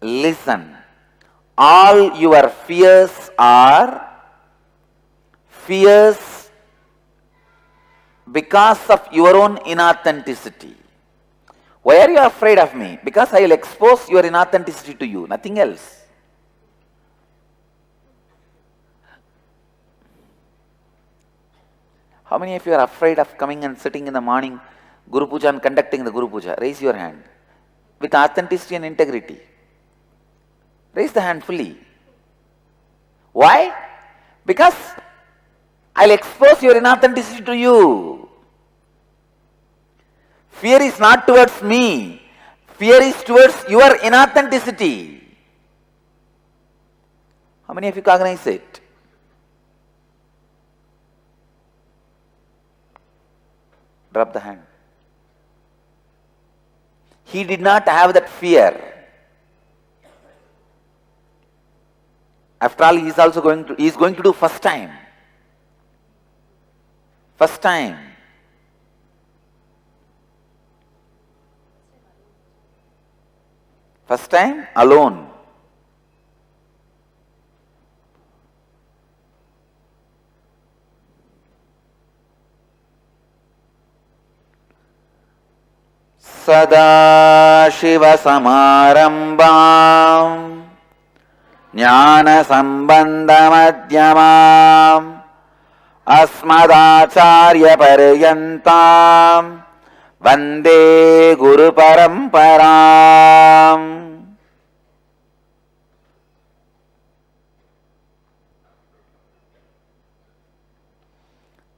listen. All your fears are fears because of your own inauthenticity. Why are you afraid of me? Because I will expose your inauthenticity to you, nothing else. How many of you are afraid of coming and sitting in the morning Guru Puja and conducting the Guru Puja? Raise your hand. With authenticity and integrity. Raise the hand fully. Why? Because I'll expose your inauthenticity to you. Fear is not towards me. Fear is towards your inauthenticity. How many of you cognize it? Drop the hand. He did not have that fear. After all, he is going to do first time. First time. First time alone. Sadashiva Samarambam Jnana Sambandha Madhyamam Asmadacharya Paryantam Vande Guru Paramparam.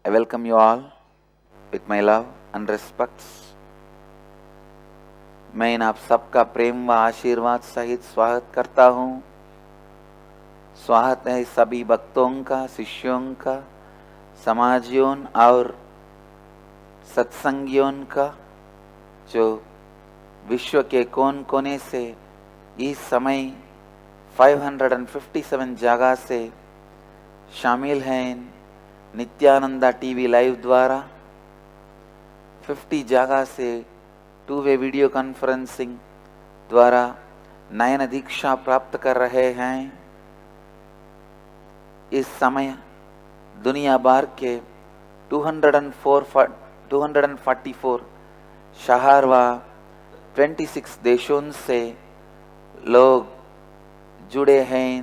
I welcome you all with my love and respects. मैं इन आप सबका प्रेम व आशीर्वाद सहित स्वागत करता हूँ। स्वागत है सभी भक्तों का, शिष्यों का, समाजियों और सत्संगियों का, जो विश्व के कोन कोने से इस समय 557 जगह से शामिल हैं नित्यानंदा टीवी लाइव द्वारा। 50 जगह से 2-वे वीडियो कॉन्फ्रेंसिंग द्वारा नयन दीक्षा प्राप्त कर रहे हैं। इस समय दुनिया भर के 244 शहर व 26 देशों से लोग जुड़े हैं।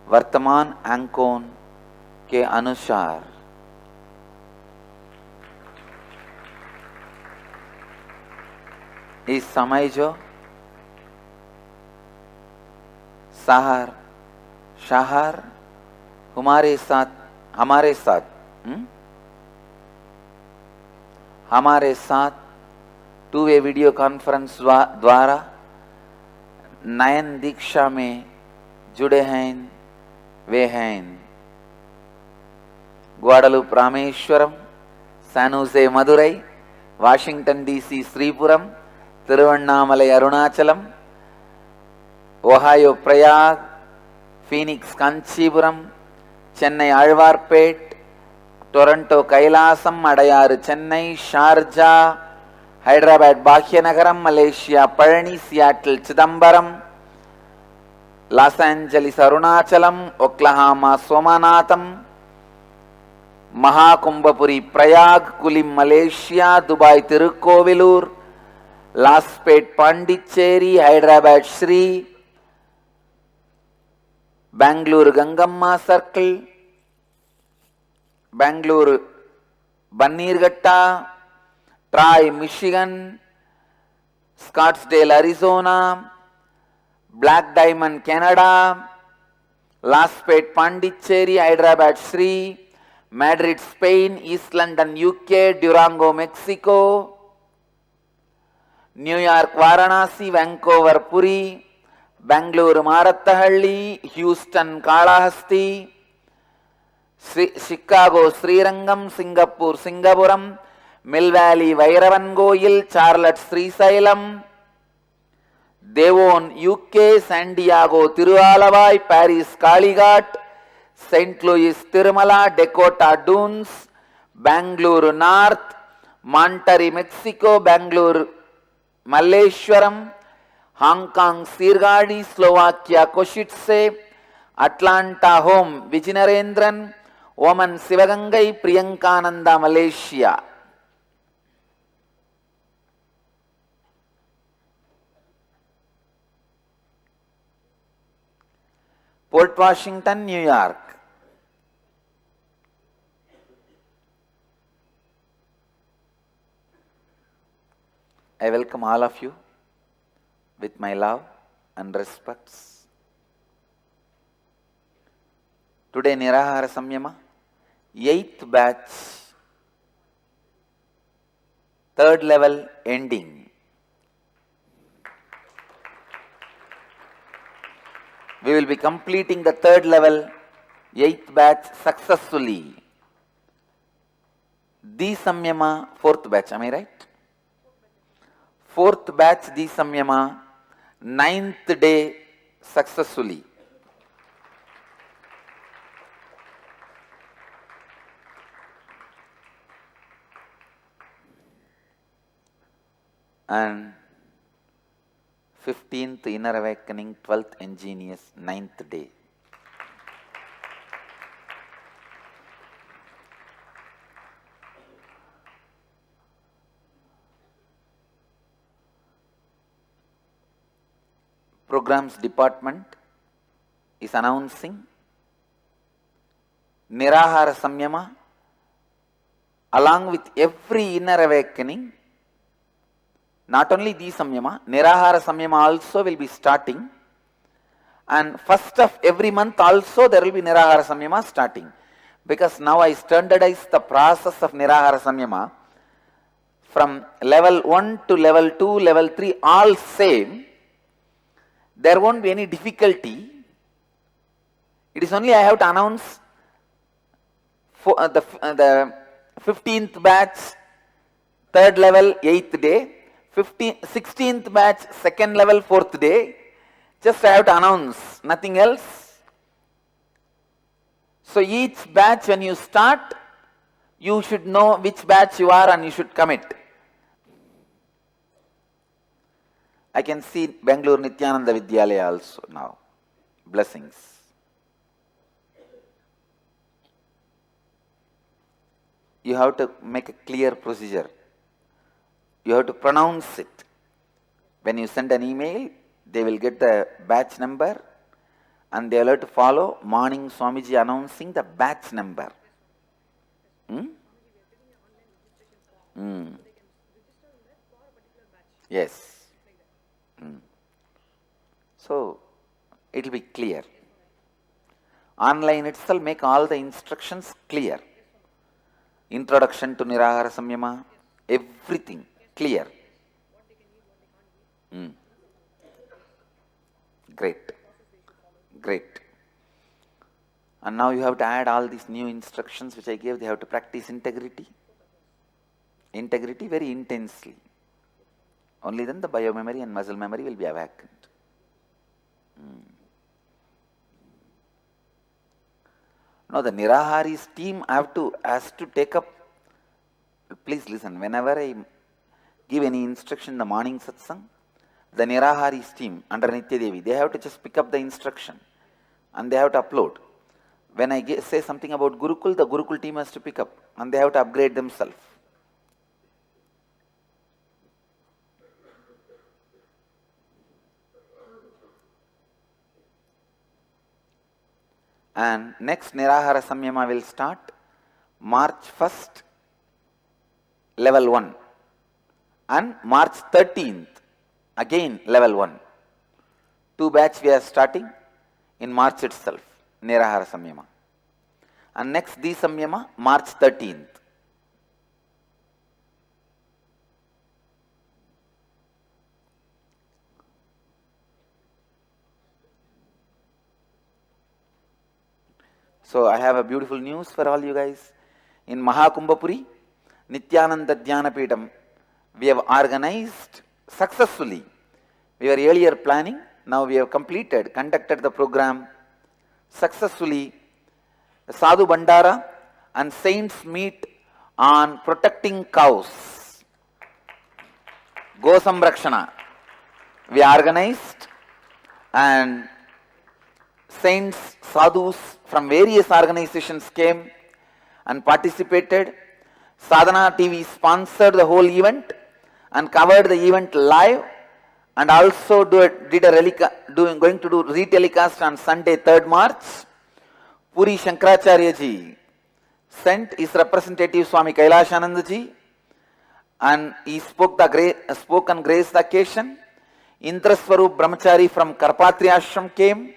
वर्तमान अंकों के अनुसार इस समय जो शहर हमारे साथ 2-वे वीडियो कॉन्फ्रेंस द्वारा नयन दीक्षा में जुड़े हैं। वे हैं ग्वाडलूप Rameswaram, San Jose Madurai, Washington DC Sripuram, Tiruvannamalai Arunachalam, Ohio Prayag, Phoenix Kanchipuram, Chennai Alwarpet, Toronto Kailasam, Adyar Chennai, Sharjah, Hyderabad Bhagyanagaram, Malaysia Palani, Seattle Chidambaram, Los Angeles Arunachalam, Oklahoma Somanatham, Mahakumbhapuri Prayag, Kulim Malaysia, Dubai Tirukoilur, Lawspet Pondicherry, Hyderabad Shri, Bengaluru Gangamma circle, Bengaluru Bannerghatta, Troy Michigan, Scottsdale Arizona, Black Diamond Canada, Lawspet Pondicherry, Hyderabad Shri, Madrid Spain, East London UK, Durango Mexico, New York Varanasi, Vancouver Puri, Bengaluru मारत्तहल्ली, Houston Kalahasti, Chicago Srirangam, Singapore Singapuram, Mill Valley Vairavankoil, Charlotte Srisailam, Devon UK, San Diego Tirualavai, Paris Kalighat, Saint Louis Tirumala, Dakota Dunes, Bengaluru North, Monterrey Mexico, Bengaluru Malleshwaram, Kong, Sirgadi, Slovakia, Koshitse, Atlanta home, Vijinarendran, Oman Sivagangai, Priyankananda, Malaysia. Port Washington, New York. I welcome all of you with my love and respects. Today Nirahara Samyama, 8th batch, 3rd level ending. We will be completing the 3rd level, 8th batch successfully. The Samyama, 4th batch, am I right? 4th batch, the Samyama, 9th day successfully. And 15th inner awakening, 12th ingenious, 9th day. Programs department is announcing Nirahara Samyama along with every inner awakening. Not only the Samyama, Nirahara Samyama also will be starting, and first of every month also there will be Nirahara Samyama starting, because now I standardize the process of Nirahara Samyama from level 1 to level 2, level 3 all same. There won't be any difficulty. It is only I have to announce for the 15th batch 3rd level 8th day, 16th batch 2nd level 4th day. Just I have to announce, nothing else. So each batch when you start, you should know which batch you are and you should commit. I can see Bangalore Nithyananda Vidyalaya also now. Blessings. You have to make a clear procedure. You have to pronounce it. When you send an email, they will get the batch number and they will have to follow morning Swamiji announcing the batch number. Yes. So, it will be clear. Online itself make all the instructions clear. Introduction to Nirahara Samyama, everything clear. Great. Great. And now you have to add all these new instructions which I gave. They have to practice integrity. Integrity very intensely. Only then the biomemory and muscle memory will be awakened. Now the Nirahari's team has to take up, please listen, whenever I give any instruction in the morning satsang, the Nirahari's team under Nitya Devi, they have to just pick up the instruction and they have to upload. When I say something about Gurukul, the Gurukul team has to pick up and they have to upgrade themselves. And next Nirahara Samyama will start March 1st, level 1, and March 13th, again level 1. 2 batch we are starting in March itself, Nirahara Samyama. And next the Samyama, March 13th. So I have a beautiful news for all you guys. In Mahakumbhapuri, Nithyananda Dhyanapeetham, we have organized successfully. We were earlier planning, now we have conducted the program successfully. Sadhu Bandara and saints meet on protecting cows. Go Samrakshana. we organized, and saints, sadhus from various organizations came and participated. Sadhana TV sponsored the whole event and covered the event live, and also going to do retelecast on Sunday, 3rd March. Puri Shankaracharya ji sent his representative Swami Kailashananda ji, and he spoke and graced the occasion. Indraswarup Brahmachari from Karpatri Ashram came,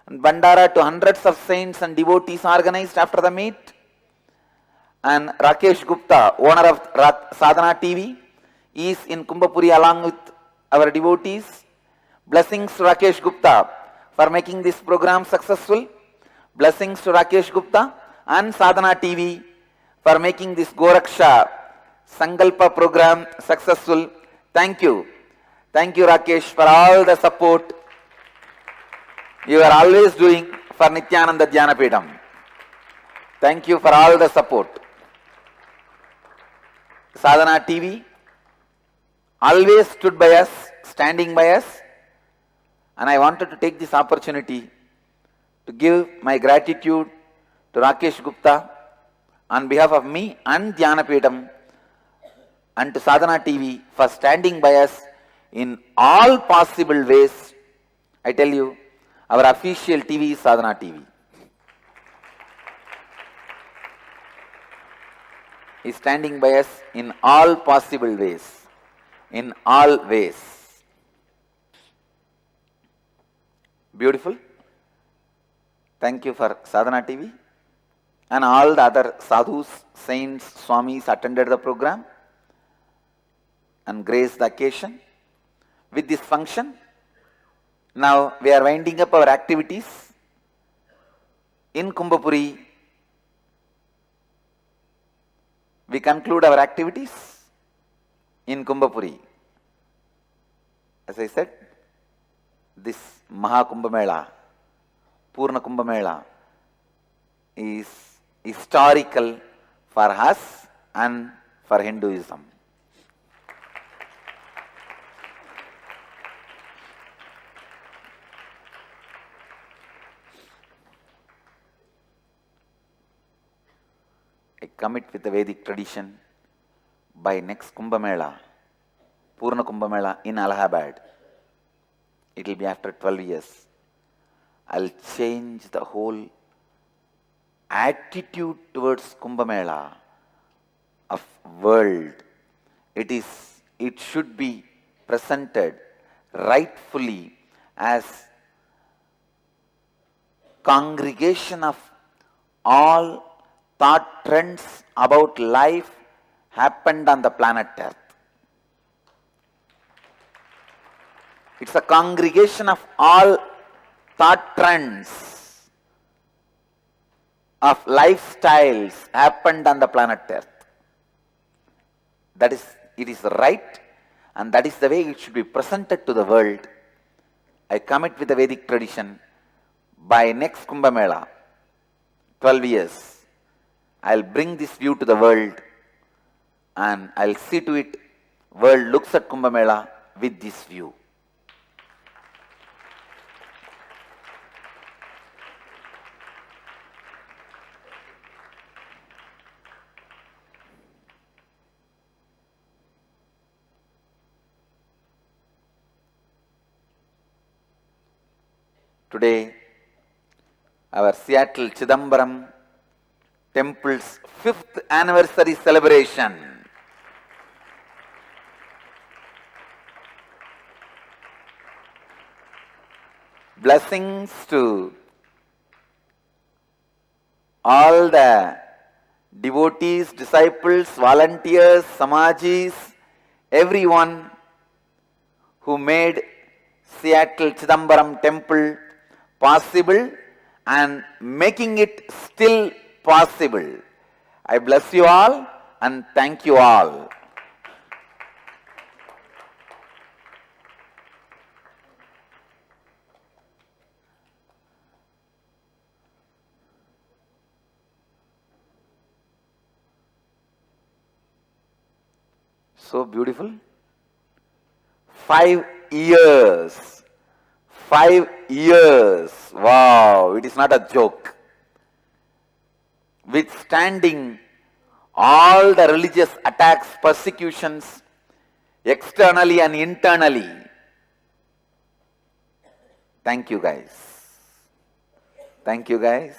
and Bandara to hundreds of saints and devotees organized after the meet. And Rakesh Gupta, owner of Sadhana TV, is in Kumbapuri along with our devotees. Blessings to Rakesh Gupta for making this program successful. Blessings to Rakesh Gupta and Sadhana TV for making this Goraksha Sankalpa program successful. Thank you. Thank you, Rakesh, for all the support you are always doing for Nithyananda Dhyanapeetham. Thank you for all the support. Sadhana TV always stood by us, standing by us, and I wanted to take this opportunity to give my gratitude to Rakesh Gupta on behalf of me and Dhyanapeetham, and to Sadhana TV for standing by us in all possible ways. I tell you, our official TV is Sadhana TV. Is standing by us in all possible ways, in all ways. Beautiful. Thank you for Sadhana TV, and all the other sadhus, saints, swamis attended the program and graced the occasion with this function. Now we are winding up our activities in Kumbapuri. We conclude our activities in Kumbapuri. As I said, this Maha Kumbh Mela, Purna Kumbh Mela, is historical for us and for Hinduism. I commit with the Vedic tradition, by next Kumbh Mela, Purna Kumbh Mela in Allahabad, it will be after 12 years, I'll change the whole attitude towards Kumbh Mela of world. It should be presented rightfully as congregation of all thought trends about life happened on the planet Earth. It's a congregation of all thought trends of lifestyles happened on the planet Earth. It is right, and that is the way it should be presented to the world. I commit with the Vedic tradition, by next Kumbh Mela, 12 years, I'll bring this view to the world, and I'll see to it world looks at Kumbh Mela with this view. Today, our Seattle Chidambaram Temple's 5th anniversary celebration. Blessings to all the devotees, disciples, volunteers, samajis, everyone who made Seattle Chidambaram Temple possible and making it still possible. I bless you all and thank you all. So beautiful. 5 years. 5 years. Wow, it is not a joke. Withstanding all the religious attacks, persecutions, externally and internally. Thank you guys. Thank you guys.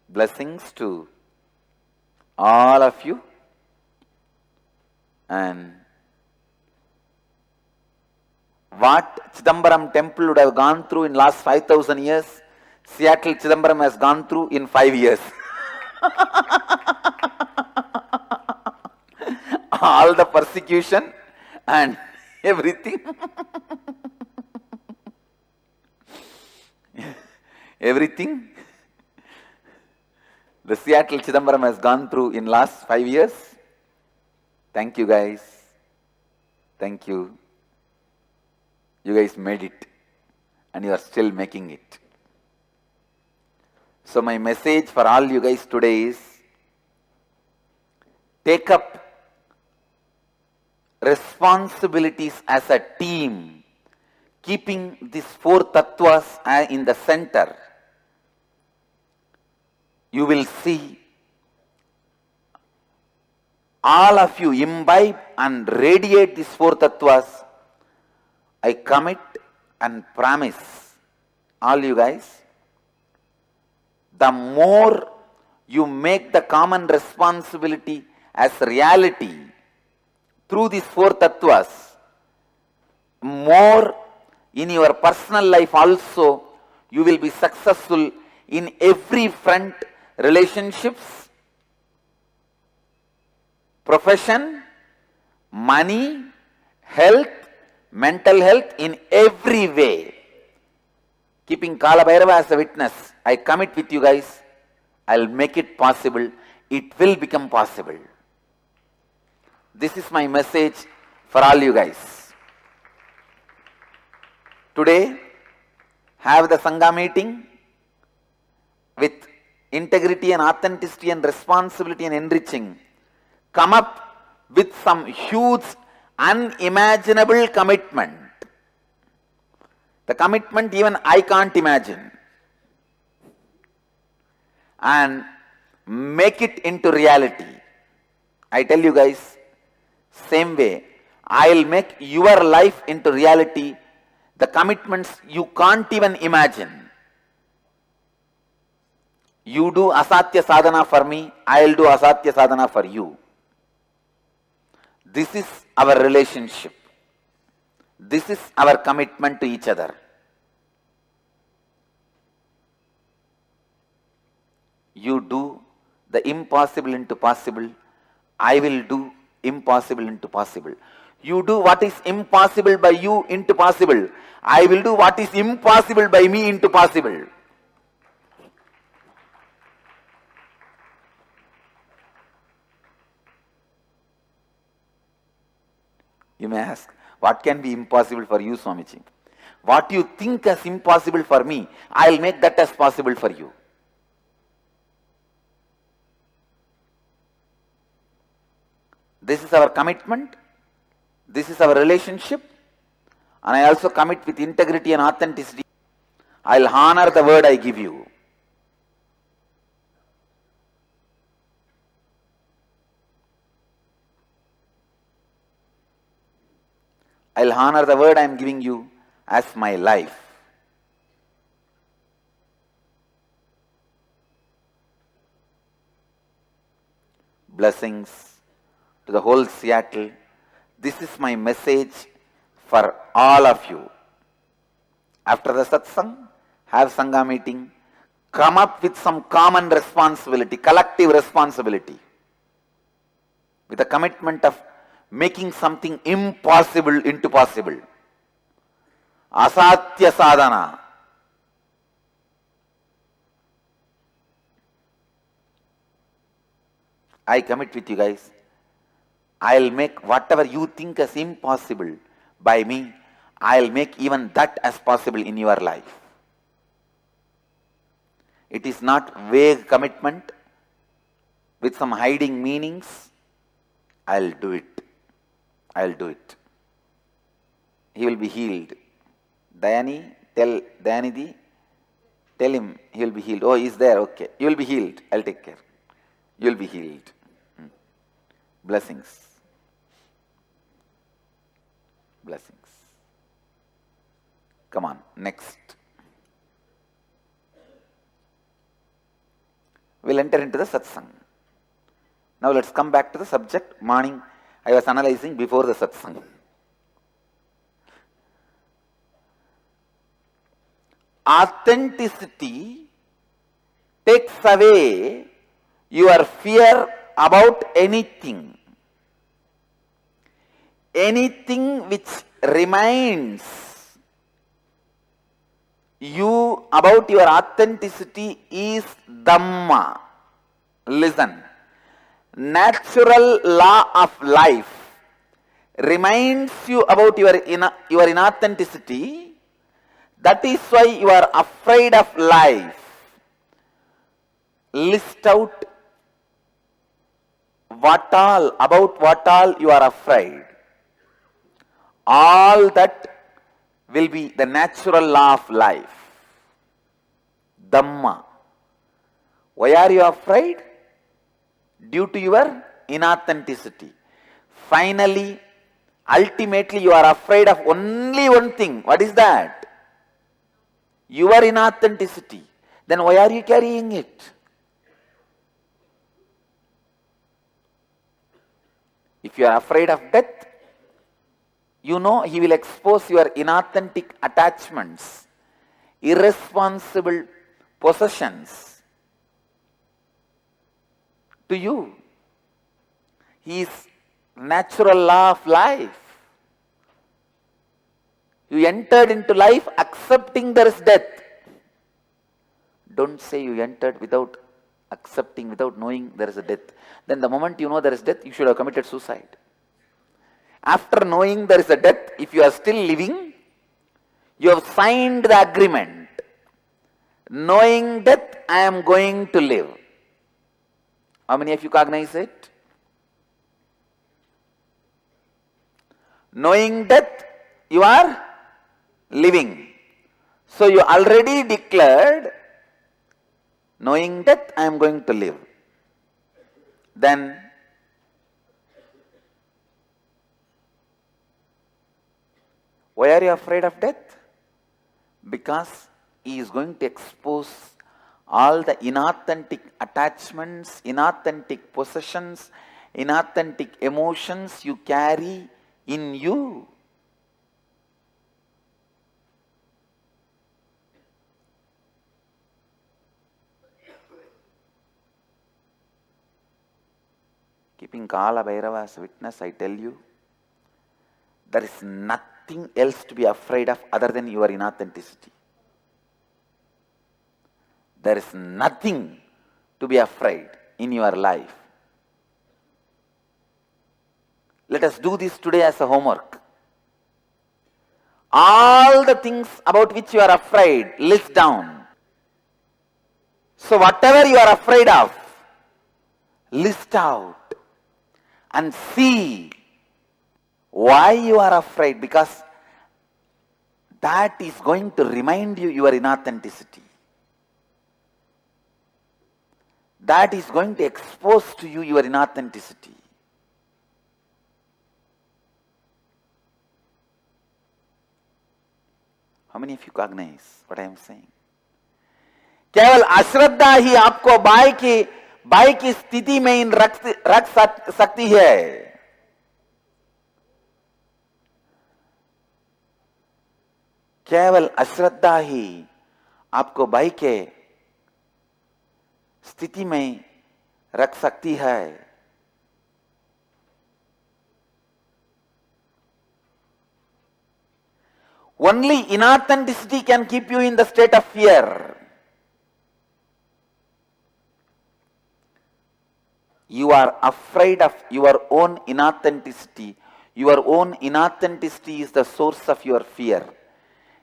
Blessings to all of you. And what Chidambaram temple would have gone through in last 5,000 years, Seattle Chidambaram has gone through in 5 years. All the persecution and everything. Everything the Seattle Chidambaram has gone through in last 5 years. Thank you guys. Thank you. You guys made it and you are still making it. So my message for all you guys today is, take up responsibilities as a team, keeping these 4 tattvas in the center. You will see all of you imbibe and radiate these 4 tattvas. I commit and promise all you guys, the more you make the common responsibility as reality through these 4 tattvas, more in your personal life also you will be successful in every front, relationships, profession, money, health, mental health, in every way. Keeping Kala Bhairava as a witness, I commit with you guys, I'll make it possible. It will become possible. This is my message for all you guys. Today, have the Sangha meeting with integrity and authenticity and responsibility and enriching. Come up with some huge, unimaginable commitment. The commitment even I can't imagine. And make it into reality. I tell you guys, same way, I'll make your life into reality. The commitments you can't even imagine. You do asatya sadhana for me, I'll do asatya sadhana for you. This is our relationship. This is our commitment to each other. You do the impossible into possible, I will do impossible into possible. You do what is impossible by you into possible, I will do what is impossible by me into possible. You may ask, what can be impossible for you, Swamiji? What you think as impossible for me, I'll make that as possible for you. This is our commitment. This is our relationship. And I also commit with integrity and authenticity. I'll honor the word I give you. I'll honor the word I am giving you as my life. Blessings to the whole Seattle. This is my message for all of you. After the satsang, have Sangha meeting. Come up with some common responsibility, collective responsibility. With a commitment of making something impossible into possible. Asatya sadhana. I commit with you guys. I'll make whatever you think as impossible by me, I'll make even that as possible in your life. It is not vague commitment with some hiding meanings. I'll do it. I'll do it. He will be healed. Dayanidhi, tell him he will be healed. Oh, he's there, okay. You will be healed. I'll take care. You will be healed. Blessings. Blessings. Come on, next. We'll enter into the satsang. Now let's come back to the subject. Morning, I was analyzing before the satsang. Authenticity takes away your fear about anything. Anything which reminds you about your authenticity is Dhamma. Listen. Natural law of life reminds you about your inauthenticity. That is why you are afraid of life. List out about what all you are afraid. All that will be the natural law of life. Dhamma. Why are you afraid? Due to your inauthenticity. Finally, ultimately you are afraid of only one thing. What is that? Your inauthenticity. Then why are you carrying it? If you are afraid of death, you know he will expose your inauthentic attachments, irresponsible possessions to you. He is natural law of life. You entered into life accepting there is death. Don't say you entered without accepting, without knowing there is a death. Then the moment you know there is death, you should have committed suicide. After knowing there is a death, if you are still living, you have signed the agreement. Knowing death, I am going to live. How many of you cognize it? Knowing death, you are living. So you already declared, knowing death, I am going to live. Then, why are you afraid of death? Because he is going to expose all the inauthentic attachments, inauthentic possessions, inauthentic emotions you carry in you. Keeping Kala Bhairava as a witness, I tell you, there is nothing else to be afraid of other than your inauthenticity. There is nothing to be afraid in your life. Let us do this today as a homework. All the things about which you are afraid, list down. So whatever you are afraid of, list out and see why you are afraid, because that is going to remind you your inauthenticity. That is going to expose to you your inauthenticity. How many of you cognize what I am saying? केवल अश्रद्धा ही आपको by की स्थिति में इन रख सकती है. केवल अश्रद्धा ही आपको बाई के स्थिति में रख सकती है. Only inauthenticity can keep you in the state of fear. You are afraid of your own inauthenticity. Your own inauthenticity is the source of your fear.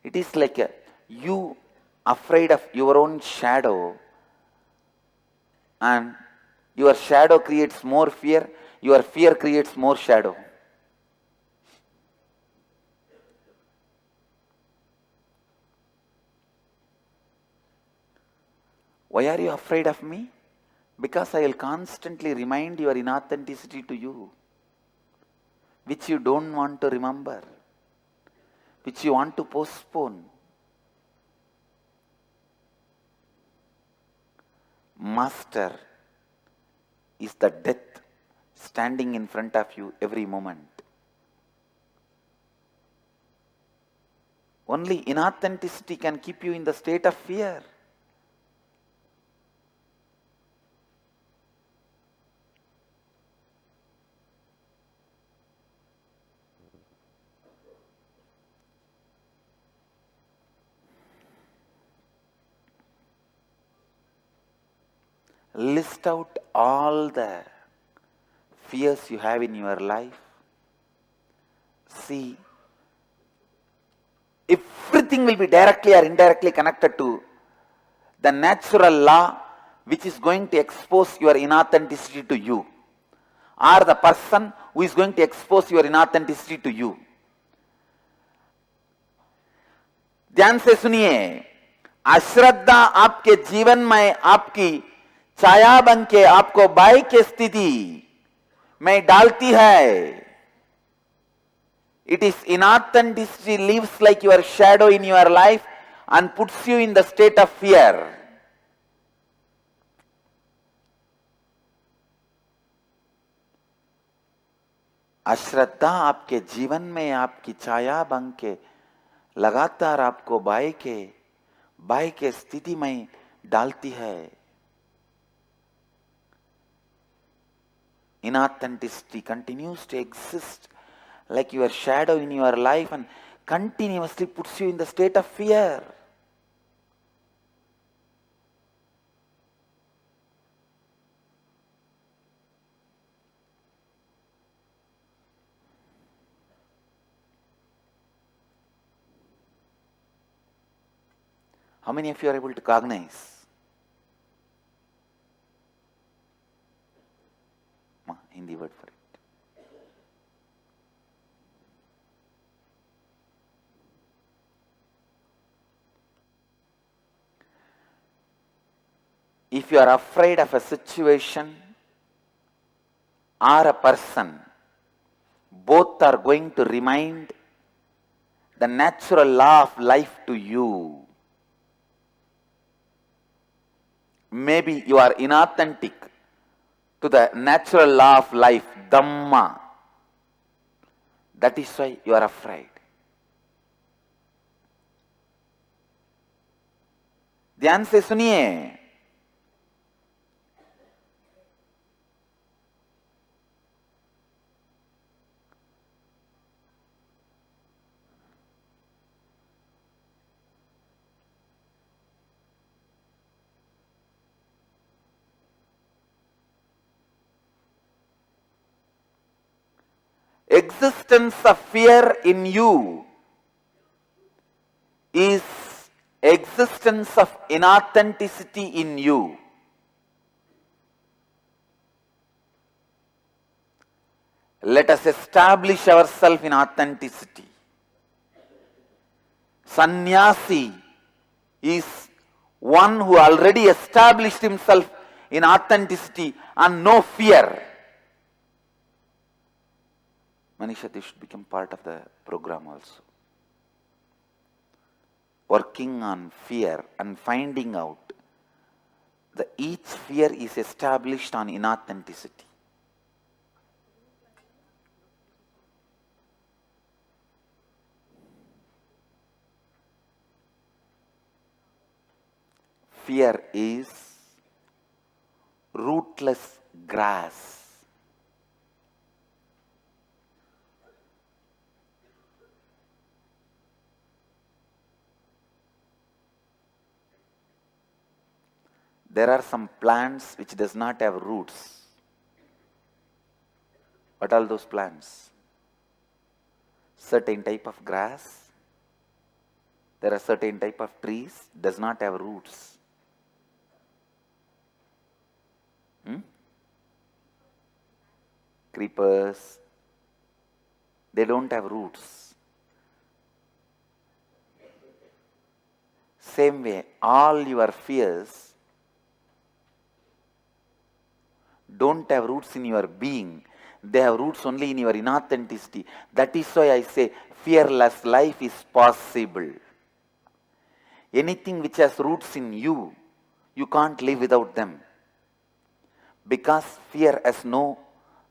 It is like you afraid of your own shadow, and your shadow creates more fear. your fear creates more shadow. Why are you afraid of me? Because I will constantly remind your inauthenticity to you, which you don't want to remember, which you want to postpone. Master is the death standing in front of you every moment. Only inauthenticity can keep you in the state of fear. List out all the fears you have in your life. See, everything will be directly or indirectly connected to the natural law which is going to expose your inauthenticity to you, or the person who is going to expose your inauthenticity to you. ध्यान से सुनिए, अश्रद्धा आपके जीवन में आपकी छाया बन के आपको बाई के स्थिति में डालती है. It is inauthenticity lives like your shadow in your life and puts you in the state of fear. अश्रद्धा आपके जीवन में आपकी छाया बन के लगातार आपको बाई के स्थिति में डालती है. Inauthenticity continues to exist like your shadow in your life and continuously puts you in the state of fear. How many of you are able to cognize? Hindi word for it. If you are afraid of a situation or a person, both are going to remind the natural law of life to you. Maybe you are inauthentic to the natural law of life, Dhamma. That is why you are afraid. ध्यान से सुनिए. Existence of fear in you is existence of inauthenticity in you. Let us establish ourselves in authenticity. Sannyasi is one who already established himself in authenticity and no fear. Manisha, this should become part of the program also. Working on fear and finding out that each fear is established on inauthenticity. Fear is rootless grass. There are some plants which does not have roots. What are those plants? Certain type of grass. There are certain type of trees does not have roots. creepers, they don't have roots. Same way, all your fears don't have roots in your being. They have roots only in your inauthenticity. That is why I say fearless life is possible. Anything which has roots in you, you can't live without them. Because fear has no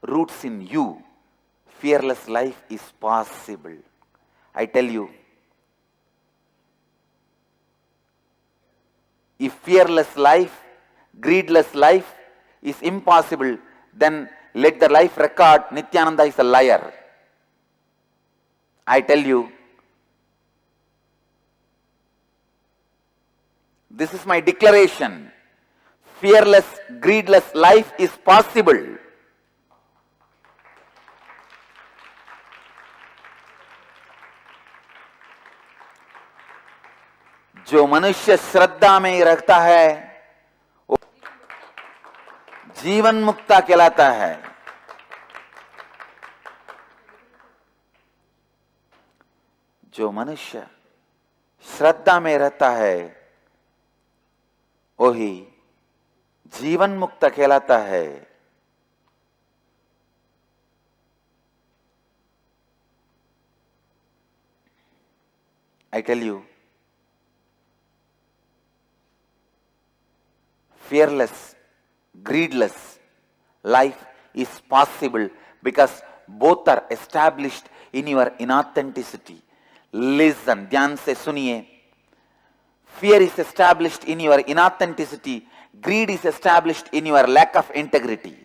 roots in you, fearless life is possible. I tell you, if fearless life, greedless life is impossible, then let the life record Nithyananda is a liar. I tell you, this is my declaration. Fearless, greedless life is possible. जो मनुष्य श्रद्धा में रखता है वो जीवन मुक्ता कहलाता है. जो मनुष्य श्रद्धा में रहता है वही जीवन मुक्त कहलाता है. I tell you, fearless, greedless life is possible because both are established in your inauthenticity. Listen, ध्यान से सुनिए. Fear is established in your inauthenticity. Greed is established in your lack of integrity.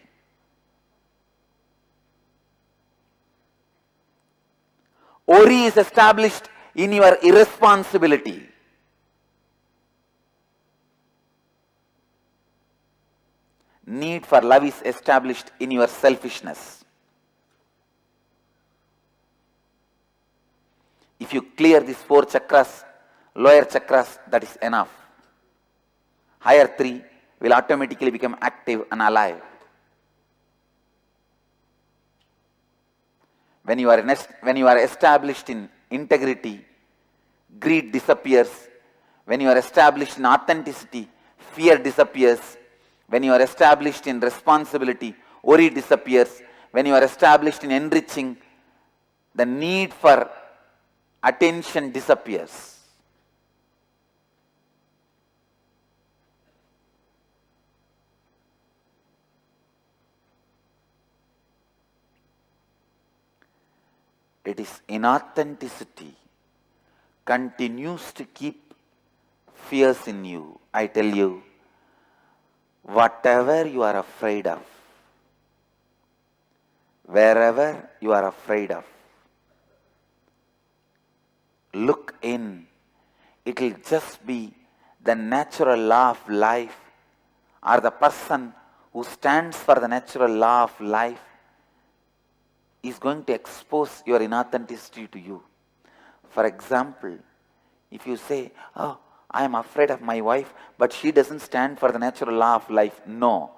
Worry is established in your irresponsibility. Need for love is established in your selfishness. If you clear these 4 chakras, lower chakras, that is enough. Higher 3 will automatically become active and alive. When you are established in integrity, greed disappears. When you are established in authenticity, fear disappears. When you are established in responsibility, worry disappears. When you are established in enriching, the need for attention disappears. It is inauthenticity continues to keep fears in you. I tell you, whatever you are afraid of, wherever you are afraid of, look in. It will just be the natural law of life, or the person who stands for the natural law of life is going to expose your inauthenticity to you. For example, if you say, oh, I am afraid of my wife, but she doesn't stand for the natural law of life. No,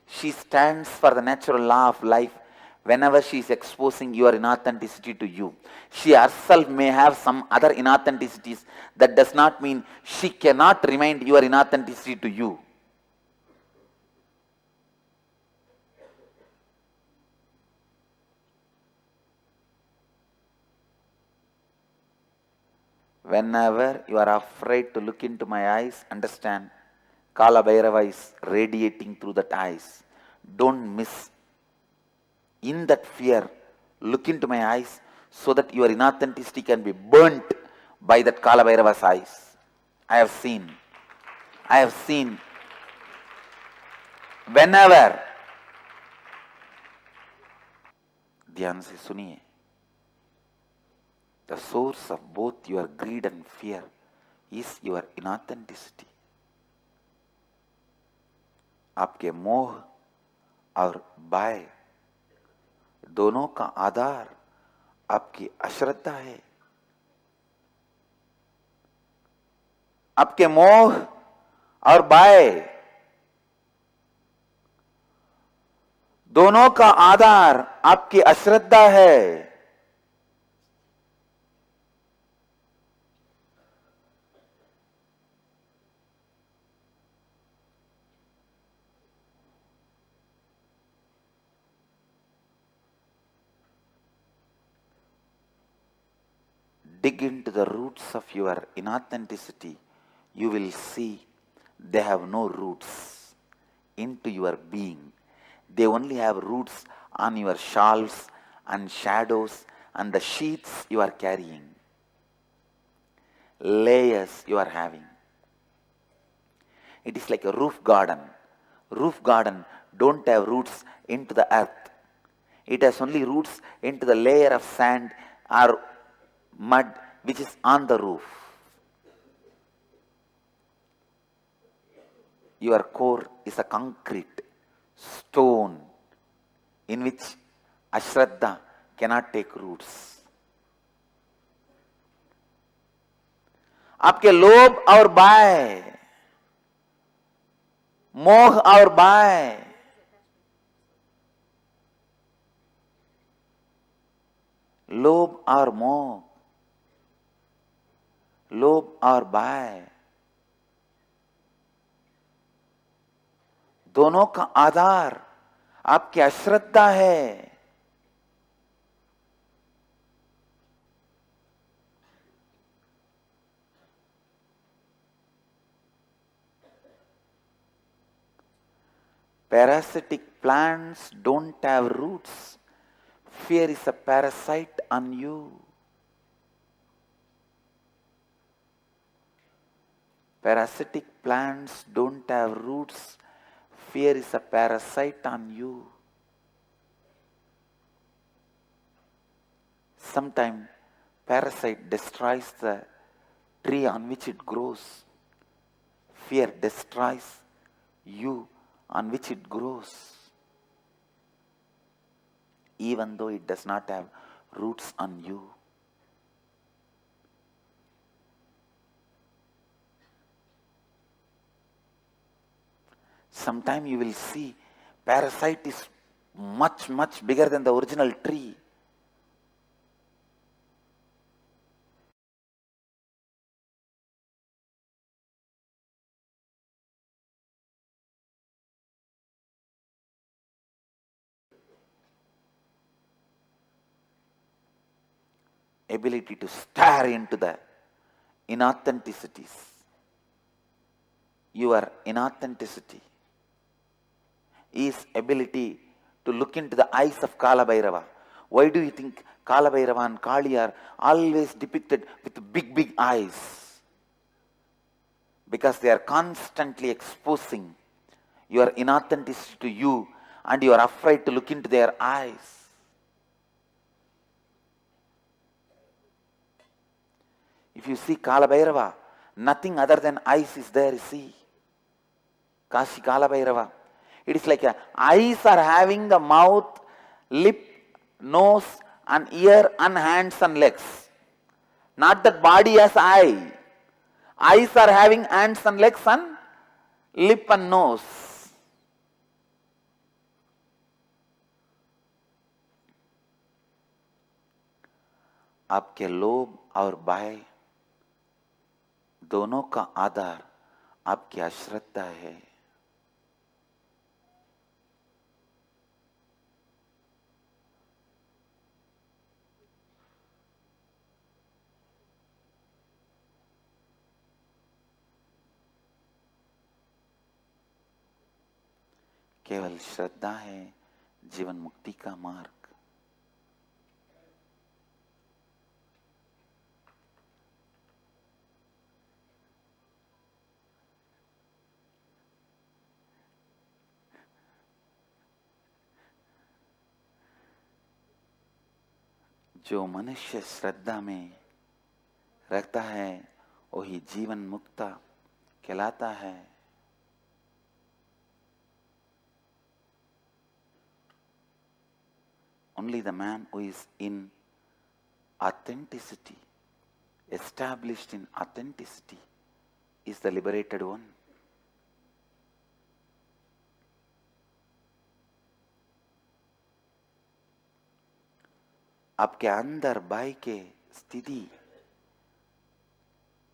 she stands for the natural law of life whenever she is exposing your inauthenticity to you. She herself may have some other inauthenticities. That does not mean she cannot remind your inauthenticity to you. Whenever you are afraid to look into my eyes, understand, Kala Bhairava is radiating through that eyes. Don't miss. In that fear, look into my eyes so that your inauthenticity can be burnt by that Kala Bhairava's eyes. I have seen. Whenever, ध्यान से सुनिए, the source of both your greed and fear is your inauthenticity. आपके मोह और भय दोनों का आधार आपकी अश्रद्धा है. आपके मोह और भय दोनों का आधार आपकी अश्रद्धा है। Dig into the roots of your inauthenticity, you will see they have no roots into your being. They only have roots on your shawls and shadows and the sheaths you are carrying, layers you are having. It is like a roof garden. Roof garden don't have roots into the earth. It has only roots into the layer of sand or mud which is on the roof. Your core is a concrete stone in which Ashraddha cannot take roots. आपके लोभ और भय, मोह और भय, लोभ और मोह, लोभ और भय, दोनों का आधार आपकी अश्रद्धा है। Parasitic plants don't have roots. Fear is a parasite on you. Parasitic plants don't have roots. Fear is a parasite on you. Sometimes parasite destroys the tree on which it grows. Fear destroys you on which it grows, even though it does not have roots on you. Sometime you will see parasite is much, much bigger than the original tree. Ability to stare into the inauthenticities. Your inauthenticity is ability to look into the eyes of Kala Bhairava. Why do you think Kala Bhairava and Kali are always depicted with big, big eyes? Because they are constantly exposing your inauthenticity to you and you are afraid to look into their eyes. If you see Kala Bhairava, nothing other than eyes is there, you see. Kashi Kala Bhairava. It is like eyes are having the mouth, lip, nose and ear and hands and legs. Not that body as eye. Eyes are having hands and legs and lip and nose. आपके लोभ और भय दोनों का आधार आपकी अश्रद्धा है। केवल श्रद्धा है जीवन मुक्ति का मार्ग। जो मनुष्य श्रद्धा में रखता है वही जीवन मुक्ता कहलाता है। Only the man who is in authenticity, established in authenticity, is the liberated one. आपके अंदर बाई के स्थिति,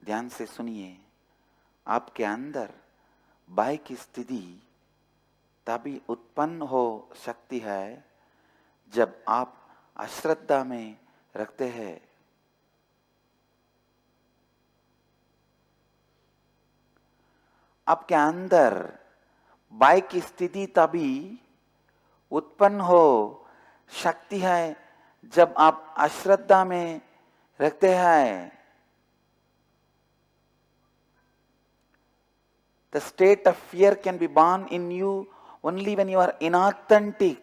ध्यान से सुनिए, आपके अंदर बाई की स्थिति तभी उत्पन्न हो सकती है जब आप अश्रद्धा में रखते हैं। आपके अंदर बाई की स्थिति तभी उत्पन्न हो सकती है जब आप अश्रद्धा में रखते हैं। The state of fear can be born in you only when you are inauthentic.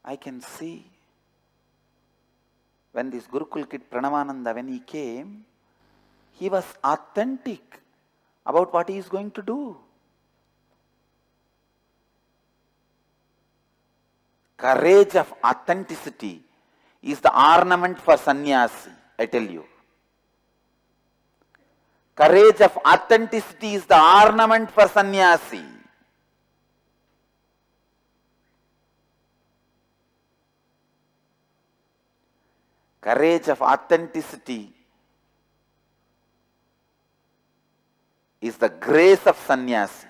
I can see when this Gurukul kid Pranavananda, when he came, he was authentic about what he is going to do. Courage of authenticity is the ornament for sannyasi, I tell you. Courage of authenticity is the ornament for sannyasi. Courage of authenticity is the grace of sannyasi.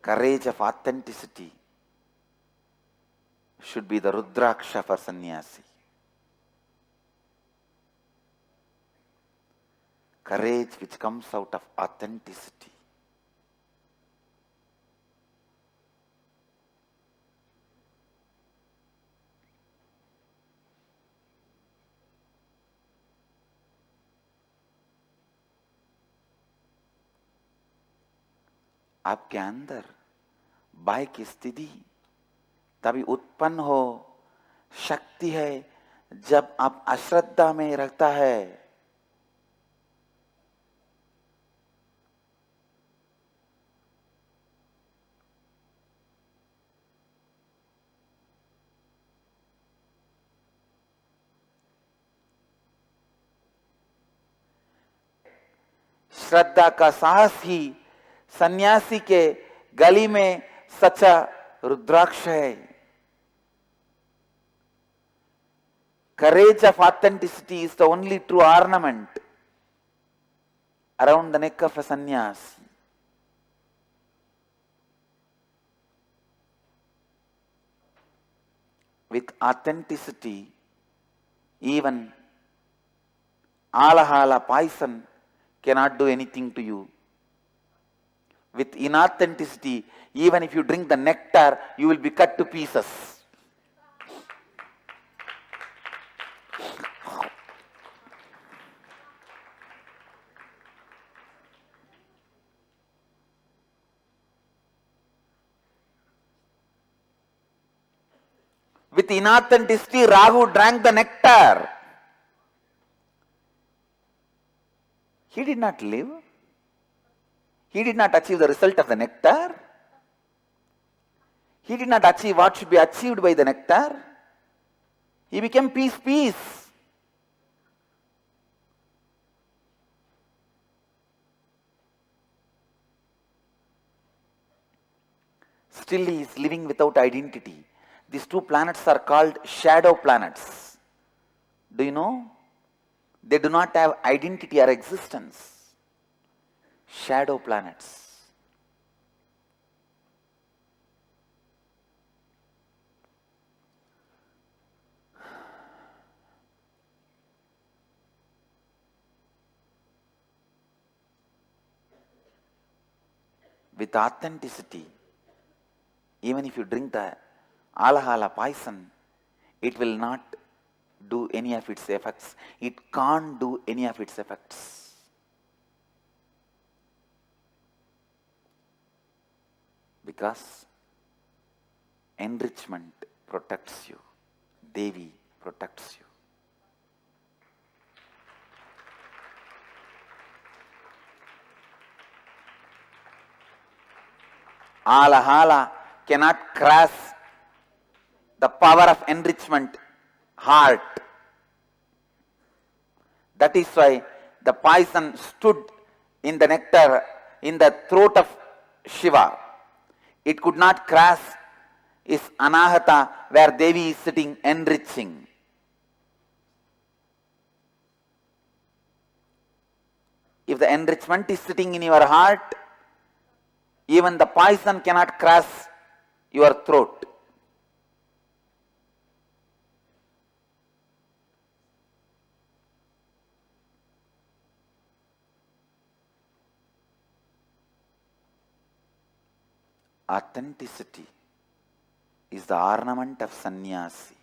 Courage of authenticity should be the Rudraksha for sannyasi. Courage which comes out of authenticity. आपके अंदर by की स्थिति तभी उत्पन्न हो शक्ति है जब आप अश्रद्धा में रखता है। श्रद्धा का साहस ही सन्यासी के गली में सच्चा रुद्राक्ष है। Courage of authenticity is the only true ornament around the neck of a sannyasi. With authenticity, even alahala poison cannot do anything to you. With inauthenticity, even if you drink the nectar, you will be cut to pieces. With inauthenticity, Rahu drank the nectar. He did not live. He did not achieve the result of the nectar. He did not achieve what should be achieved by the nectar. He became peace. Still he is living without identity. These two planets are called shadow planets. Do you know? They do not have identity or existence. Shadow planets. With authenticity, even if you drink the alahala poison, it will not do any of its effects. It can't do any of its effects. Because enrichment protects you. Devi protects you. Alahala cannot grasp the power of enrichment heart. That is why the poison stood in the nectar in the throat of Shiva. It could not grasp is anahata where Devi is sitting enriching. If the enrichment is sitting in your heart, even the poison cannot cross your throat. Authenticity is the ornament of sannyasi.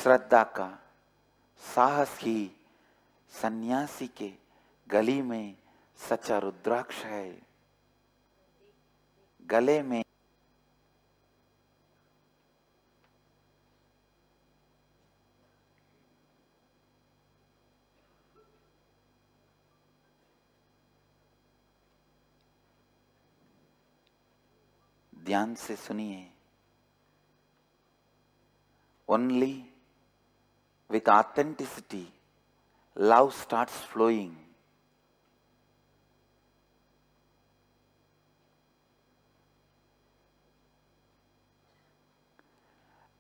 श्रद्धा का साहस ही सन्यासी के गली में सच्चा रुद्राक्ष है. गले में ध्यान से सुनिए. Only with authenticity, love starts flowing.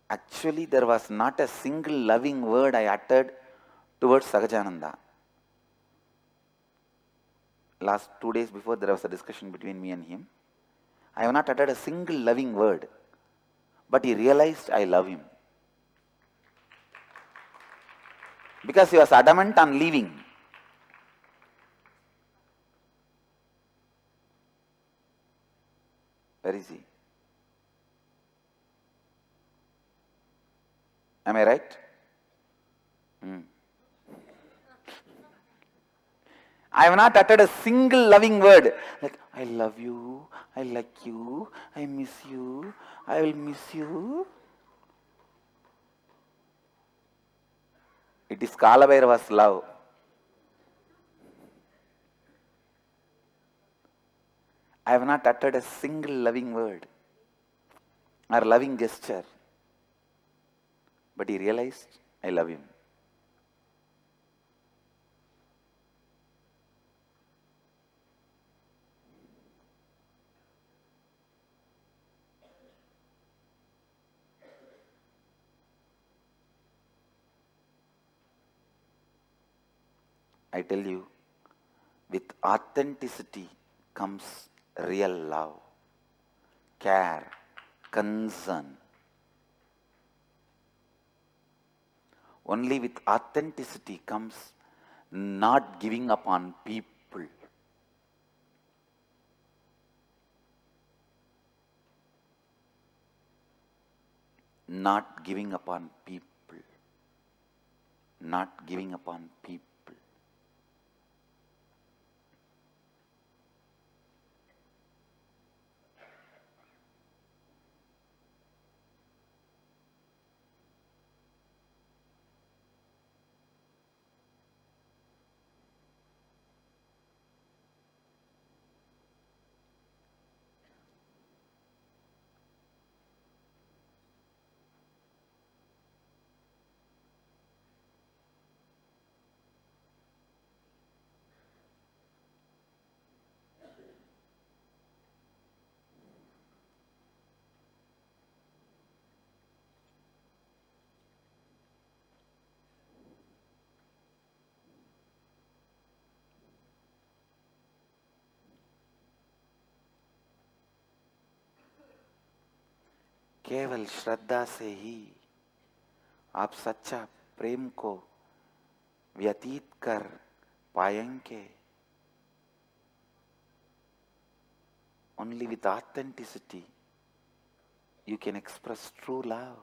Actually, there was not a single loving word I uttered towards Sahajananda. Last 2 days before, there was a discussion between me and him. I have not uttered a single loving word, but he realized I love him. Because he was adamant on leaving. Where is he? Am I right? I have not uttered a single loving word. Like, I love you, I like you, I miss you, I will miss you. It is Kalabhairava's love. I have not uttered a single loving word or loving gesture. But he realized I love him. I tell you, with authenticity comes real love, care, concern. Only with authenticity comes not giving up on people. Not giving up on people. Not giving up on people. केवल श्रद्धा से ही आप सच्चा प्रेम को व्यतीत कर पाएंगे. Only with authenticity you can express true love.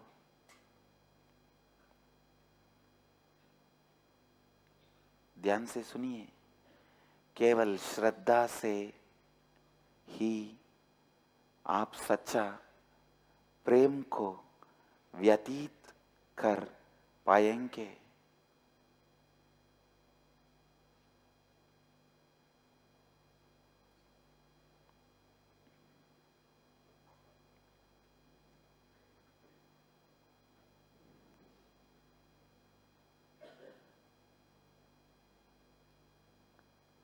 ध्यान से सुनिए, केवल श्रद्धा से ही आप सच्चा प्रेम को व्यतीत कर पाएंगे।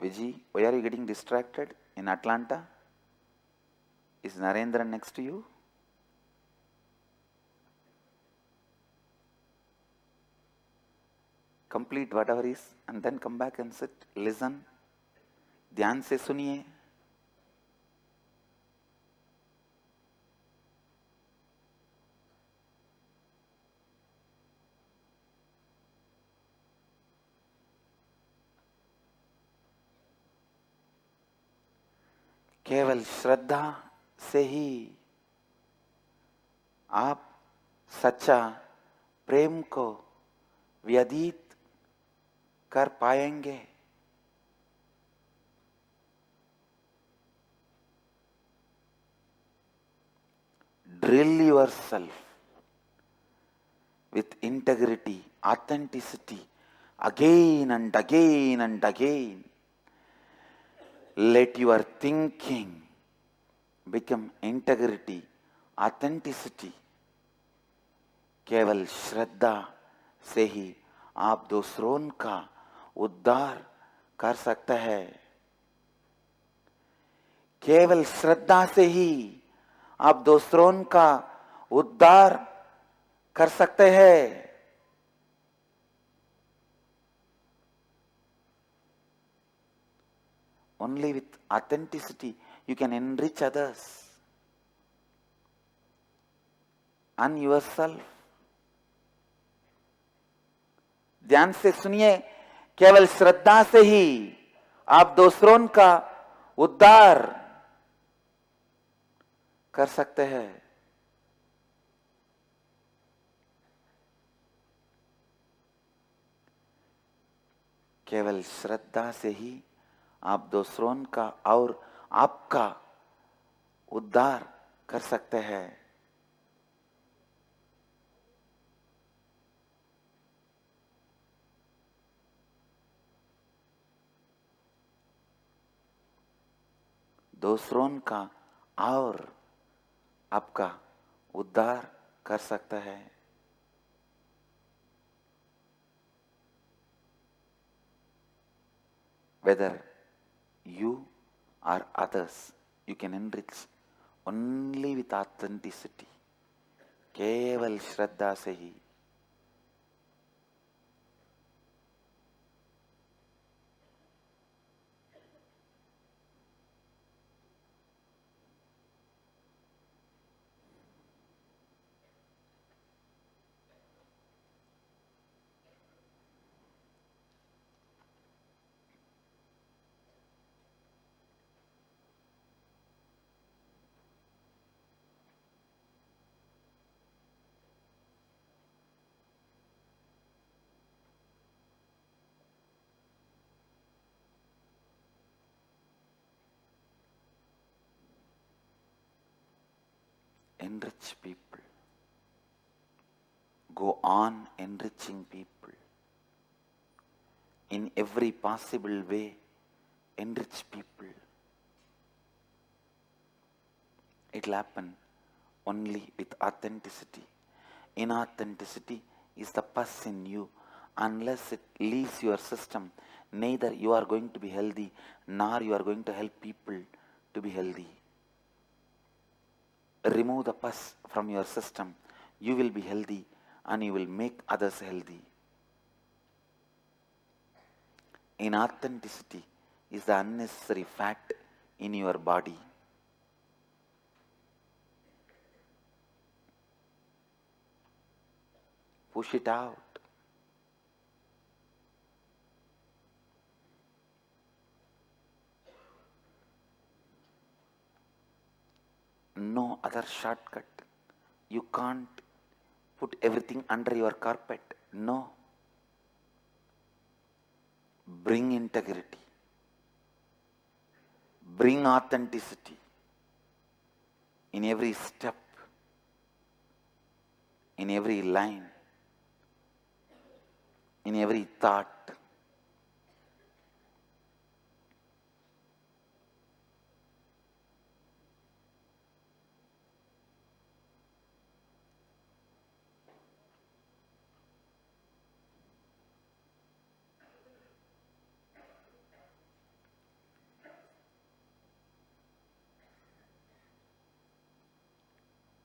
Vijay, why are you getting distracted in Atlanta? Is Narendra next to you? Complete whatever is and then come back and sit, listen. ध्यान से सुनिए। केवल श्रद्धा से ही आप सच्चा प्रेम को व्यतीत कर पाएंगे। Drill yourself with integrity, authenticity, again and again and again. Let your thinking become integrity, authenticity. केवल श्रद्धा से ही आप दूसरों का उद्धार कर सकते हैं। केवल श्रद्धा से ही आप दूसरों का उद्धार कर सकते हैं। Only with authenticity you can enrich others and yourself. ध्यान से सुनिए, केवल श्रद्धा से ही आप दूसरों का उद्धार कर सकते हैं। केवल श्रद्धा से ही आप दूसरों का और आपका उद्धार कर सकते हैं। दूसरों का और आपका उद्धार कर सकता है। Whether you or others, you can enrich only with authenticity. केवल श्रद्धा से ही। Enrich people. Go on enriching people. In every possible way, enrich people. It will happen only with authenticity. Inauthenticity is the pus in you. Unless it leaves your system, neither you are going to be healthy, nor you are going to help people to be healthy. Remove the pus from your system, you will be healthy and you will make others healthy. Inauthenticity is the unnecessary fat in your body. Push it out. other shortcut. You can't put everything under your carpet. No. Bring integrity. Bring authenticity in every step, in every line, in every thought.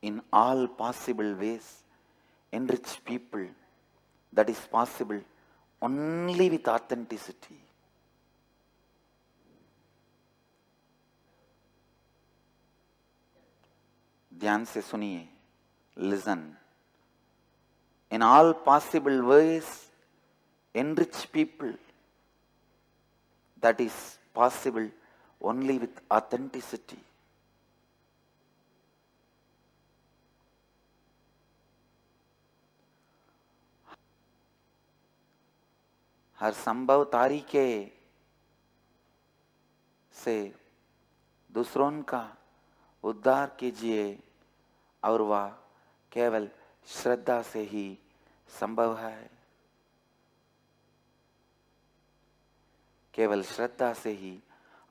In all possible ways, enrich people. That is possible only with authenticity. ध्यान से सुनिए, listen. In all possible ways, enrich people. That is possible only with authenticity. हर संभव तरीके से दूसरों का उद्धार कीजिए और वह केवल श्रद्धा से ही संभव है. केवल श्रद्धा से ही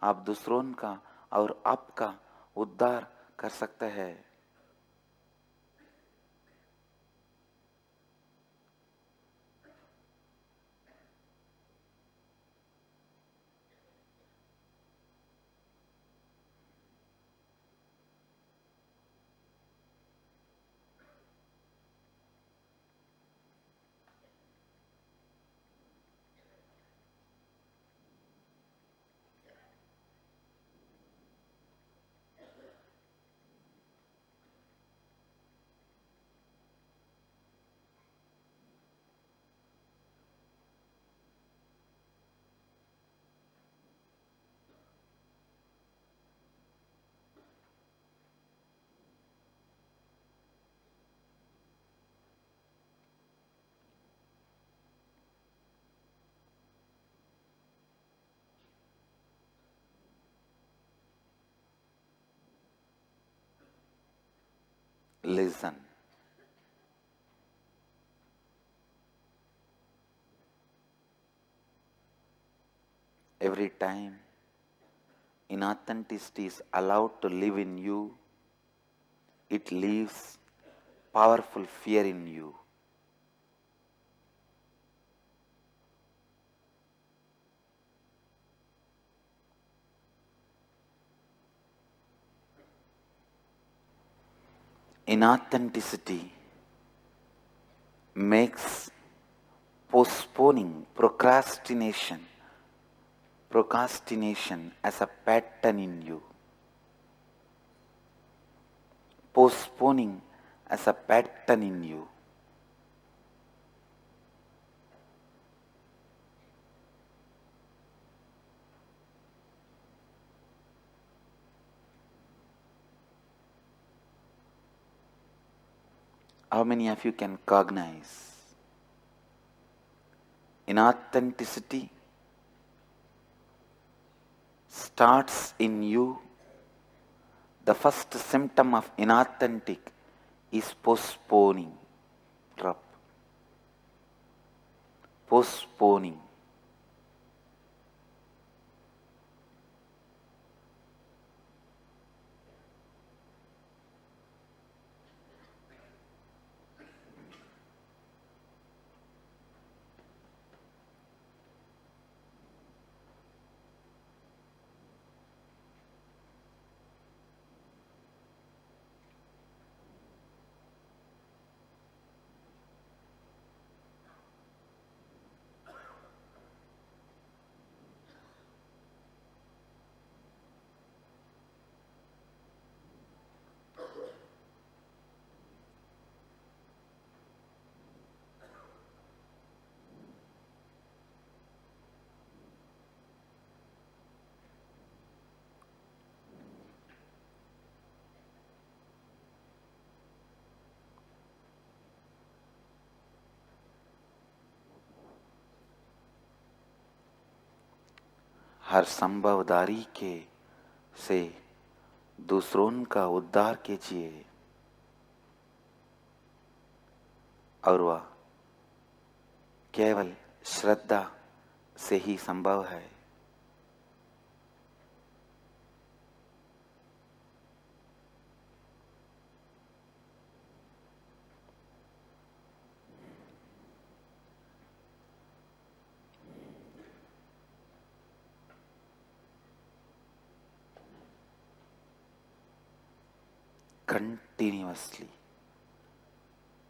आप दूसरों का और आपका उद्धार कर सकते हैं. Listen. Every time inauthenticity is allowed to live in you, it leaves powerful fear in you. Inauthenticity makes postponing, procrastination as a pattern in you. Postponing as a pattern in you. How many of you can cognize inauthenticity starts in you? The first symptom of inauthentic is postponing. Drop. Postponing. हर संभवदारी के से दूसरों का उद्धार कीजिए और वह केवल श्रद्धा से ही संभव है।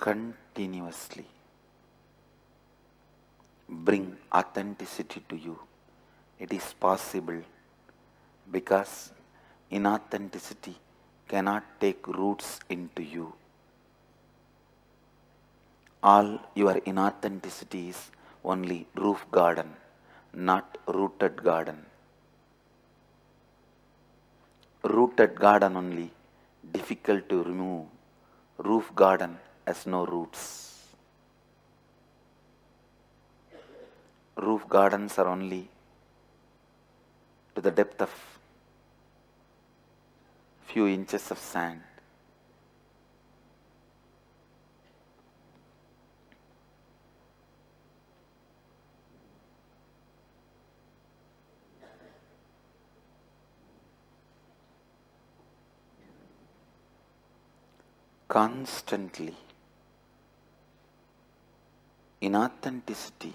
Continuously bring authenticity to you. It is possible because inauthenticity cannot take roots into you. All your inauthenticity is only roof garden, not rooted garden. Rooted garden only difficult to remove. Roof garden has no roots. Roof gardens are only to the depth of few inches of sand. Constantly, inauthenticity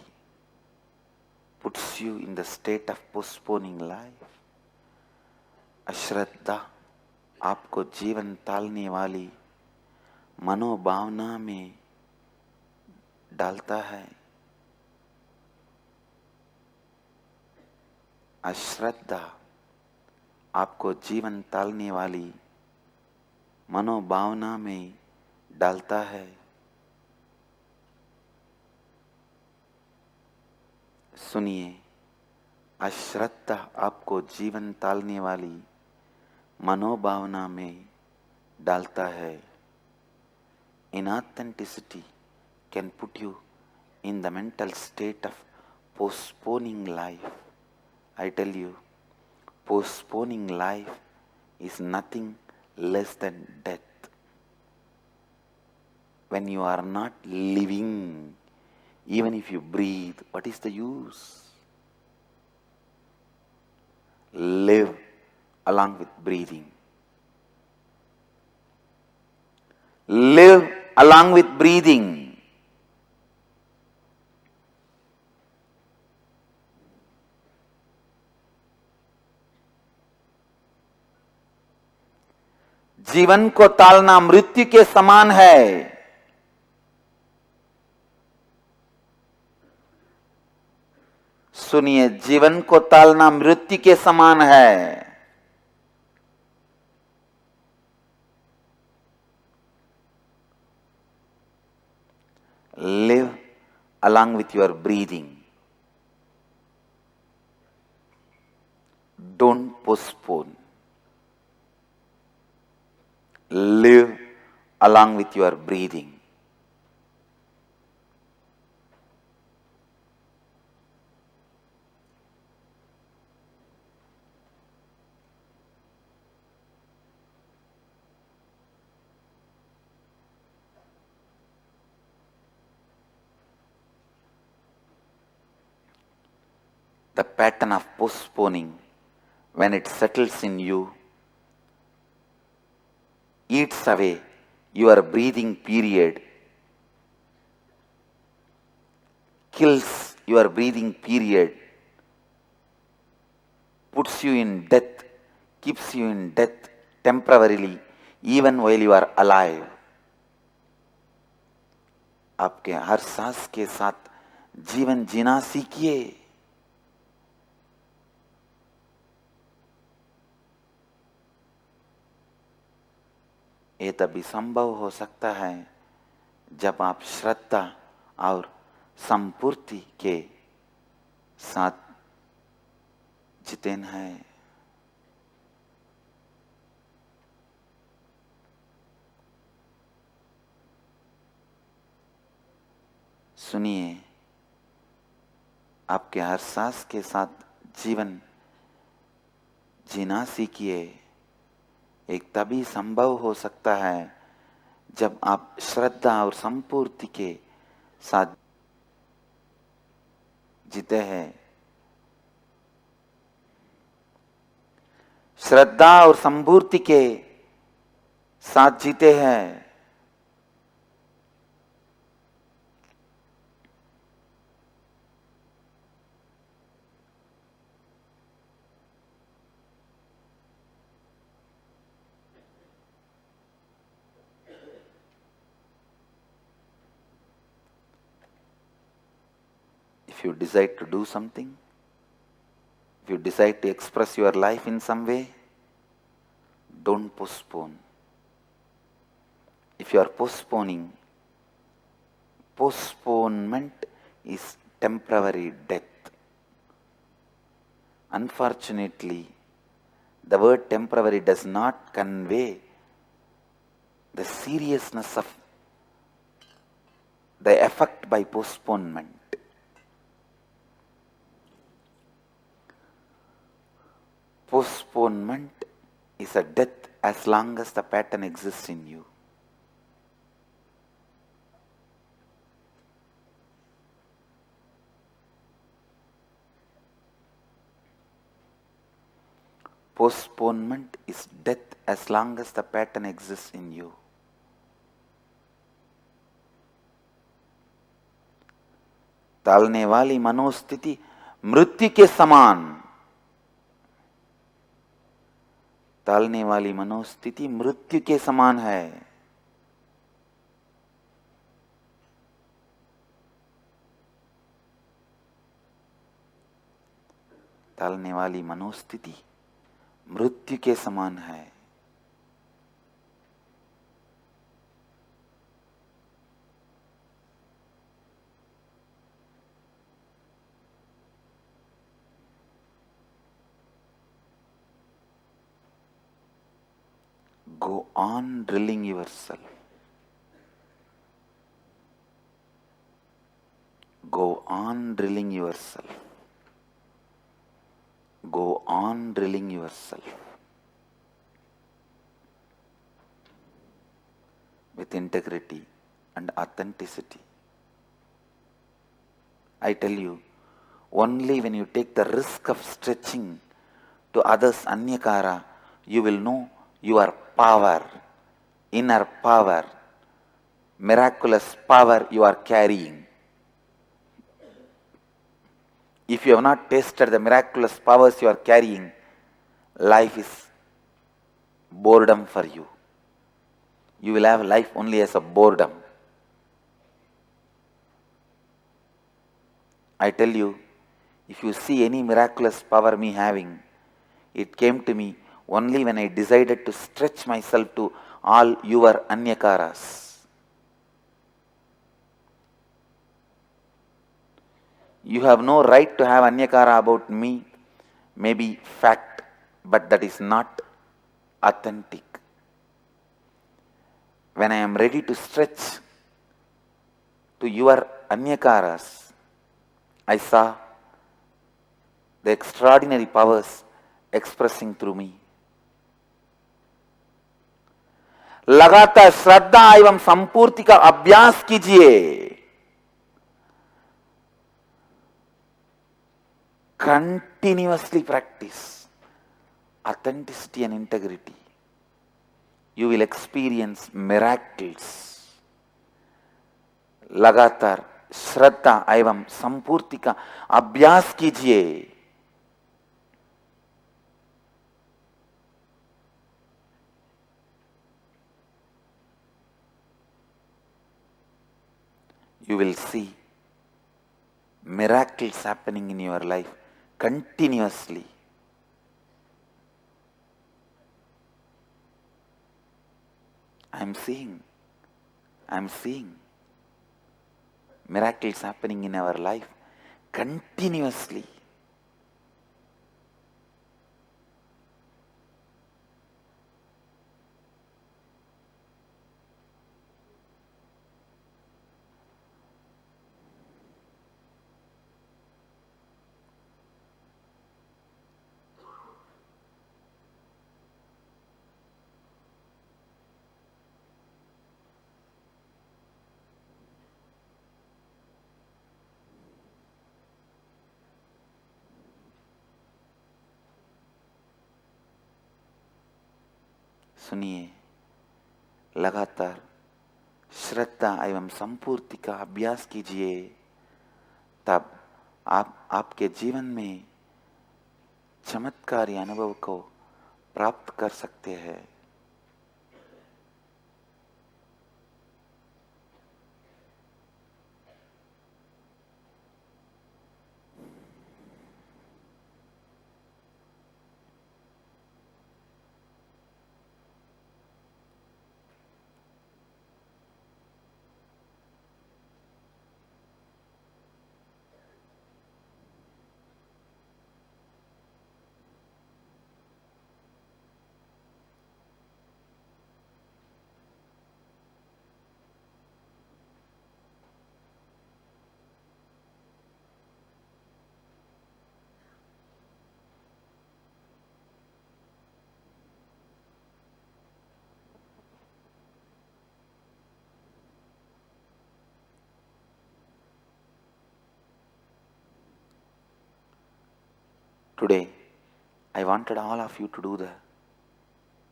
puts you in the state of postponing life. अश्रद्धा आपको जीवन टालने वाली मनोभावना में डालता है। अश्रद्धा आपको जीवन टालने वाली मनोभावना में डालता है। सुनिए, अश्रद्धा आपको जीवन टालने वाली मनोभावना में डालता है। Inauthenticity can put you in the mental state of postponing life. I tell you, postponing life is nothing less than death. When you are not living, even if you breathe, what is the use? Live along with breathing. Live along with breathing. जीवन को टालना मृत्यु के समान है। सुनिए, जीवन को टालना मृत्यु के समान है। Live along with your breathing. Don't postpone. Live along with your breathing. The pattern of postponing, when it settles in you, eats away your breathing period, kills your breathing period, puts you in death, keeps you in death temporarily, even while you are alive. आपके हर सांस के साथ जीवन जीना सीखिए। ये तभी संभव हो सकता है जब आप श्रद्धा और संपूर्ति के साथ जितेन है। सुनिए, आपके हर सांस के साथ जीवन जीना सीखिए। एक तभी संभव हो सकता है जब आप श्रद्धा और संपूर्ति के साथ जीते हैं। श्रद्धा और संपूर्ति के साथ जीते हैं। If you decide to do something, if you decide to express your life in some way, don't postpone. If you are postponing, postponement is temporary death. Unfortunately, the word temporary does not convey the seriousness of the effect by postponement. Postponement is a death as long as the pattern exists in you. Postponement is death as long as the pattern exists in you. टालने वाली मनोस्थिति मृत्यु के समान। टालने वाली मनोस्थिति मृत्यु के समान है। टालने वाली मनोस्थिति मृत्यु के समान है। Go on drilling yourself. Go on drilling yourself. Go on drilling yourself. With integrity and authenticity. I tell you, only when you take the risk of stretching to others' anyakara, you will know your power, inner power, miraculous power you are carrying. If you have not tasted the miraculous powers you are carrying, life is boredom for you. You will have life only as a boredom. I tell you, if you see any miraculous power me having, it came to me only when I decided to stretch myself to all your anyakaras. You have no right to have anyakara about me, maybe fact, but that is not authentic. When I am ready to stretch to your anyakaras, I saw the extraordinary powers expressing through me. लगातार श्रद्धा एवं संपूर्ति का अभ्यास कीजिए। Continuously practice authenticity and integrity. You will experience miracles. लगातार श्रद्धा एवं संपूर्ति का अभ्यास कीजिए। You will see miracles happening in your life continuously. I am seeing miracles happening in our life continuously. सुनिए, लगातार श्रद्धा एवं संपूर्ति का अभ्यास कीजिए, तब आप आपके जीवन में चमत्कारी अनुभव को प्राप्त कर सकते हैं। Today, I wanted all of you to do the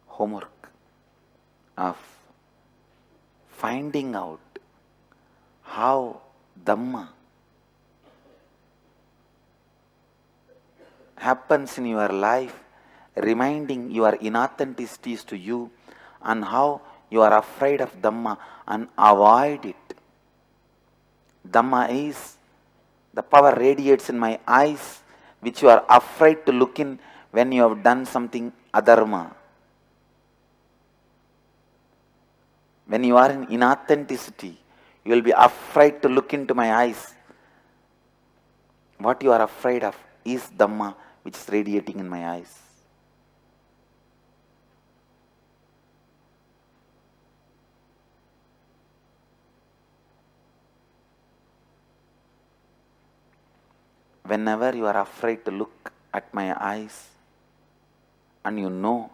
homework of finding out how Dhamma happens in your life, reminding your inauthenticities to you, and how you are afraid of Dhamma and avoid it. Dhamma is the power radiates in my eyes, which you are afraid to look in when you have done something adharma. When you are in inauthenticity, you will be afraid to look into my eyes. What you are afraid of is Dhamma, which is radiating in my eyes. Whenever you are afraid to look at my eyes and you know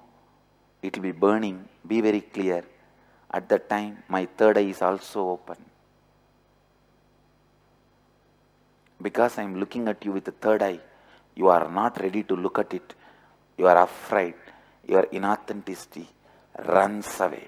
it will be burning, be very clear. At that time, my third eye is also open. Because I am looking at you with the third eye, you are not ready to look at it. You are afraid. Your inauthenticity runs away.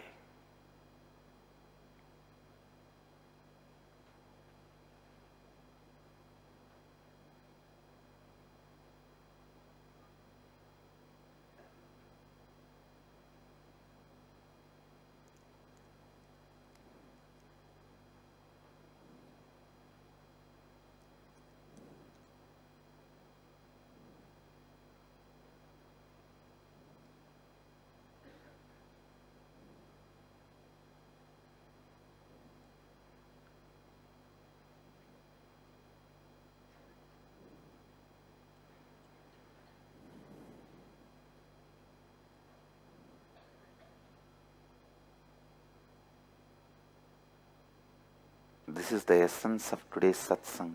This is the essence of today's satsang.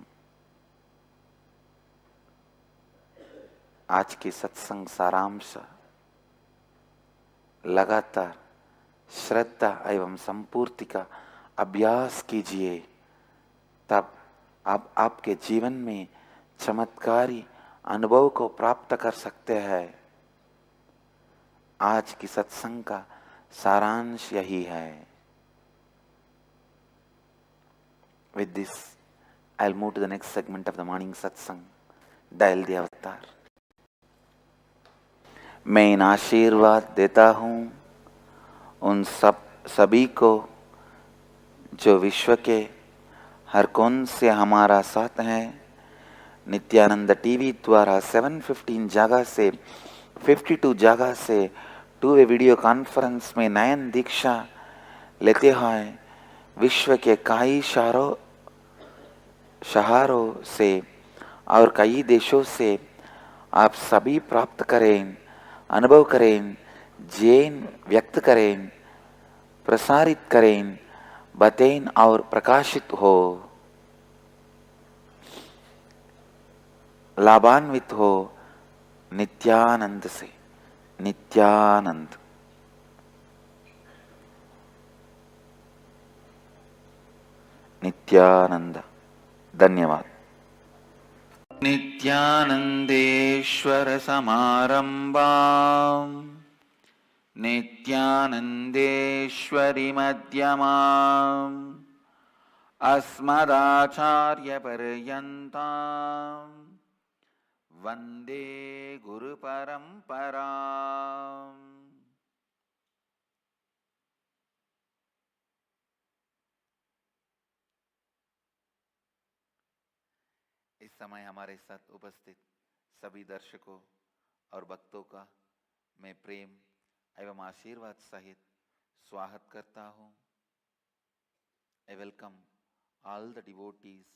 आज के सत्संग सारांश, लगातार श्रद्धा एवं संपूर्ति का अभ्यास कीजिए, तब आप आपके जीवन में चमत्कारी अनुभव को प्राप्त कर सकते हैं। आज की सत्संग का सारांश यही है। With this, I'll move to the next segment of the morning satsang, Dial the Avatar. मैं इन आशीर्वाद देता हूँ उन सभी को जो विश्व के हर कोण से हमारा साथ है। नित्यानंद टीवी द्वारा 715 जगह से 52 जगह से 2-वे वीडियो कॉन्फ्रेंस में नयन दीक्षा लेते हुए विश्व के कई शहरों से और कई देशों से आप सभी प्राप्त करें, अनुभव करें, जैन व्यक्त करें, प्रसारित करें, बतें और प्रकाशित हो, लाभान्वित हो नित्यानंद से। नित्यानंद। नित्यानंद। धन्यवाद। नित्यानंदेश्वर समारंभां नित्यानन्देश्वरि मध्यमाम् अस्मदाचार्यपर्यन्ताम् वन्दे गुरुपरम्पराम्. इस समय हमारे साथ उपस्थित सभी दर्शकों और भक्तों का मैं प्रेम एवं आशीर्वाद सहित स्वागत करता हूँ. I welcome all the devotees,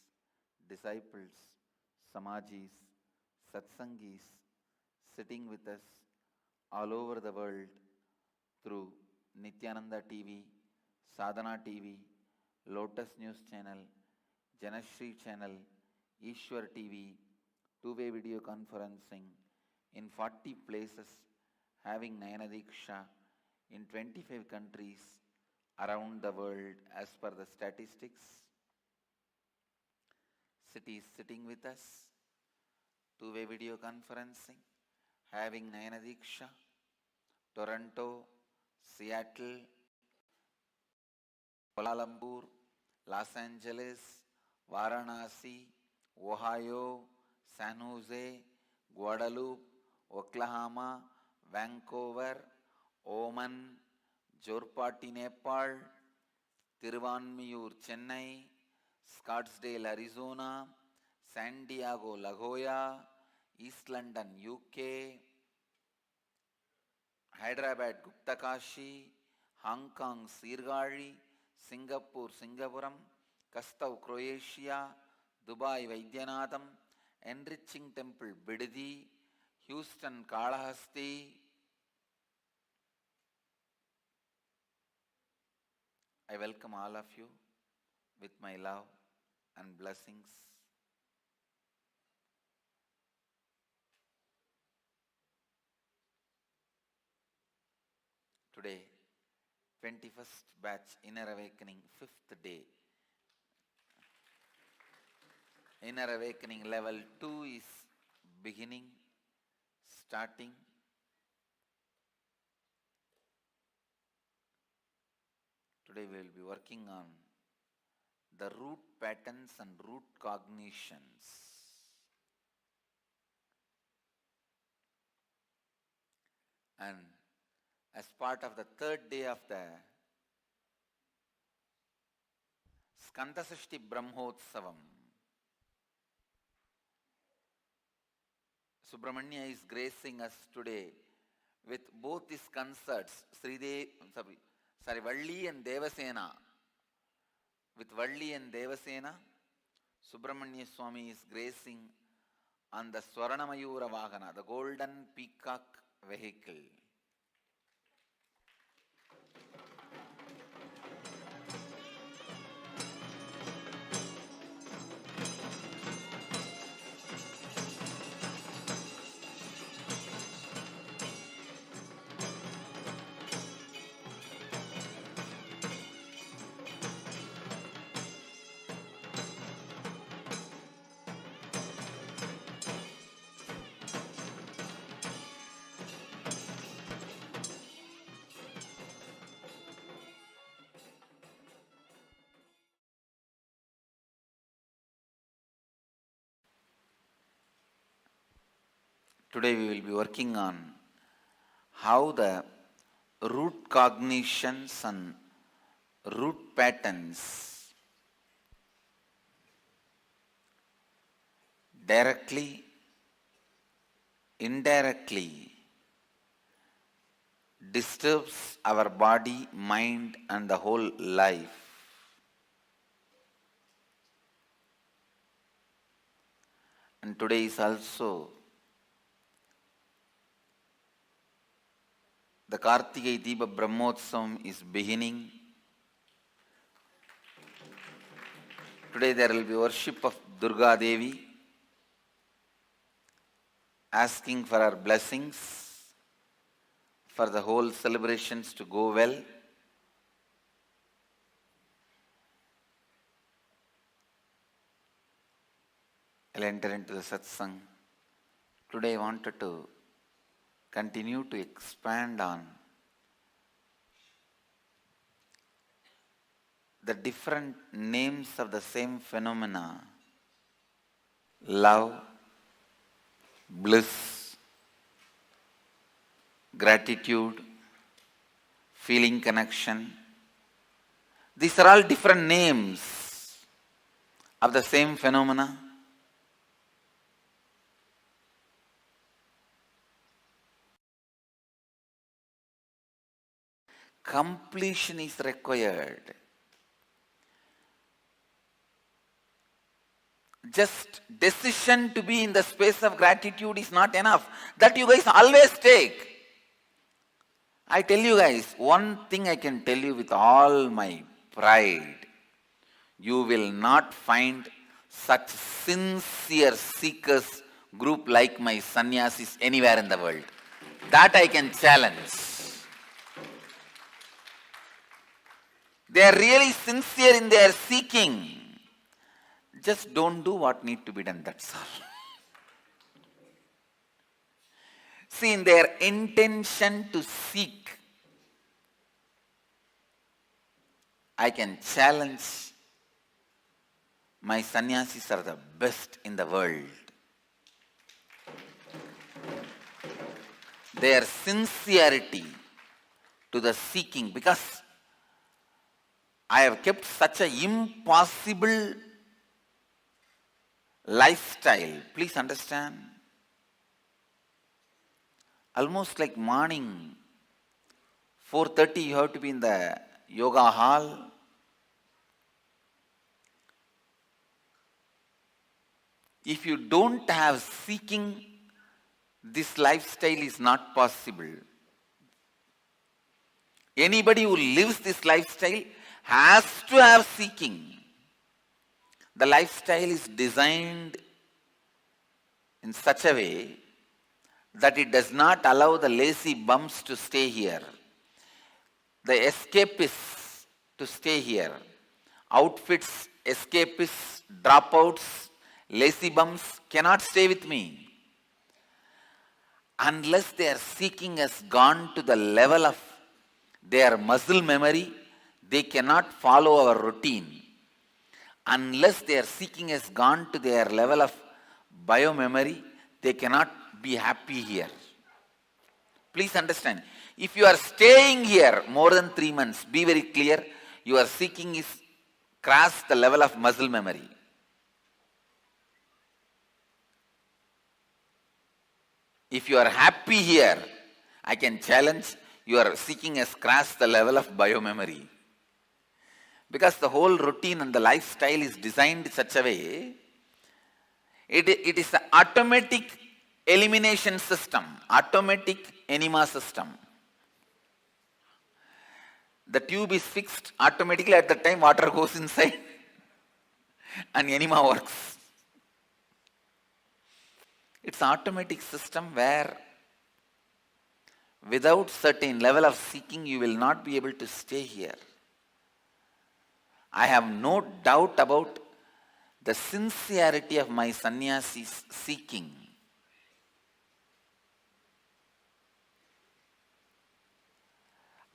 disciples, samajis, satsangis sitting with us all over the world through Nithyananda TV, Sadhana TV, Lotus News Channel, Janashri Channel, Ishwar TV, two-way video conferencing in 40 places, having Nayana Diksha in 25 countries around the world as per the statistics. Cities sitting with us, two-way video conferencing, having Nayana Diksha, Toronto, Seattle, Kuala Lumpur, Los Angeles, Varanasi, Ohio, San Jose, Guadalupe, Oklahoma, Vancouver, Oman, Jorpati, Nepal, Tiruvanmiyur, Chennai, Scottsdale, Arizona, San Diego, La Jolla, East London, UK, Hyderabad, Guptakashi, Hong Kong, Sirgari, Singapore, Singapuram, Kastav, Croatia, Dubai, Vaidyanatham, Enriching Temple, Bidadi, Houston, Kalahasti. I welcome all of you with my love and blessings. Today, 21st batch Inner Awakening, 5th day. Inner Awakening level 2 is beginning, starting. Today we will be working on the root patterns and root cognitions. And as part of the 3rd day of the Skandasashti Brahmotsavam, Subramanya is gracing us today with both his concerts, Valli and Devasena. With Valli and Devasena, Subramanya Swami is gracing on the Swaranamayura Vahana, the golden peacock vehicle. Today we will be working on how the root cognitions and root patterns directly, indirectly disturbs our body, mind and the whole life. And today is also the Kartikai Deepa Brahmotsavam is beginning. Today there will be worship of Durga Devi, asking for our blessings for the whole celebrations to go well. I'll enter into the satsang. Today I wanted to continue to expand on the different names of the same phenomena: love, bliss, gratitude, feeling connection. These are all different names of the same phenomena. Completion is required. Just decision to be in the space of gratitude is not enough. That you guys always take. I tell you guys, one thing I can tell you with all my pride: you will not find such sincere seekers group like my sannyasis anywhere in the world. That I can challenge. They are really sincere in their seeking. Just don't do what need to be done, that's all. See, in their intention to seek, I can challenge my sannyasis are the best in the world. Their sincerity to the seeking, because I have kept such an impossible lifestyle. Please understand. Almost like morning, 4:30 you have to be in the yoga hall. If you don't have seeking, this lifestyle is not possible. Anybody who lives this lifestyle has to have seeking. The lifestyle is designed in such a way that it does not allow the lazy bums to stay here, the escapists to stay here. Outfits, escapists, dropouts, lazy bums cannot stay with me. Unless their seeking has gone to the level of their muscle memory, they cannot follow our routine. Unless their seeking has gone to their level of biomemory, they cannot be happy here. Please understand. If you are staying here more than 3 months, be very clear, your seeking is crossed the level of muscle memory. If you are happy here, I can challenge, your seeking has crossed the level of biomemory. Because the whole routine and the lifestyle is designed in such a way, it is an automatic elimination system, automatic enema system. The tube is fixed automatically at the time water goes inside and enema works. It's an automatic system where without certain level of seeking you will not be able to stay here. I have no doubt about the sincerity of my sannyasis seeking.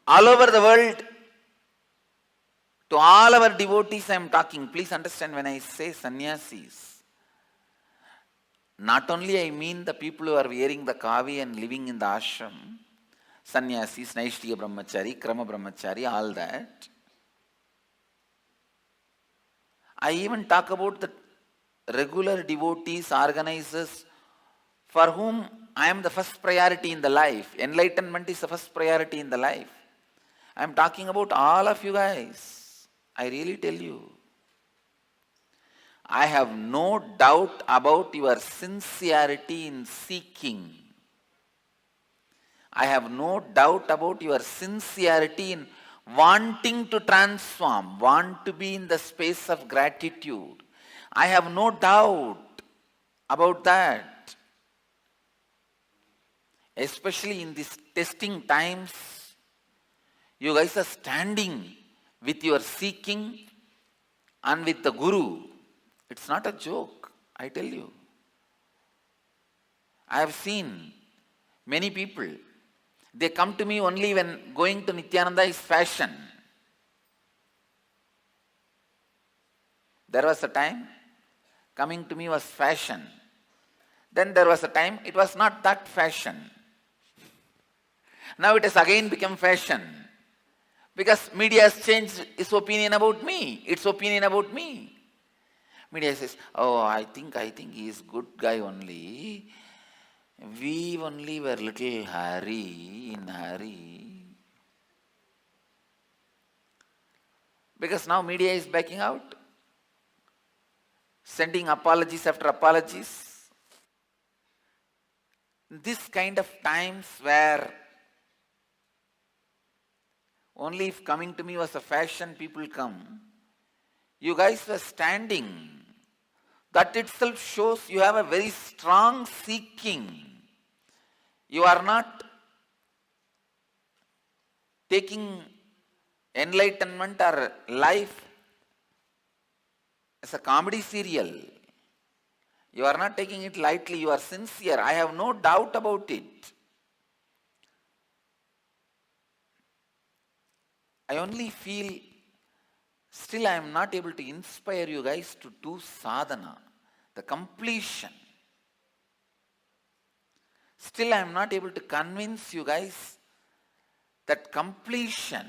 All over the world, to all our devotees I am talking. Please understand, when I say sannyasis, not only I mean the people who are wearing the kavi and living in the ashram, sannyasis, naishtiya brahmachari, krama brahmachari, all that. I even talk about the regular devotees, organizers, for whom I am the first priority in the life. Enlightenment is the first priority in the life. I am talking about all of you guys. I really tell you. I have no doubt about your sincerity in seeking. I have no doubt about your sincerity in wanting to transform, want to be in the space of gratitude. I have no doubt about that. Especially in these testing times, you guys are standing with your seeking and with the Guru. It's not a joke, I tell you. I have seen many people, they come to me only when going to Nithyananda is fashion. There was a time coming to me was fashion. Then there was a time it was not that fashion. Now it has again become fashion. Because media has changed its opinion about me. Its opinion about me. Media says, oh, I think he is good guy only. We only were little in hurry. Because now media is backing out. Sending apologies after apologies. This kind of times where only if coming to me was a fashion, people come. You guys were standing. That itself shows you have a very strong seeking. You are not taking enlightenment or life as a comedy serial. You are not taking it lightly. You are sincere. I have no doubt about it. I only feel still I am not able to inspire you guys to do sadhana, the completion. Still I am not able to convince you guys that completion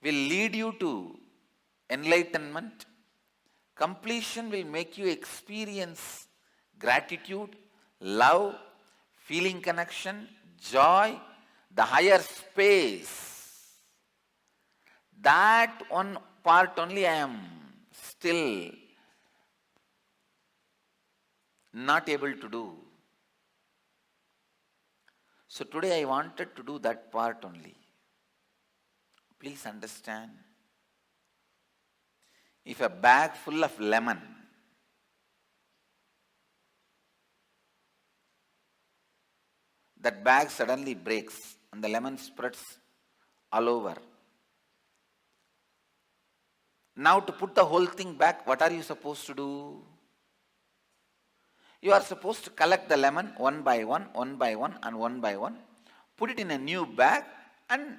will lead you to enlightenment. Completion will make you experience gratitude, love, feeling connection, joy, the higher space. That one part only I am still not able to do. So today I wanted to do that part only. Please understand. If a bag full of lemon that bag suddenly breaks and the lemon spreads all over. Now to put the whole thing back, what are you supposed to do? You are supposed to collect the lemon one by one and one by one, put it in a new bag and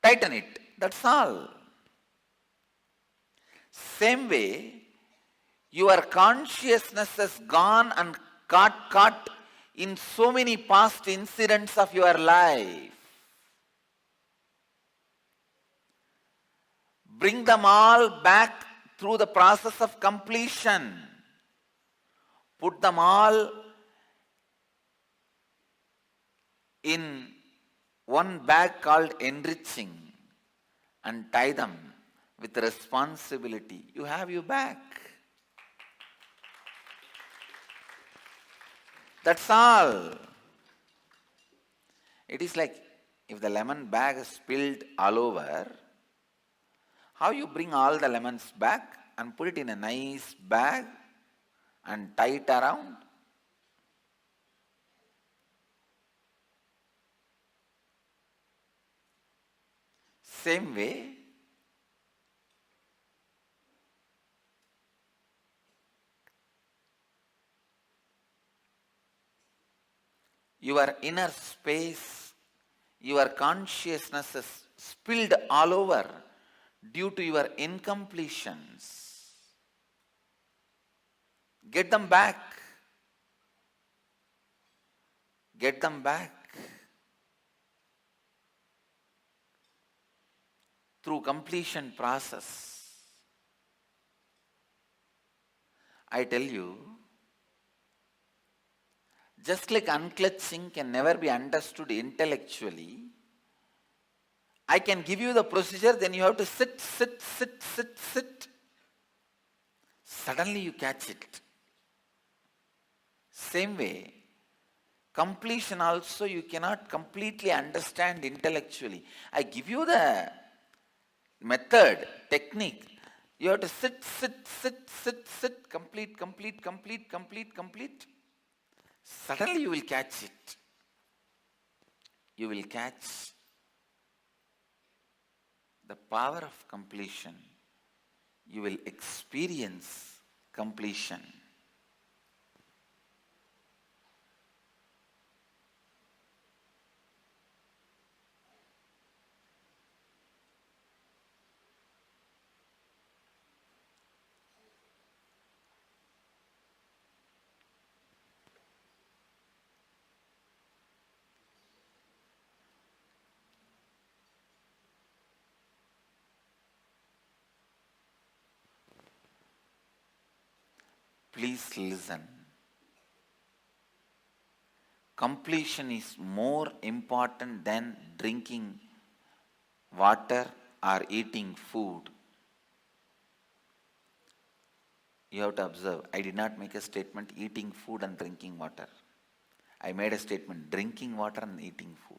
tighten it. That's all. Same way, your consciousness has gone and got caught in so many past incidents of your life. Bring them all back through the process of completion. Put them all in one bag called enriching and tie them with responsibility. You have your back. That's all. It is like if the lemon bag is spilled all over, how you bring all the lemons back and put it in a nice bag and tie it around? Same way, your inner space, your consciousness is spilled all over due to your incompletions. Get them back. Get them back. Through completion process. I tell you, just like unclutching can never be understood intellectually, I can give you the procedure, then you have to sit. Suddenly you catch it. Same way, completion also you cannot completely understand intellectually. I give you the method, technique. You have to sit, complete. Suddenly you will catch it. You will catch the power of completion. You will experience completion. Please listen. Completion is more important than drinking water or eating food. You have to observe, I did not make a statement eating food and drinking water. I made a statement drinking water and eating food.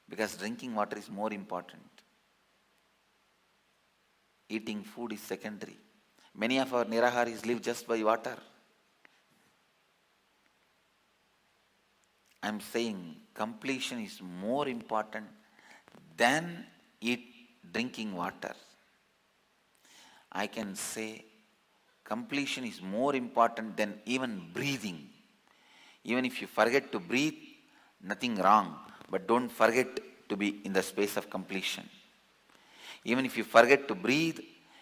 Because drinking water is more important. Eating food is secondary. Many of our Niraharis live just by water. I am saying completion is more important than drinking water. I can say completion is more important than even breathing. Even if you forget to breathe, nothing wrong. But don't forget to be in the space of completion. Even if you forget to breathe,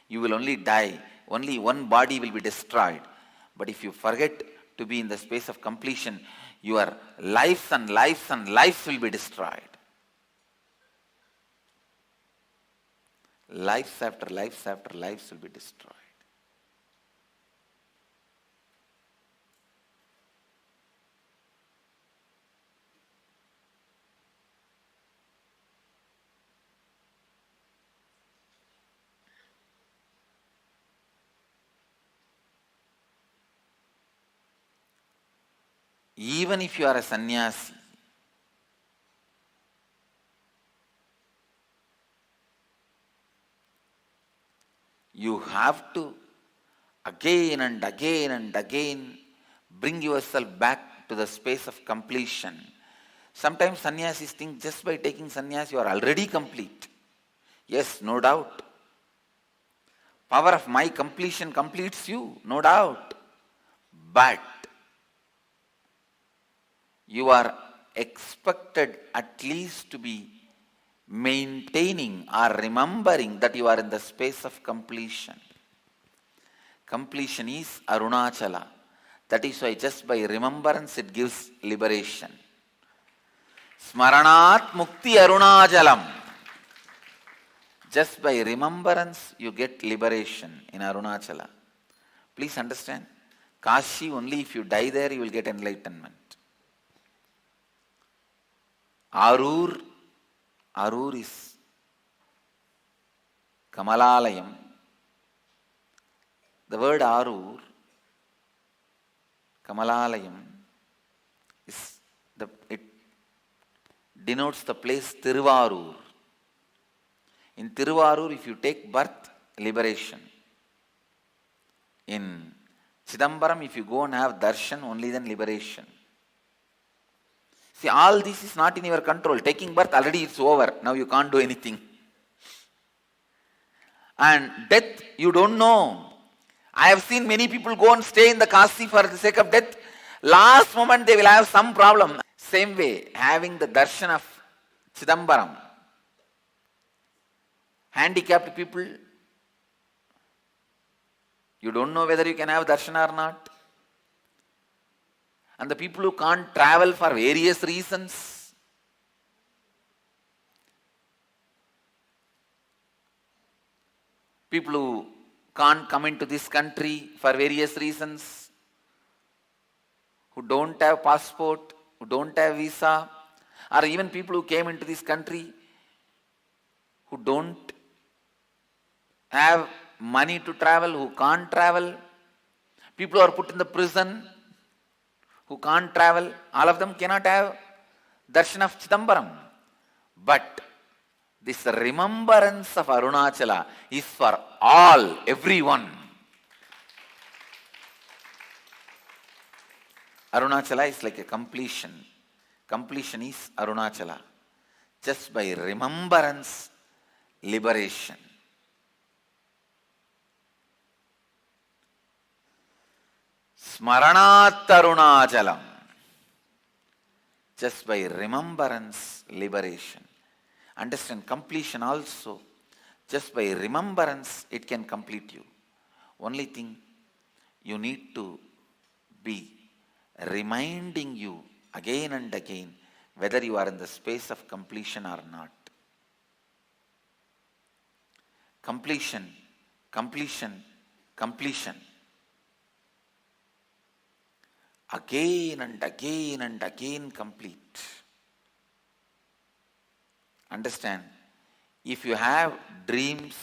you will only die. Only one body will be destroyed. But if you forget to be in the space of completion, your lives and lives and lives will be destroyed. Lives after lives after lives will be destroyed. Even if you are a sannyasi, you have to again and again and again bring yourself back to the space of completion. Sometimes sannyasis think just by taking sannyas you are already complete. Yes, no doubt. Power of my completion completes you, no doubt. But you are expected at least to be maintaining or remembering that you are in the space of completion. Completion is Arunachala. That is why just by remembrance it gives liberation. Smaranat Mukti Arunachalam. Just by remembrance you get liberation in Arunachala. Please understand, Kashi, only if you die there you will get enlightenment. Arur is Kamalalayam. The word Arur, Kamalalayam, it denotes the place Tiruvarur. In Tiruvarur, if you take birth, liberation. In Chidambaram, if you go and have darshan, only then liberation. See, all this is not in your control. Taking birth, already it's over. Now you can't do anything. And death, you don't know. I have seen many people go and stay in the Kasi for the sake of death. Last moment they will have some problem. Same way, having the darshan of Chidambaram. Handicapped people, you don't know whether you can have darshan or not. And the people who can't travel for various reasons, people who can't come into this country for various reasons, who don't have passport, who don't have visa, or even people who came into this country who don't have money to travel, who can't travel, people who are put in the prison, who can't travel, all of them cannot have darshan of Chidambaram. But this remembrance of Arunachala is for all, everyone. Arunachala is like a completion. Completion is Arunachala. Just by remembrance, liberation. Smaranat Arunachalam. Just by remembrance, liberation. Understand, completion also, just by remembrance, it can complete you. Only thing, you need to be reminding you again and again whether you are in the space of completion or not. Completion, completion, completion. again and again complete. Understand? If you have dreams,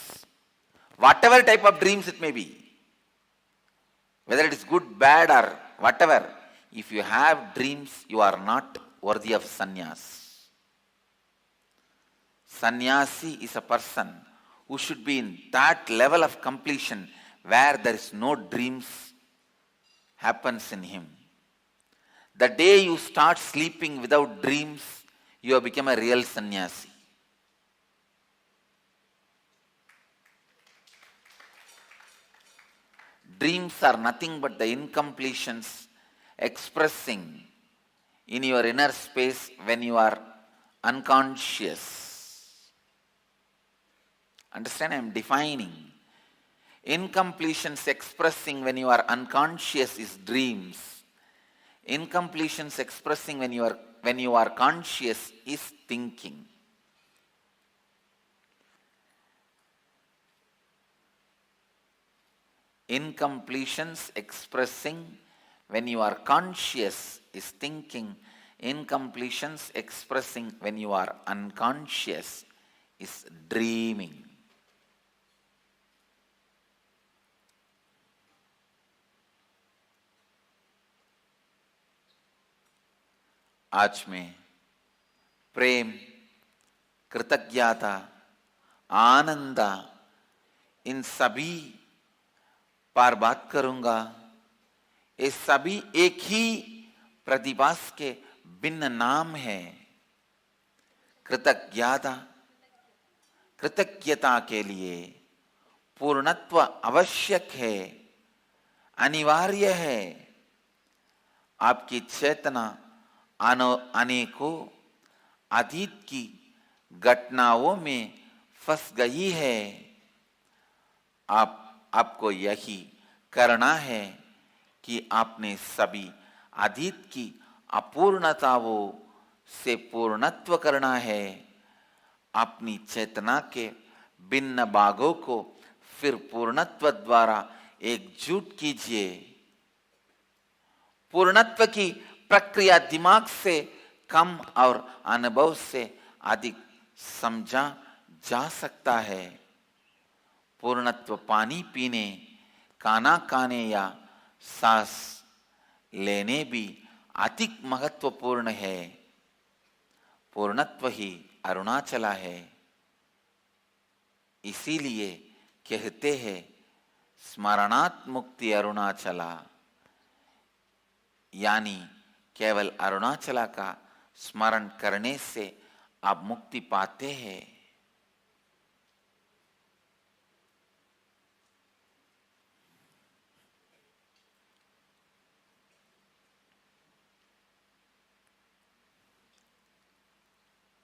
whatever type of dreams it may be, whether it is good, bad or whatever, if you have dreams, you are not worthy of sannyas. Sannyasi is a person who should be in that level of completion where there is no dreams happens in him. The day you start sleeping without dreams, you have become a real sannyasi. Dreams are nothing but the incompletions expressing in your inner space when you are unconscious. Understand? I am defining. Incompletions expressing when you are unconscious is dreams. Incompletions expressing when you are conscious is thinking. Incompletions expressing when you are conscious is thinking. Incompletions expressing when you are unconscious is dreaming. आज मैं प्रेम, कृतज्ञता, आनंद इन सभी पर बात करूंगा. ये सभी एक ही प्रतिभास के भिन्न नाम है. कृतज्ञता के लिए पूर्णत्व आवश्यक है, अनिवार्य है. आपकी चेतना अनेकों अतीत की घटनाओं में फंस गई है. आपको यही करना है कि आपने सभी अतीत की अपूर्णताओं से पूर्णत्व करना है. अपनी चेतना के भिन्न भागों को फिर पूर्णत्व द्वारा एकजुट कीजिए. पूर्णत्व की प्रक्रिया दिमाग से कम और अनुभव से अधिक समझा जा सकता है. पूर्णत्व पानी पीने, खाना खाने या सांस लेने भी अधिक महत्वपूर्ण है. पूर्णत्व ही अरुणाचला है. इसीलिए कहते हैं स्मरणात् मुक्ति अरुणाचला, यानी केवल अरुणाचला का स्मरण करने से आप मुक्ति पाते हैं.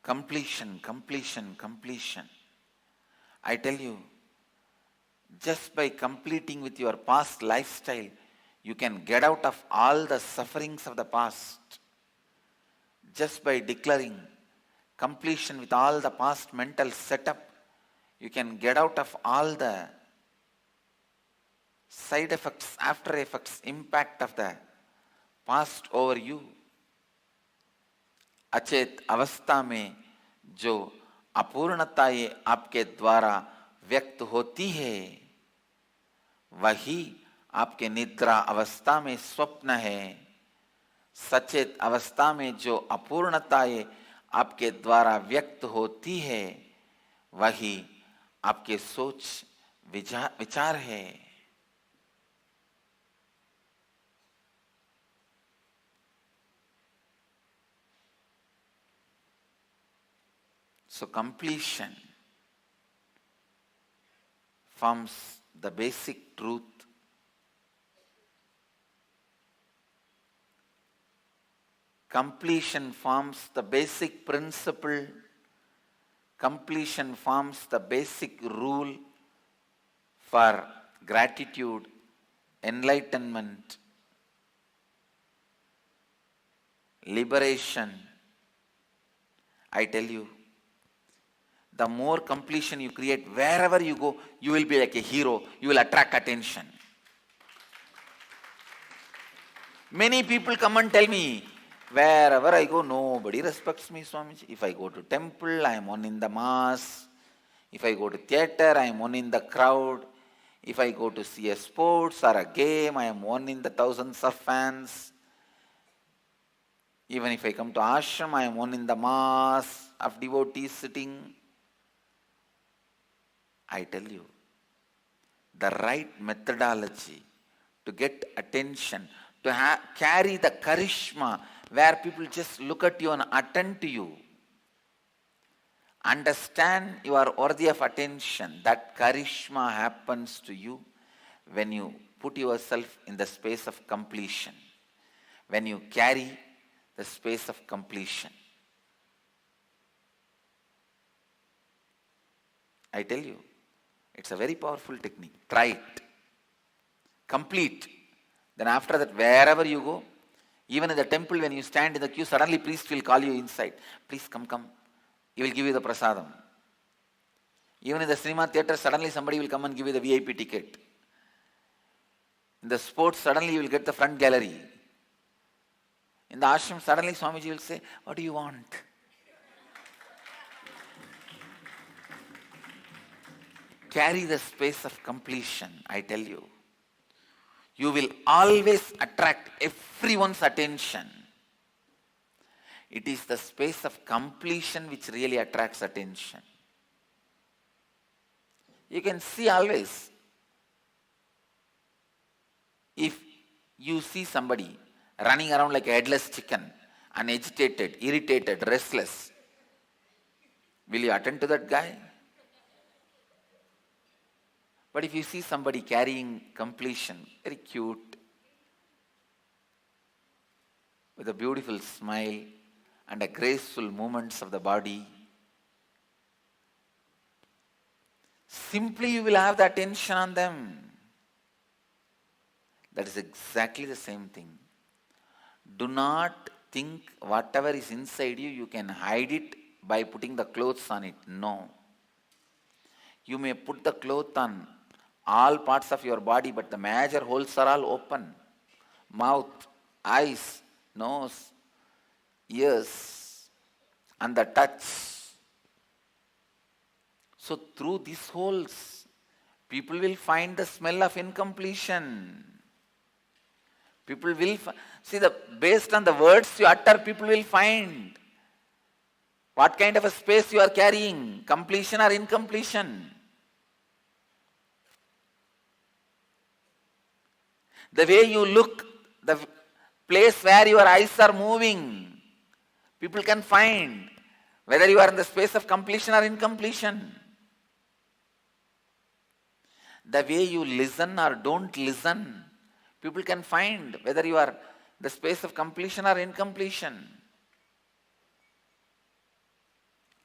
Completion, completion, completion. I tell you, just by completing with your past lifestyle, you can get out of all the sufferings of the past. Just by declaring completion with all the past mental setup, you can get out of all the side effects, after effects, impact of the past over you. अचेत अवस्था में जो अपूर्णताएं आपके द्वारा व्यक्त होती है, वही आपके निद्रा अवस्था में स्वप्न है. सचेत अवस्था में जो अपूर्णताएं आपके द्वारा व्यक्त होती है, वही आपके सोच विचार है. So completion forms the basic truth. Completion forms the basic principle. Completion forms the basic rule for gratitude, enlightenment, liberation. I tell you, the more completion you create, wherever you go, you will be like a hero. You will attract attention. Many people come and tell me, wherever I go, nobody respects me, Swamiji. If I go to temple, I am one in the mass. If I go to theatre, I am one in the crowd. If I go to see a sports or a game, I am one in the thousands of fans. Even if I come to ashram, I am one in the mass of devotees sitting. I tell you, the right methodology to get attention, to carry the charisma where people just look at you and attend to you, understand you are worthy of attention. That charisma happens to you when you put yourself in the space of completion, when you carry the space of completion. I tell you, it's a very powerful technique. Try it. Complete. Then after that, wherever you go, even in the temple when you stand in the queue, suddenly priest will call you inside. Please come. He will give you the prasadam. Even in the cinema theatre, suddenly somebody will come and give you the VIP ticket. In the sports, suddenly you will get the front gallery. In the ashram, suddenly Swamiji will say, what do you want? Carry the space of completion, I tell you. You will always attract everyone's attention. It is the space of completion which really attracts attention. You can see always, if you see somebody running around like a headless chicken, unagitated, irritated, restless, will you attend to that guy? But if you see somebody carrying completion, very cute, with a beautiful smile and a graceful movements of the body, simply you will have the attention on them. That is exactly the same thing. Do not think whatever is inside you, you can hide it by putting the clothes on it. No. You may put the cloth on all parts of your body, but the major holes are all open. Mouth, eyes, nose, ears, and the touch. So through these holes, people will find the smell of incompletion. People will based on the words you utter, people will find what kind of a space you are carrying, completion or incompletion. The way you look, the place where your eyes are moving, people can find whether you are in the space of completion or incompletion. The way you listen or don't listen, people can find whether you are in the space of completion or incompletion.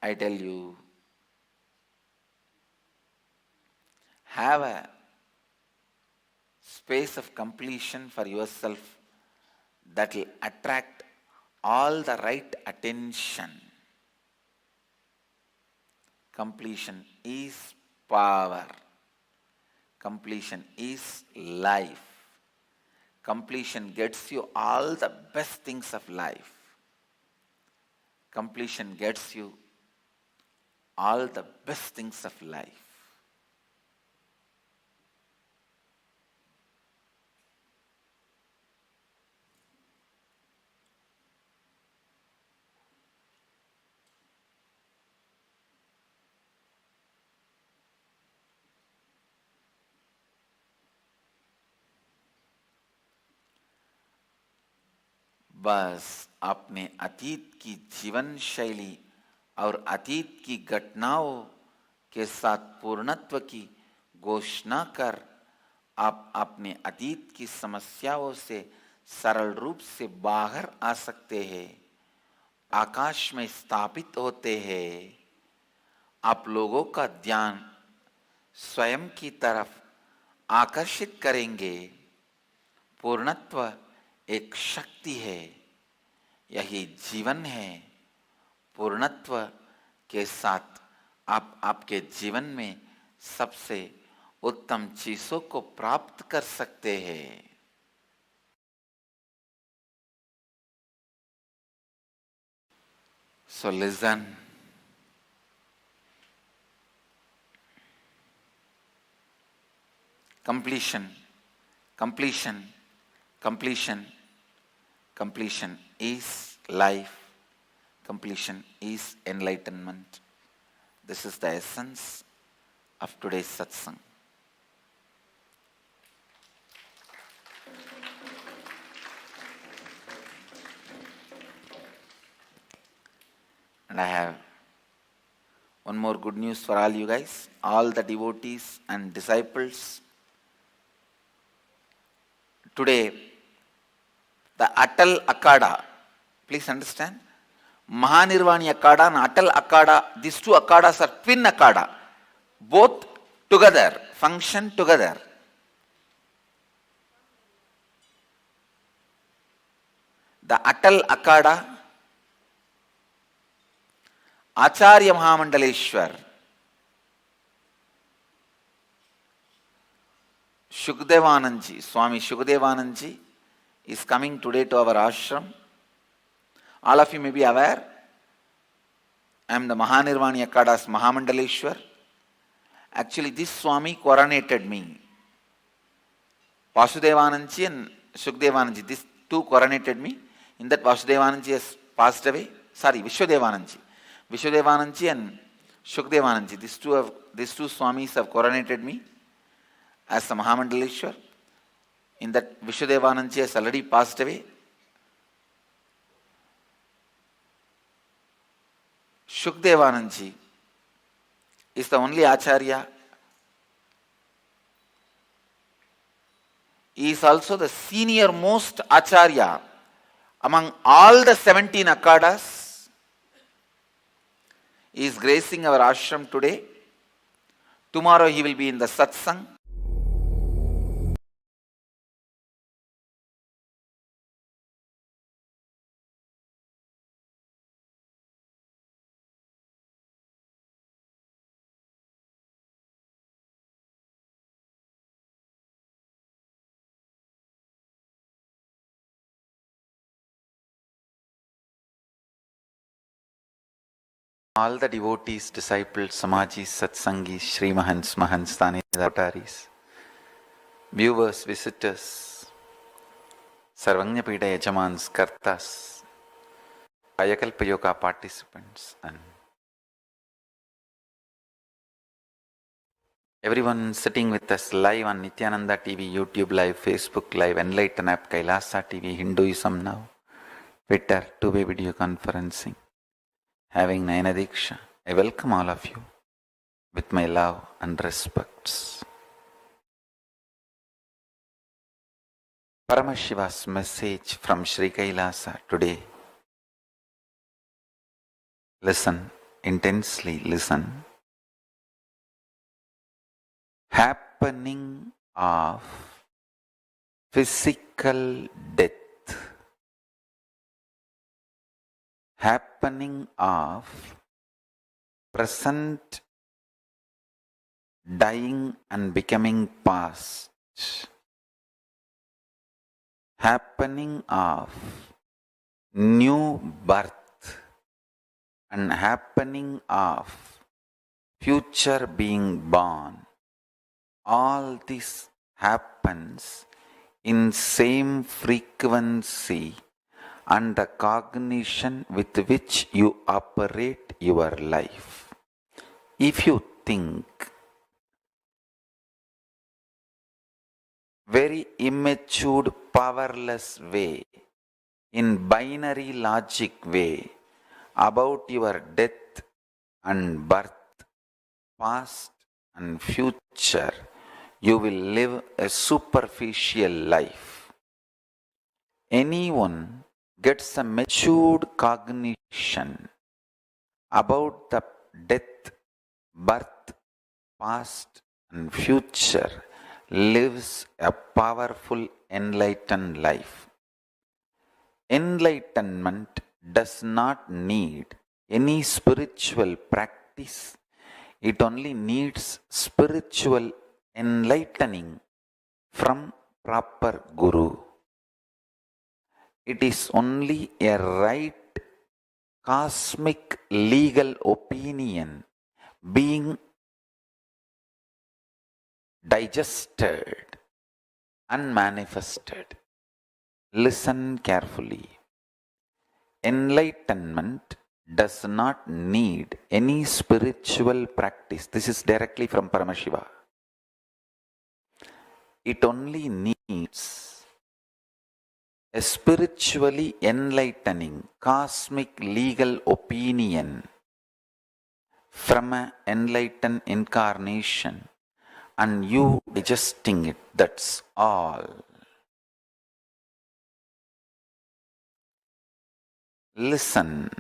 I tell you, have a space of completion for yourself that will attract all the right attention. Completion is power. Completion is life. Completion gets you all the best things of life. Completion gets you all the best things of life. बस अपने अतीत की जीवन शैली और अतीत की घटनाओं के साथ पूर्णत्व की घोषणा कर आप अपने अतीत की समस्याओं से सरल रूप से बाहर आ सकते हैं, आकाश में स्थापित होते हैं। आप लोगों का ध्यान स्वयं की तरफ आकर्षित करेंगे। पूर्णत्व एक शक्ति है, यही जीवन है। पूर्णत्व के साथ आप आपके जीवन में सबसे उत्तम चीजों को प्राप्त कर सकते हैं। So listen. Completion, completion, completion, completion is life. Completion is enlightenment. This is the essence of today's satsang. And I have one more good news for all you guys, all the devotees and disciples. Today, the Atal Akada, please understand, Mahanirvani Akada and Atal Akada, these two Akadas are twin Akada. Both together, function together. The Atal Akada, Acharya Mahamandaleshwar, Shukdevanandji, Swami Shukdevanandji is coming today to our ashram. All of you may be aware, I am the Mahanirvani Akada's Mahamandaleshwar. Actually, this Swami coronated me. Vasudevanandji and Shukdevanandji, these two coronated me. In that, Vasudevanandji has passed away. Sorry, Vishwadevanandji. Vishwadevanandji and Shukdevanandji, these two Swamis have coronated me as the Mahamandaleshwar. In that, Vishwadevanandji has already passed away. Shukdevanandji is the only Acharya. He is also the senior most Acharya among all the 17 Akadas. He is gracing our ashram today. Tomorrow he will be in the satsang. All the devotees, disciples, samajis, satsangis, Sri Mahants, Mahantsthanis, Avataris, viewers, visitors, Sarvanyapida Yajamans, Kartas, Ayakalpa Yoga participants, and everyone sitting with us live on Nithyananda TV, YouTube Live, Facebook Live, Enlighten App, Kailasa TV, Hinduism Now, Twitter, two-way video conferencing, having Nayana Diksha. I welcome all of you with my love and respects. Paramashiva's message from Sri Kailasa today. Listen, intensely listen. Happening of physical death. Happening of present dying and becoming past. Happening of new birth and happening of future being born. All this happens in same frequency and the cognition with which you operate your life. If you think very immature, powerless way, in binary logic way, about your death and birth, past and future, you will live a superficial life. Anyone gets a matured cognition about the death, birth, past and future lives a powerful enlightened life. Enlightenment does not need any spiritual practice. It only needs spiritual enlightening from proper Guru. It is only a right cosmic legal opinion being digested and manifested. Listen carefully. Enlightenment does not need any spiritual practice. This is directly from Paramashiva. It only needs a spiritually enlightening cosmic legal opinion from an enlightened incarnation and you digesting it. That's all. Listen.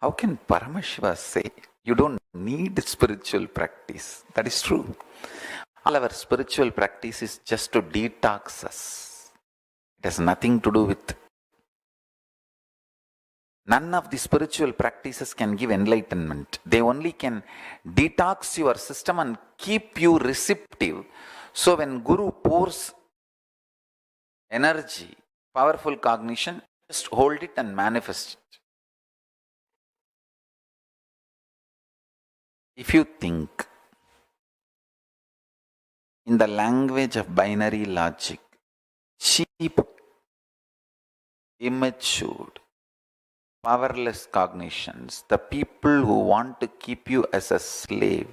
How can Paramashiva say you don't need spiritual practice? That is true. All our spiritual practice is just to detox us. It has nothing to do with. None of the spiritual practices can give enlightenment. They only can detox your system and keep you receptive. So when Guru pours energy, powerful cognition, just hold it and manifest it. If you think in the language of binary logic, cheap, immature, powerless cognitions, the people who want to keep you as a slave,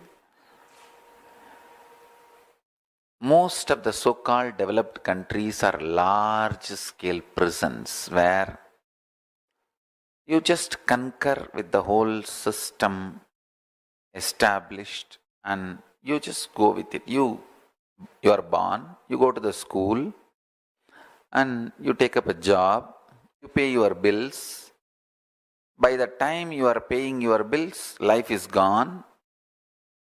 most of the so-called developed countries are large-scale prisons where you just concur with the whole system established and you just go with it. You are born, you go to the school and you take up a job, you pay your bills. By the time you are paying your bills, life is gone.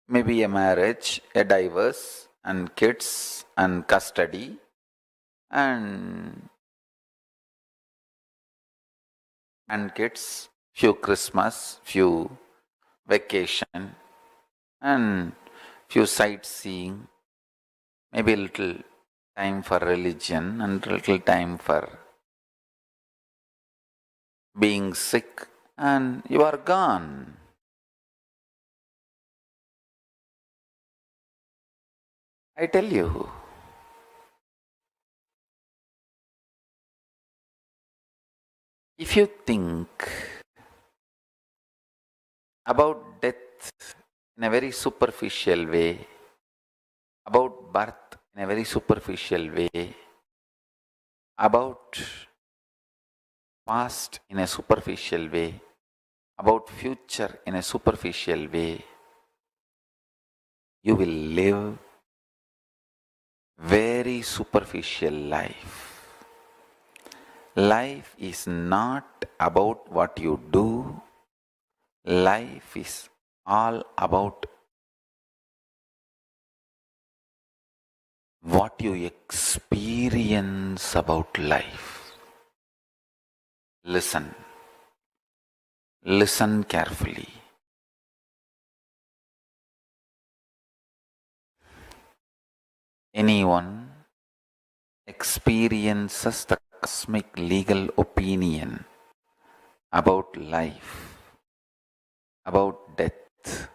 Maybe a marriage, a divorce, and kids, and custody, and kids, few Christmas, few vacation, and few sightseeing, maybe a little time for religion, and a little time for being sick, and you are gone. I tell you, if you think about death in a very superficial way, about birth in a very superficial way, about past in a superficial way, about future in a superficial way, you will live very superficial life. Life is not about what you do. Life is all about what you experience about life. Listen. Listen carefully. Anyone experiences the cosmic legal opinion about life, about death,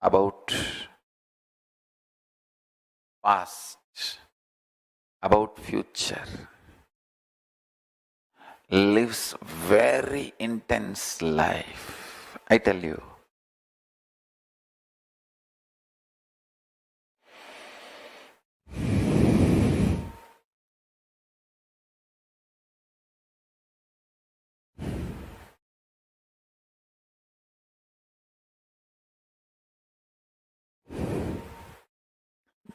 about past, about future, lives very intense life. I tell you.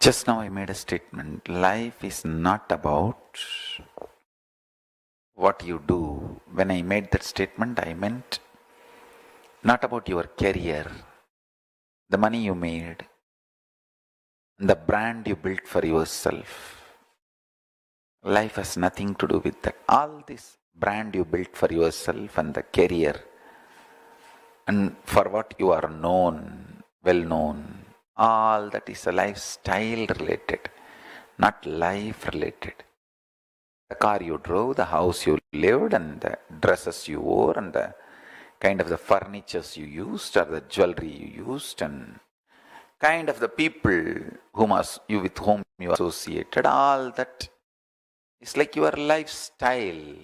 Just now I made a statement. Life is not about what you do. When I made that statement, I meant not about your career, the money you made, the brand you built for yourself. Life has nothing to do with that. All this brand you built for yourself and the career and for what you are known, well known, all that is a lifestyle related, not life related. The car you drove, the house you lived, and the dresses you wore, and the kind of the furnitures you used, or the jewelry you used, and kind of the people with whom you associated, all that is like your lifestyle.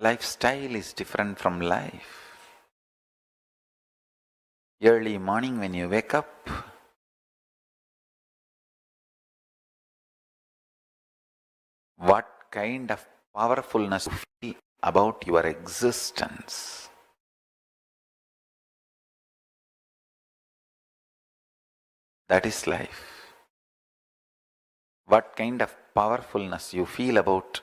Lifestyle is different from life. Early morning when you wake up, what kind of powerfulness you feel about your existence. That is life. What kind of powerfulness you feel about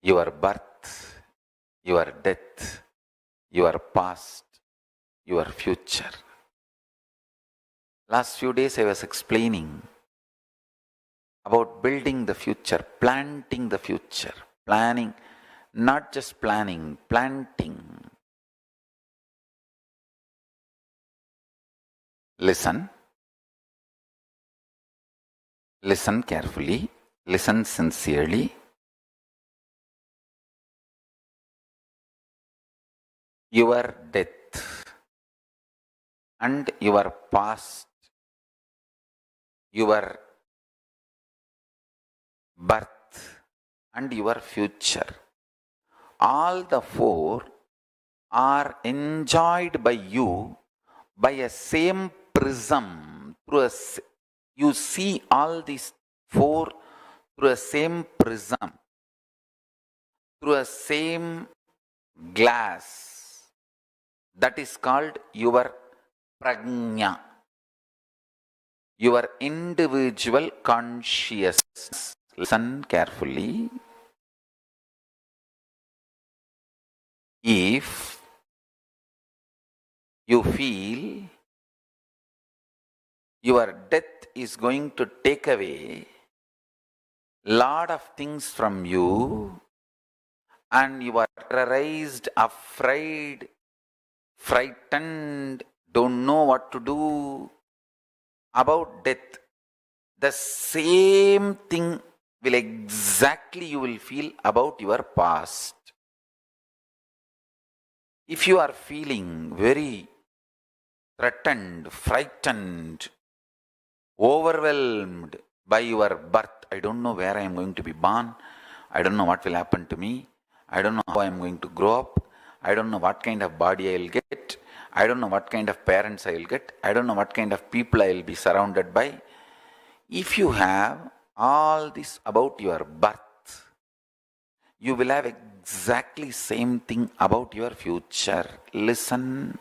your birth, your death, your past, your future. Last few days I was explaining about building the future, planting the future, planning, not just planning, planting. Listen carefully, listen sincerely. Your death and your past, your birth and your future, all the four are enjoyed by you by a same prism. You see all these four through a same prism, through a same glass. That is called your prajna, your individual consciousness. Listen carefully. If you feel your death is going to take away lot of things from you, and you are terrorized, afraid, frightened, don't know what to do about death, the same thing will exactly you will feel about your past. If you are feeling very threatened, frightened, overwhelmed by your birth, I don't know where I am going to be born, I don't know what will happen to me, I don't know how I am going to grow up, I don't know what kind of body I will get, I don't know what kind of parents I will get, I don't know what kind of people I will be surrounded by. If you have all this about your birth, you will have exactly same thing about your future. Listen.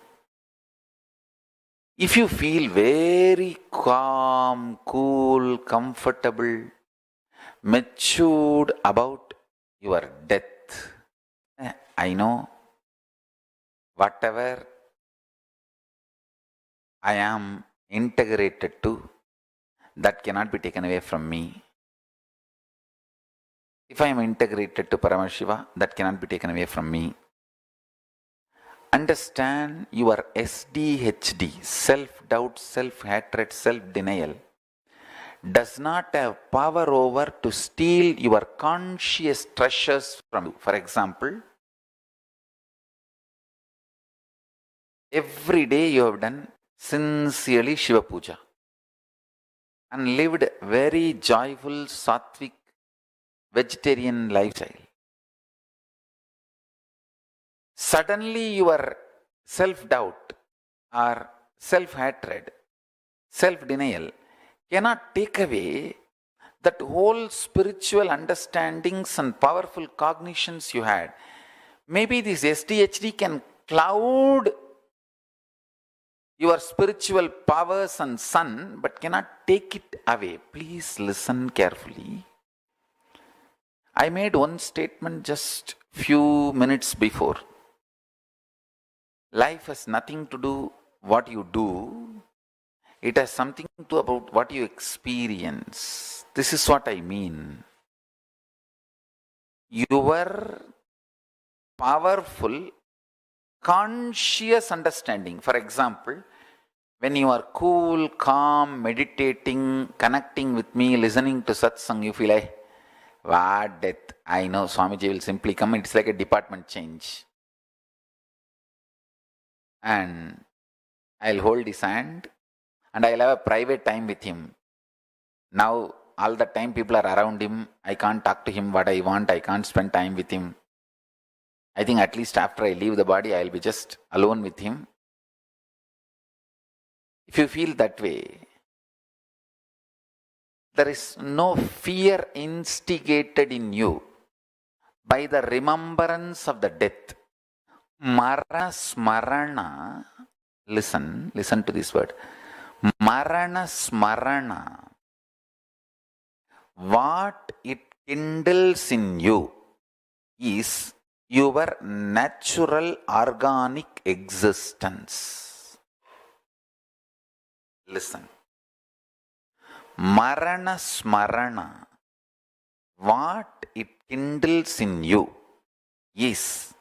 If you feel very calm, cool, comfortable, matured about your death, I know whatever I am integrated to, that cannot be taken away from me. If I am integrated to Paramashiva, that cannot be taken away from me. Understand your SDHD, self-doubt, self-hatred, self-denial, does not have power over to steal your conscious treasures from you. For example, every day you have done sincerely Shiva Puja and lived very joyful, sattvic, vegetarian lifestyle. Suddenly your self-doubt or self-hatred, self-denial cannot take away that whole spiritual understandings and powerful cognitions you had. Maybe this SDHD can cloud your spiritual powers and sun, but cannot take it away. Please listen carefully. I made one statement just few minutes before. Life has nothing to do what you do. It has something to do about what you experience. This is what I mean. Your powerful, conscious understanding. For example, When you are cool, calm, meditating, connecting with me, listening to satsang, you feel like, what death? I know Swamiji will simply come. It's like a department change. And I'll hold his hand and I'll have a private time with him. Now, all the time people are around him. I can't talk to him what I want. I can't spend time with him. I think at least after I leave the body, I'll be just alone with him. If you feel that way, there is no fear instigated in you by the remembrance of the death. Marana smarana, listen to this word. Marana smarana, what it kindles in you is your natural organic existence. Listen. Marana smarana, what it kindles in you is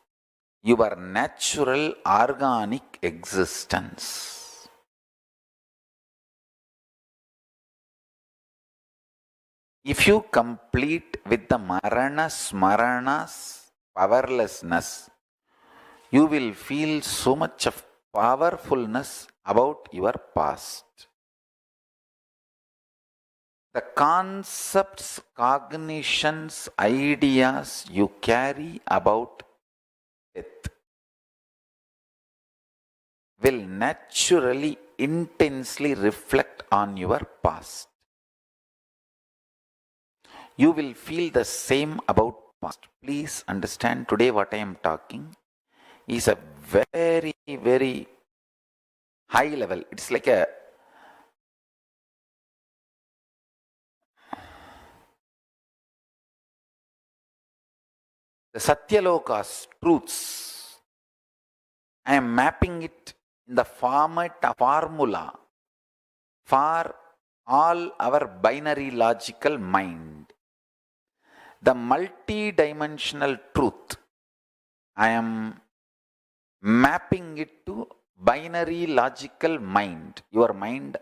your natural organic existence. If you complete with the Marana Smarana's powerlessness, you will feel so much of powerfulness about your past. The concepts, cognitions, ideas you carry about death will naturally, intensely reflect on your past. You will feel the same about past. Please understand, today what I am talking is a very, very high level. It's like the Satyaloka's truths. I am mapping it in the formula for all our binary logical mind. The multi-dimensional truth, I am mapping it to binary logical mind. Your mind,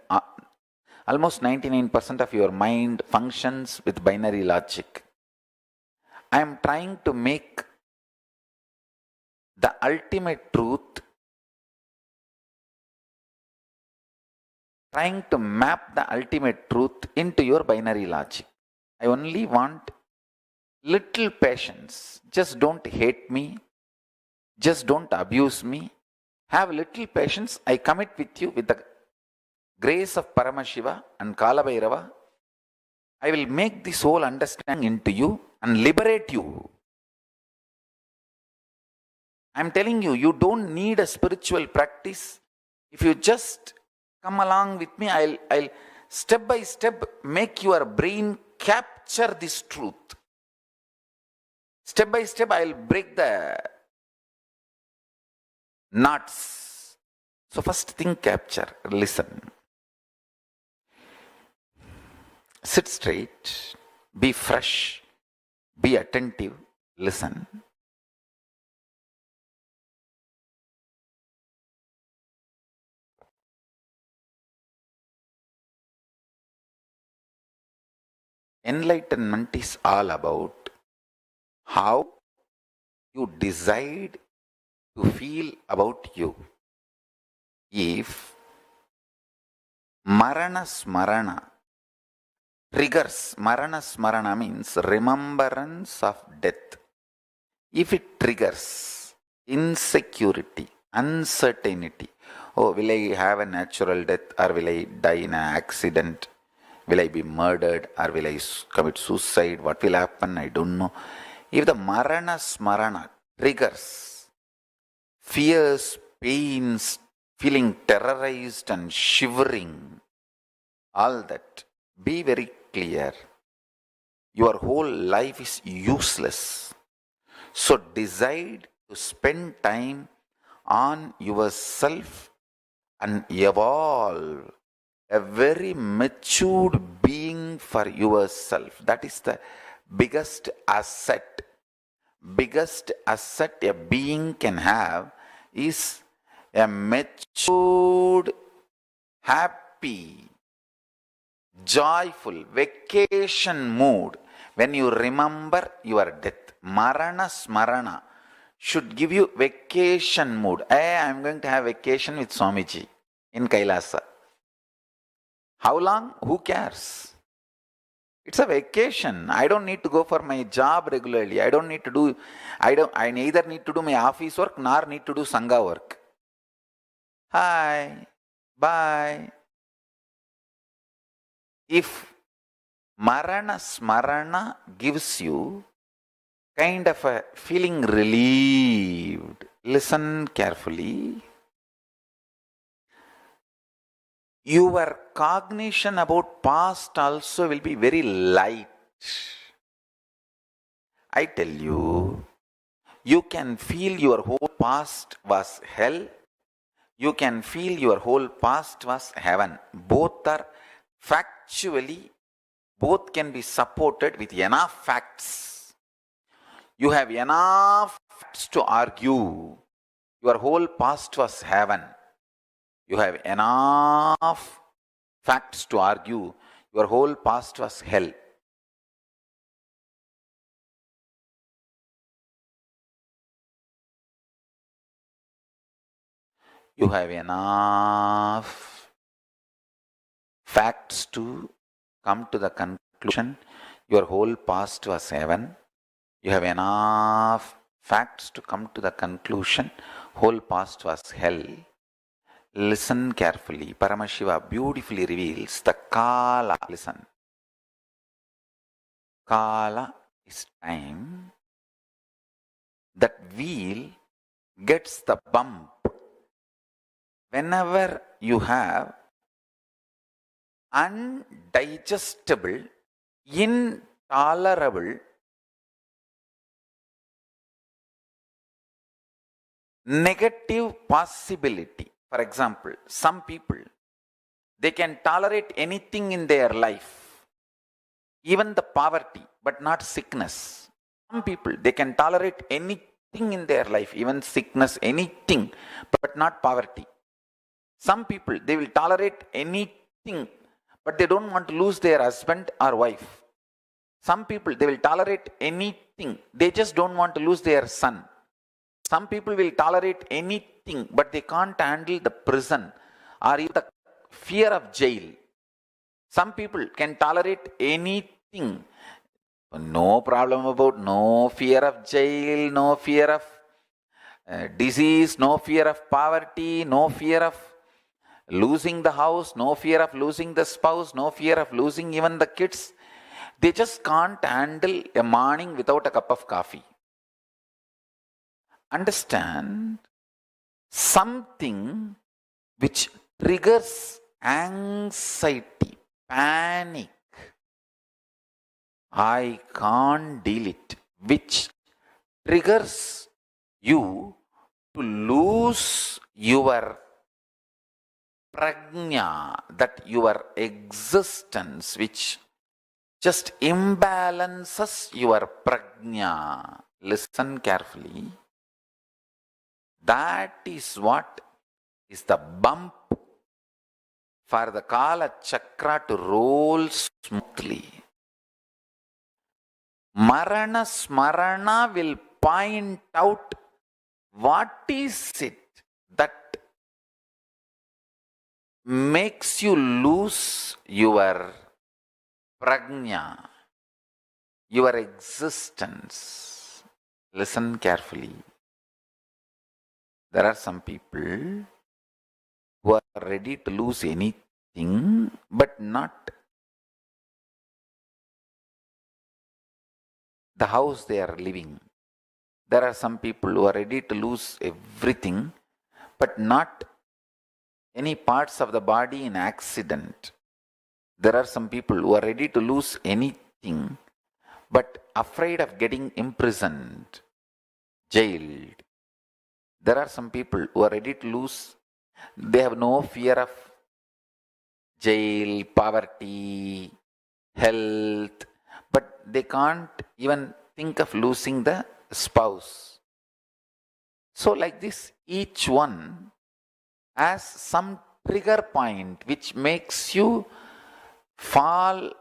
almost 99% of your mind functions with binary logic. I am trying to make the ultimate truth, trying to map the ultimate truth into your binary logic. I only want little patience. Just don't hate me. Just don't abuse me. Have little patience. I commit with you with the grace of Paramashiva and Kalabhairava. I will make this whole understanding into you and liberate you. I am telling you, you don't need a spiritual practice. If you just come along with me, I'll step by step make your brain capture this truth. Step by step, I'll break the knots. So first thing, capture, listen. Sit straight, be fresh, be attentive, listen. Enlightenment is all about how you decide to feel about you. If Marana Smarana triggers, Marana Smarana means remembrance of death. If it triggers insecurity, uncertainty, oh, will I have a natural death or will I die in an accident? Will I be murdered or will I commit suicide? What will happen? I don't know. If the Marana Smarana triggers fears, pains, feeling terrorized and shivering, all that, be very clear. Your whole life is useless. So decide to spend time on yourself and evolve a very matured being for yourself. That is the biggest asset. Biggest asset a being can have is a matured happy, joyful, vacation mood when you remember your death. Marana Smarana should give you vacation mood. Hey, I am going to have vacation with Swamiji in Kailasa. How long? Who cares? It's a vacation. I don't need to go for my job regularly. I neither need to do my office work nor need to do Sangha work. Hi, bye. If Marana Smarana gives you kind of a feeling relieved, listen carefully. Your cognition about past also will be very light. I tell you, you can feel your whole past was hell. You can feel your whole past was heaven. Both are factually, both can be supported with enough facts. You have enough facts to argue your whole past was heaven. You have enough facts to argue your whole past was hell. You have enough facts to come to the conclusion your whole past was heaven. You have enough facts to come to the conclusion whole past was hell. Listen carefully. Paramashiva beautifully reveals the Kala. Listen. Kala is time. That wheel gets the bump whenever you have undigestible, intolerable, negative possibility. For example, some people, they can tolerate anything in their life, even the poverty, but not sickness. Some people, they can tolerate anything in their life, even sickness, anything, but not poverty. Some people, they will tolerate anything, but they don't want to lose their husband or wife. Some people, they will tolerate anything, they just don't want to lose their son. Some people will tolerate anything, but they can't handle the prison or even the fear of jail. Some people can tolerate anything. No problem about no fear of jail, no fear of disease, no fear of poverty, no fear of losing the house, no fear of losing the spouse, no fear of losing even the kids. They just can't handle a morning without a cup of coffee. Understand, something which triggers anxiety, panic, I can't deal it, which triggers you to lose your prajna, that your existence, which just imbalances your prajna. Listen carefully. That is what is the bump for the Kala Chakra to roll smoothly. Marana Smarana will point out what is it that makes you lose your prajna, your existence. Listen carefully. There are some people who are ready to lose anything, but not the house they are living. There are some people who are ready to lose everything, but not any parts of the body in accident. There are some people who are ready to lose anything, but afraid of getting imprisoned, jailed. There are some people who are ready to lose, they have no fear of jail, poverty, health, but they can't even think of losing the spouse. So like this, each one has some trigger point which makes you fall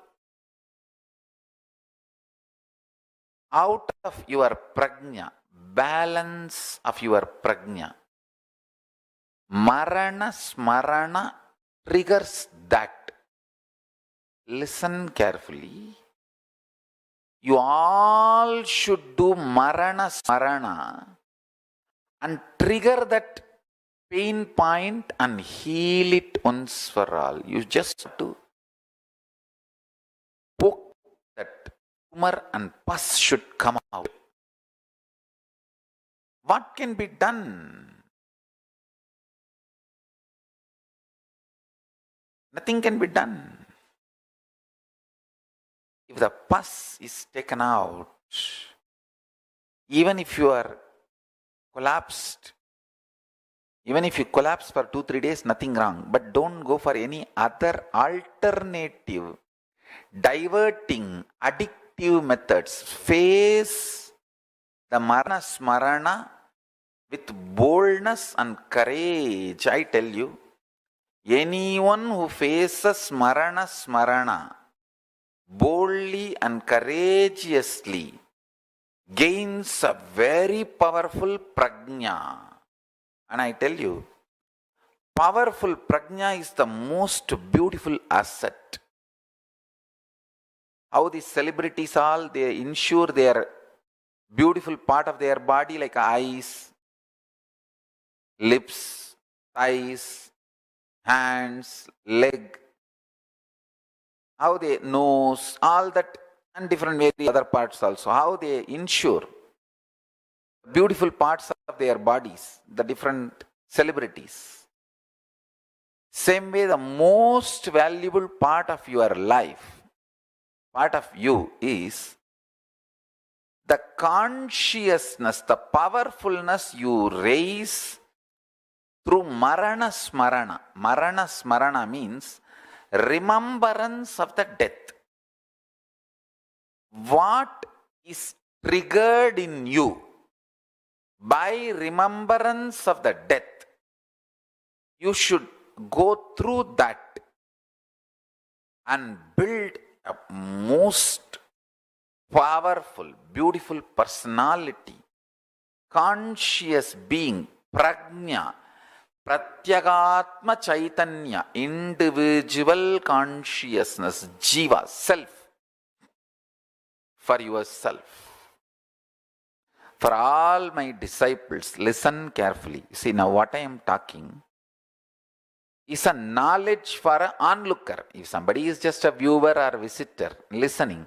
out of your prajna, balance of your prajna. Marana smarana triggers that. Listen carefully. You all should do marana smarana and trigger that pain point and heal it once for all. You just have to poke that tumor and pus should come out. What can be done? Nothing can be done. If the pus is taken out, even if you are collapsed, even if you collapse for 2-3 days, nothing wrong. But don't go for any other alternative, diverting, addictive methods. Face the marana smarana with boldness and courage. I tell you, anyone who faces marana smarana boldly and courageously gains a very powerful prajna. And I tell you, powerful prajna is the most beautiful asset. How these celebrities all, they ensure their beautiful part of their body like eyes, lips, thighs, hands, leg, how they nose, all that, and different various other parts also, how they ensure beautiful parts of their bodies, the different celebrities. Same way, the most valuable part of your life, part of you, is the consciousness, the powerfulness you raise through marana smarana. Marana smarana means remembrance of the death. What is triggered in you by remembrance of the death, you should go through that and build a most powerful, beautiful personality, conscious being, prajna, pratyagatma chaitanya, individual consciousness, jiva, self, for yourself. For all my disciples, listen carefully. See, now what I am talking is a knowledge for an onlooker. If somebody is just a viewer or visitor listening,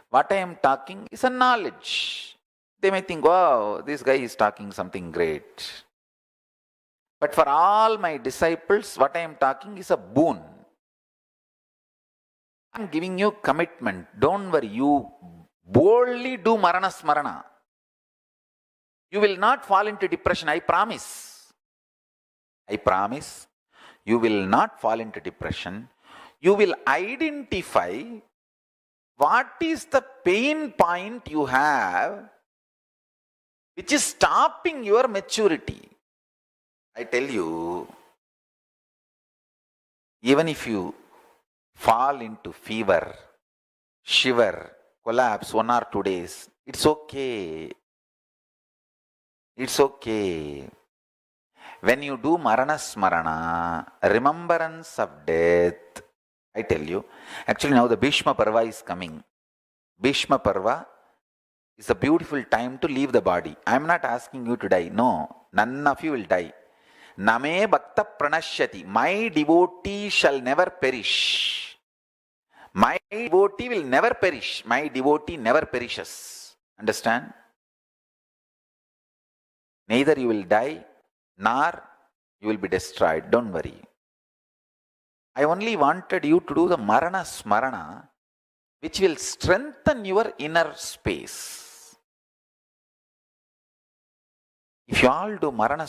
what I am talking is a knowledge. They may think, wow, this guy is talking something great. But for all my disciples, what I am talking is a boon. I am giving you commitment. Don't worry, you boldly do marana smarana. You will not fall into depression, I promise. I promise. You will not fall into depression. You will identify what is the pain point you have which is stopping your maturity. I tell you, even if you fall into fever, shiver, collapse 1 or 2 days, it's okay. It's okay. When you do marana smarana, remembrance of death, I tell you, actually now the Bhishma Parva is coming. Bhishma Parva is a beautiful time to leave the body. I am not asking you to die. No, none of you will die. Name bhakta pranashyati. My devotee shall never perish. My devotee will never perish. My devotee never perishes. Understand? Neither you will die, nor you will be destroyed. Don't worry. I only wanted you to do the marana smarana, which will strengthen your inner space. If you all do marana,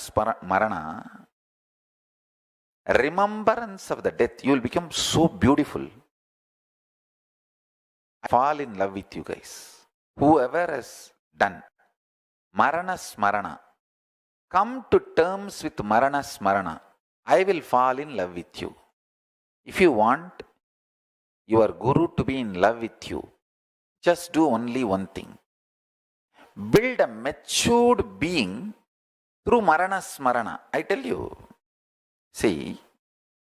remembrance of the death, you will become so beautiful. I fall in love with you guys. Whoever has done marana smarana, come to terms with marana smarana I will fall in love with you. If you want your guru to be in love with you, just do only one thing. Build a matured being through marana smarana. I tell you. See,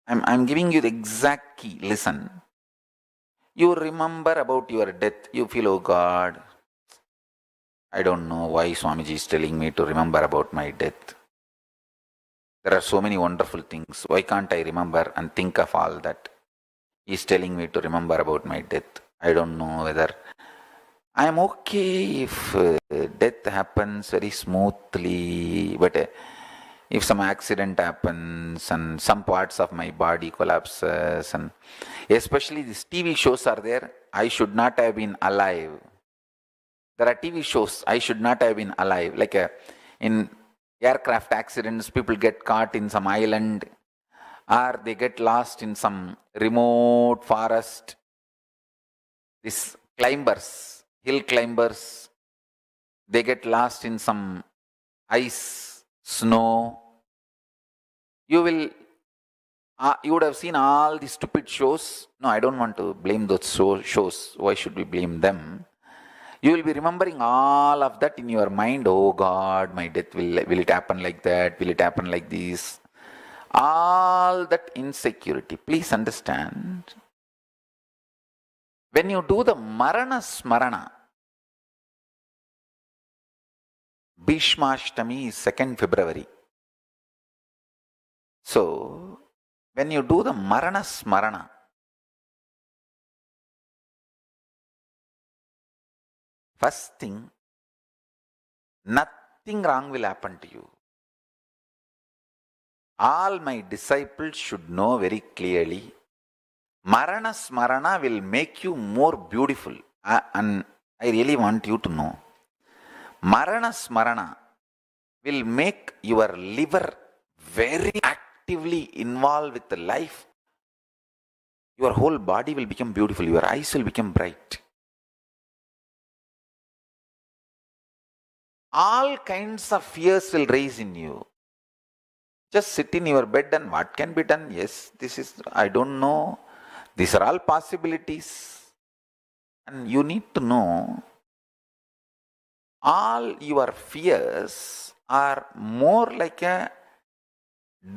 I'm giving you the exact key. Listen. You remember about your death. You feel, oh God, I don't know why Swamiji is telling me to remember about my death. There are so many wonderful things. Why can't I remember and think of all that? He's telling me to remember about my death. I don't know whether I am okay if death happens very smoothly, but if some accident happens and some parts of my body collapses, and especially these TV shows are there, I should not have been alive. There are TV shows, I should not have been alive. Like in aircraft accidents, people get caught in some island, or they get lost in some remote forest. These climbers, hill climbers, they get lost in some ice, snow. You would have seen all the stupid shows. No, I don't want to blame those shows. Why should we blame them? You will be remembering all of that in your mind. Oh God, my death, will it happen like that? Will it happen like this? All that insecurity. Please understand. When you do the marana smarana, Bhishmashtami is 2nd February. So, when you do the marana smarana, first thing, nothing wrong will happen to you. All my disciples should know very clearly, marana smarana will make you more beautiful. And I really want you to know, marana smarana will make your liver very actively involved with the life. Your whole body will become beautiful. Your eyes will become bright. All kinds of fears will rise in you. Just sit in your bed and what can be done? Yes, this is, I don't know. These are all possibilities. And you need to know, all your fears are more like a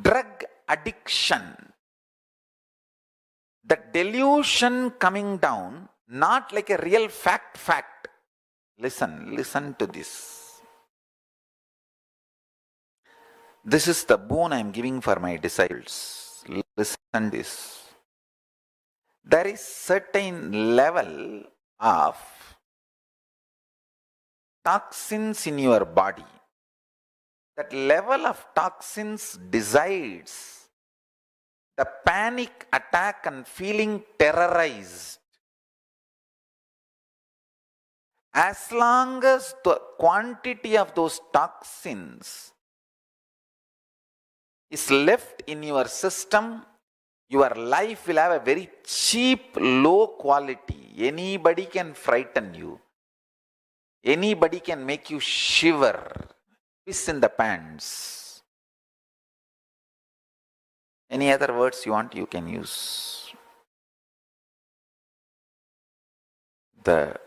drug addiction. The delusion coming down, not like a real fact. Listen to this. This is the boon I am giving for my disciples. Listen this. There is certain level of toxins in your body. That level of toxins decides the panic attack and feeling terrorized. As long as the quantity of those toxins is left in your system, your life will have a very cheap, low quality. Anybody can frighten you. Anybody can make you shiver. Piss in the pants. Any other words you want, you can use. The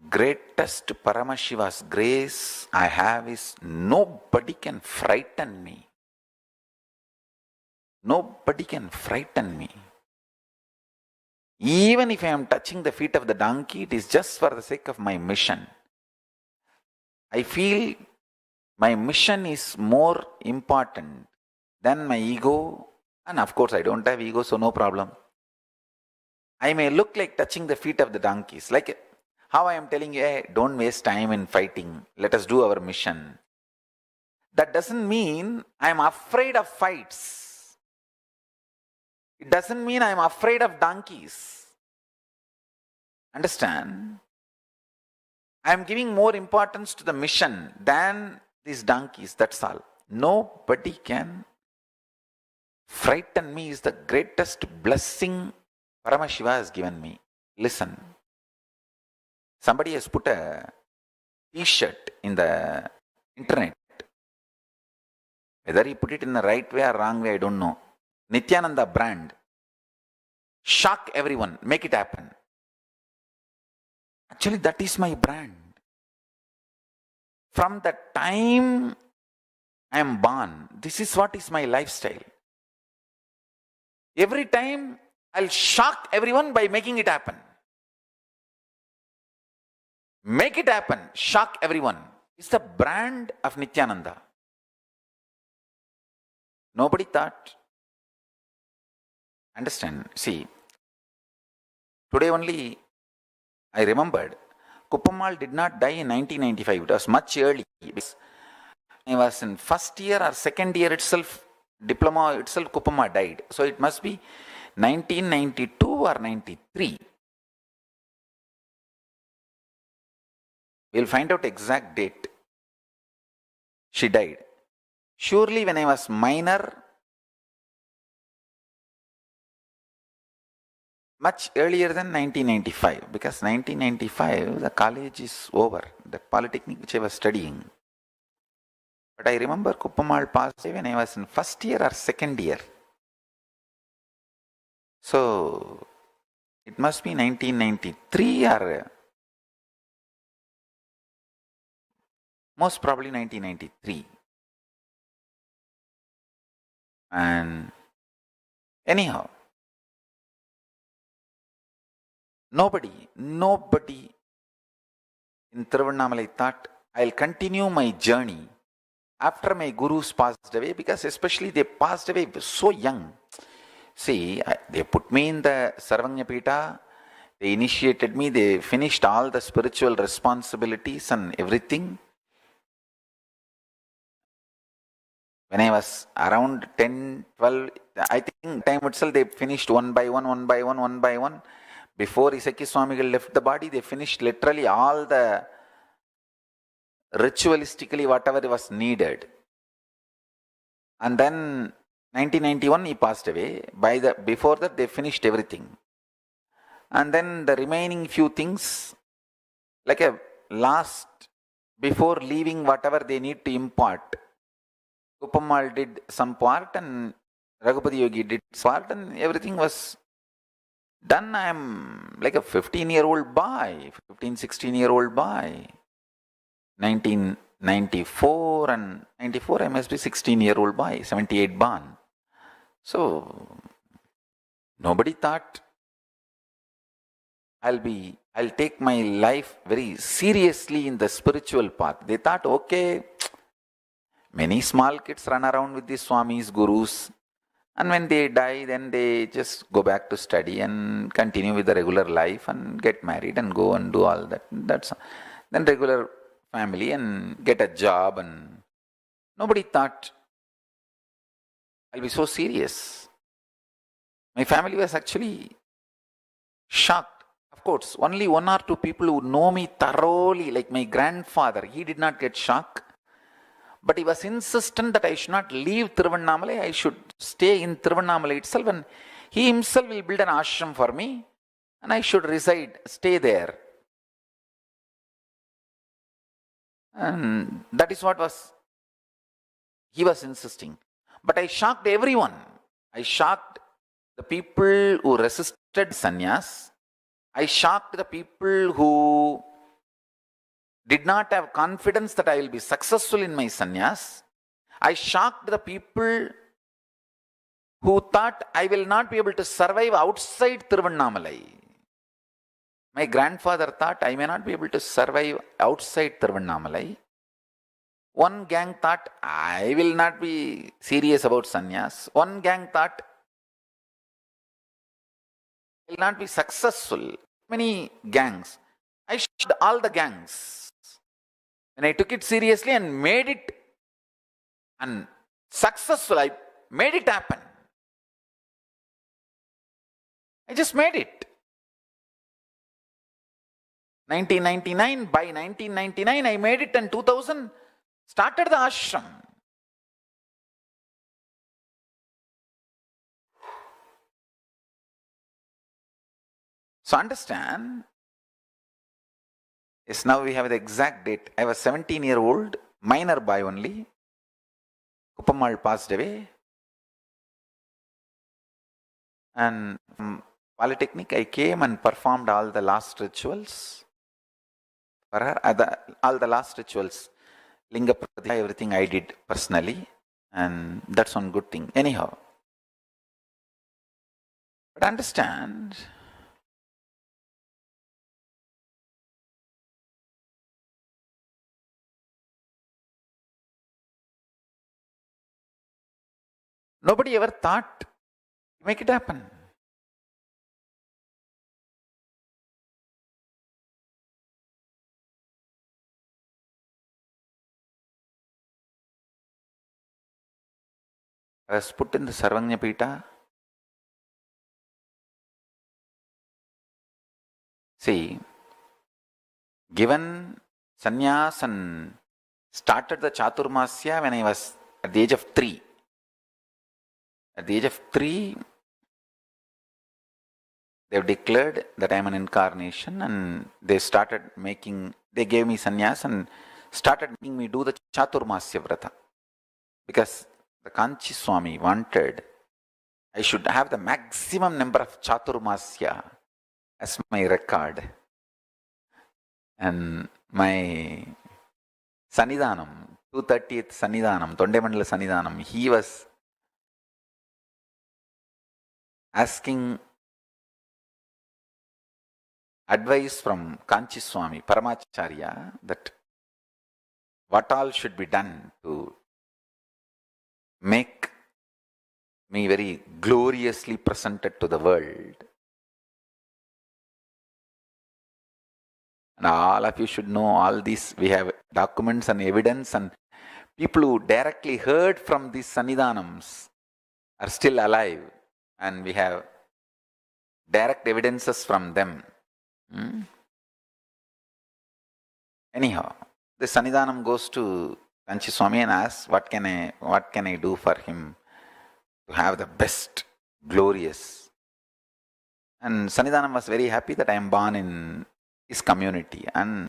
greatest Paramashiva's grace I have is nobody can frighten me. Nobody can frighten me. Even if I am touching the feet of the donkey, it is just for the sake of my mission. I feel my mission is more important than my ego. And of course, I don't have ego, so no problem. I may look like touching the feet of the donkeys. Like how I am telling you, hey, don't waste time in fighting. Let us do our mission. That doesn't mean I am afraid of fights. It doesn't mean I am afraid of donkeys. Understand? I am giving more importance to the mission than these donkeys, that's all. Nobody can frighten me is the greatest blessing Paramashiva has given me. Listen. Somebody has put a t-shirt in the internet. Whether he put it in the right way or wrong way, I don't know. Nithyananda brand. Shock everyone, make it happen. Actually, that is my brand. From the time I am born, this is what is my lifestyle. Every time I'll shock everyone by making it happen. Make it happen, shock everyone. It's the brand of Nithyananda. Nobody thought. Understand? See, today only I remembered, Kuppamal did not die in 1995. It was much early. He was in first year or second year itself, diploma itself, Kuppamal died. So it must be 1992 or 93. We'll find out exact date. She died. Surely when I was minor, much earlier than 1995, because 1995 the college is over, the polytechnic which I was studying. But I remember Kuppamal passed away when I was in first year or second year. So it must be 1993 or most probably 1993. And anyhow, nobody in Tiruvannamalai thought I'll continue my journey after my gurus passed away, because especially they passed away so young. See, they put me in the Sarvanya Pita, they initiated me, they finished all the spiritual responsibilities and everything. When I was around 10, 12, I think time itself they finished one by one. Before Isaki Swamigal left the body, they finished literally all the ritualistically whatever was needed. And then 1991 he passed away. Before that they finished everything. And then the remaining few things, like a last, before leaving whatever they need to impart, Kuppamal did some part and Raghupati Yogi did part, and everything was done. I am like a 15-year-old boy, 16-year-old boy. 1994 and 94, I must be 16-year-old boy, 78 born. So, nobody thought I'll take my life very seriously in the spiritual path. They thought, okay, many small kids run around with these Swamis, gurus, and when they die, then they just go back to study and continue with the regular life and get married and go and do all that. Then regular family and get a job, and nobody thought I'll be so serious. My family was actually shocked. Of course, only one or two people who know me thoroughly, like my grandfather, he did not get shocked. But he was insistent that I should not leave Tiruvannamalai, I should stay in Tiruvannamalai itself, and he himself will build an ashram for me and I should stay there. And that is what he was insisting. But I shocked everyone. I shocked the people who resisted sannyas. I shocked the people who did not have confidence that I will be successful in my sannyas. I shocked the people who thought I will not be able to survive outside Tiruvannamalai. My grandfather thought I may not be able to survive outside Tiruvannamalai. One gang thought I will not be serious about sannyas. One gang thought I will not be successful. Many gangs. I shocked all the gangs. When I took it seriously and made it and successful, I made it happen. I just made it. 1999, by 1999 I made it, and 2000 started the ashram. So understand, yes, now we have the exact date. I was 17-year-old, minor boy only. Kuppammal passed away. And from Polytechnic, I came and performed all the last rituals for her. All the last rituals, Linga Pradipika, everything I did personally. And that's one good thing. Anyhow. But understand, nobody ever thought to make it happen. I was put in the Sarvanya Pita. See, given sannyas and started the Chaturmasya when I was at the age of 3. At the age of 3, they've declared that I am an incarnation, and they gave me sannyas and started making me do the Chaturmasya Vrata. Because the Kanchi Swami wanted I should have the maximum number of Chaturmasya as my record. And my Sannidhanam, 230th Sannidhanam, Tondemandala Sannidhanam, he was asking advice from Kanchi Swami, Paramacharya, that what all should be done to make me very gloriously presented to the world. And all of you should know all this. We have documents and evidence, and people who directly heard from these Sannidhanams are still alive, and we have direct evidences from them. Anyhow, the Sannidhanam goes to Kanchi Swami and asks, what can I do for him to have the best, glorious? And Sannidhanam was very happy that I am born in his community. And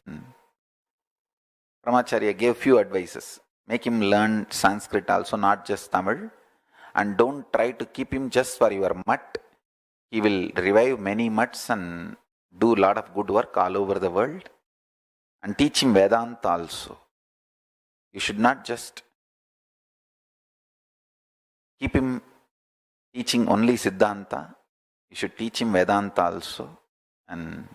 Paramacharya gave few advices. Make him learn Sanskrit also, not just Tamil. And don't try to keep him just for your mutt. He will revive many mutts and do a lot of good work all over the world. And teach him Vedanta also. You should not just keep him teaching only Siddhanta. You should teach him Vedanta also. And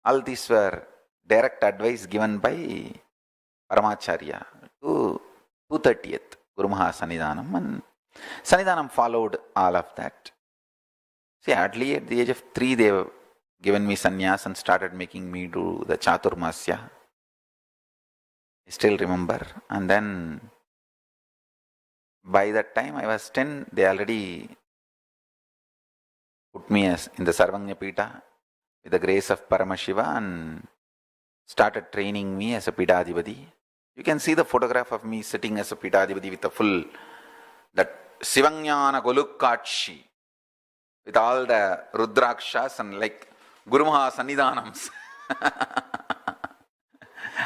all these were direct advice given by Paramacharya to 230th Guru Maha Sannidhanam. And Sannidhanam followed all of that. See, hardly at the age of 3, they have given me sannyas and started making me do the Chaturmasya. I still remember. And then by that time I was 10, they already put me as in the Sarvanya Pita with the grace of Paramashiva and started training me as a Pitadhipati. You can see the photograph of me sitting as a Pitadhipati with a full, that Sivanyana Golukkachi, with all the Rudrakshas and like Guru Maha Sannidhanams.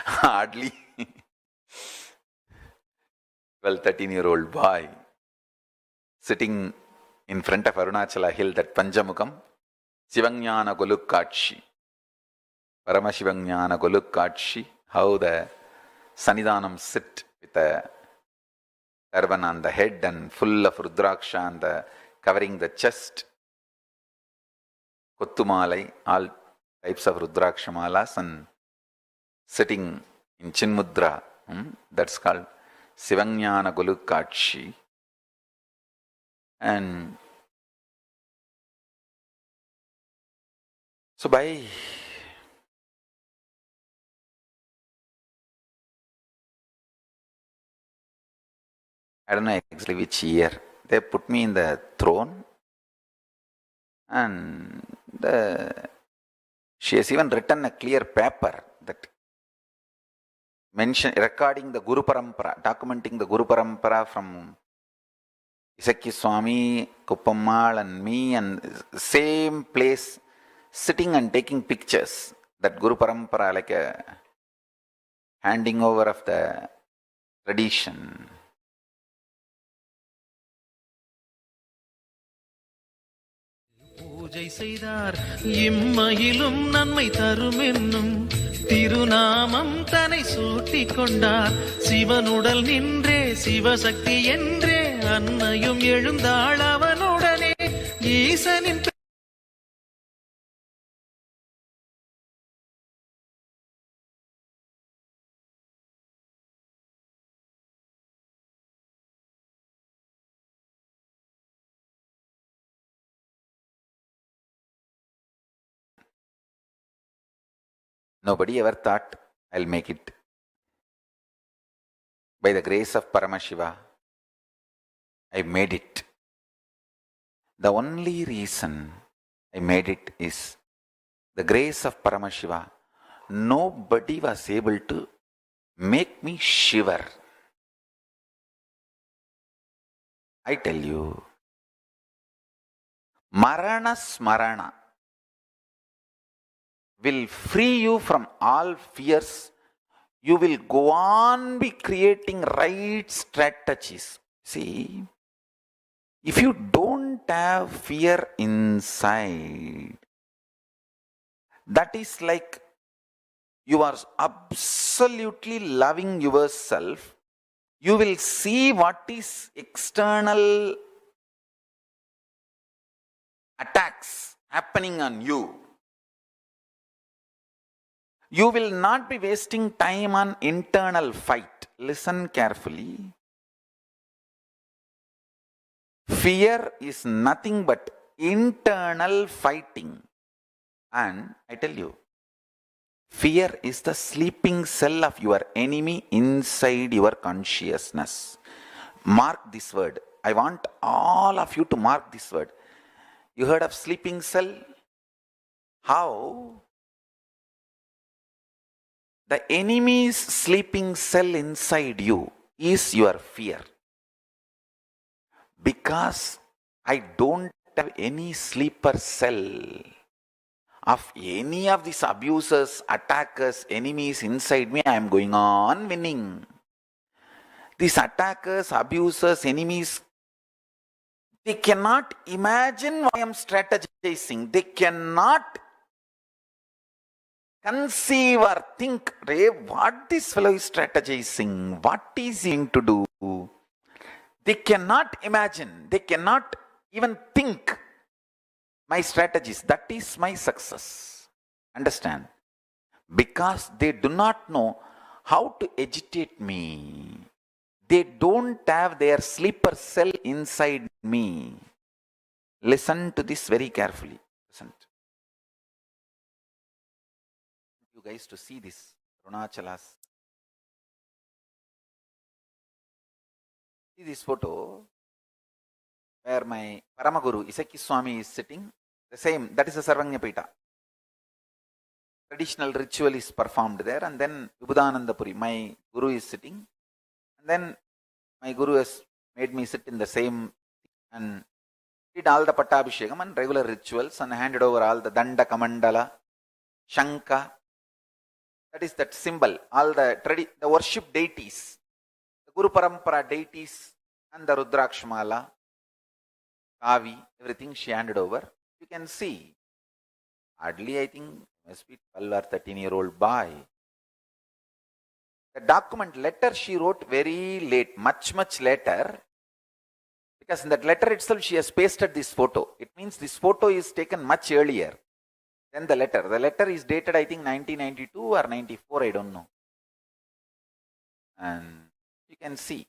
Hardly 12, 13-year-old boy sitting in front of Arunachala hill, that Panjamukam, Sivanyana Golukkachi, Paramashivanyana Golukkachi, how the Sannidhanam sit with a turban on the head and full of Rudraksha and covering the chest, Kottumalai, all types of Rudraksha malas, and sitting in Chinmudra. That's called Sivanyana Golukkachi. And so by I don't know exactly which year, they put me in the throne, and she has even written a clear paper that recording the Guru Parampara, documenting the Guru Parampara from Isakki Swami, Kuppammal and me, and same place, sitting and taking pictures. That Guru Parampara, like a handing over of the tradition. பூஜை செய்தார் இம்மையிலும் நன்மை தரும் என்னும் திருநாமம் தன்னை சூட்டிக் கொண்டார். சிவனுடல் நின்றே சிவசக்தி என்றே அன்னையும் எழுந்தாள் அவனுடனே. ஈசனின் Nobody ever thought I'll make it. By the grace of Paramashiva, I made it. The only reason I made it is the grace of Paramashiva. Nobody was able to make me shiver. I tell you, Marana Smarana will free you from all fears. You will go on be creating right strategies. See, if you don't have fear inside, that is like you are absolutely loving yourself. You will see what is external attacks happening on you. You will not be wasting time on internal fight. Listen carefully. Fear is nothing but internal fighting. And I tell you, fear is the sleeping cell of your enemy inside your consciousness. Mark this word. I want all of you to mark this word. You heard of sleeping cell? How? The enemy's sleeping cell inside you is your fear. Because I don't have any sleeper cell of any of these abusers, attackers, enemies inside me, I am going on winning. These attackers, abusers, enemies, they cannot imagine why I am strategizing. They cannot conceive or think, Ray, what this fellow is strategizing, what is he going to do? They cannot imagine, they cannot even think my strategies. That is my success. Understand? Because they do not know how to agitate me. They don't have their sleeper cell inside me. Listen to this very carefully. Listen. You guys to see this Arunachalas. See this photo where my Paramaguru Isaki Swami is sitting. The same, that is a Sarvanyapita. Traditional ritual is performed there, and then Vibhudanandapuri, my Guru is sitting, and then my Guru has made me sit in the same and did all the Pattabhishekam and regular rituals and handed over all the Danda Kamandala, Shanka. That is that symbol, all the worship deities, the Guru Parampara deities and the Rudrakshmala, Kavi, everything she handed over. You can see, hardly I think must be 12 or 13-year-old boy. The document letter she wrote very late, much later, because in that letter itself she has pasted this photo. It means this photo is taken much earlier than the letter. The letter is dated I think 1992 or 94, I don't know. And you can see.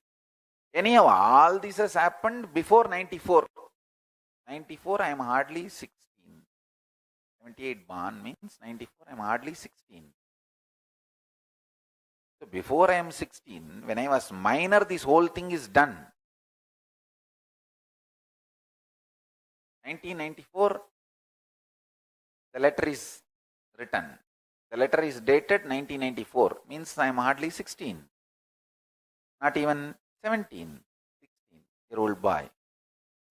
Anyhow, all this has happened before 94. 94, I am hardly 16. 78 born means 94, I am hardly 16. So before I am 16, when I was minor, this whole thing is done. 1994, the letter is written. The letter is dated 1994, means I am hardly 16. Not even 17, 16-year-old boy.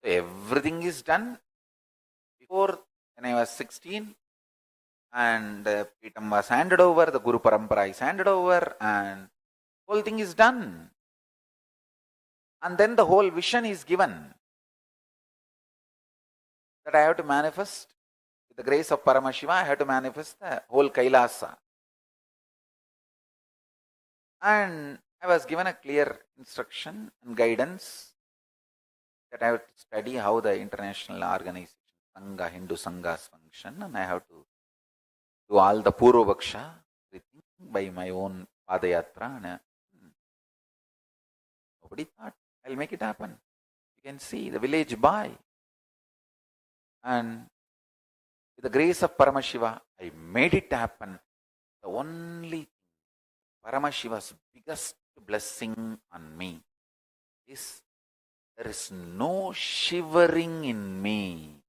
So everything is done before when I was 16, and Pitam was handed over, the Guru Parampara is handed over, and whole thing is done. And then the whole vision is given that I have to manifest the grace of Paramashiva, I have to manifest the whole Kailasa. And I was given a clear instruction and guidance that I have to study how the international organization, Sangha, Hindu Sanghas function, and I have to do all the Purva Bhaksha, everything by my own Padayatra. And nobody thought I'll make it happen. You can see the village boy. And with the grace of Paramashiva, I made it happen. The only Paramashiva's biggest blessing on me is there is no shivering in me.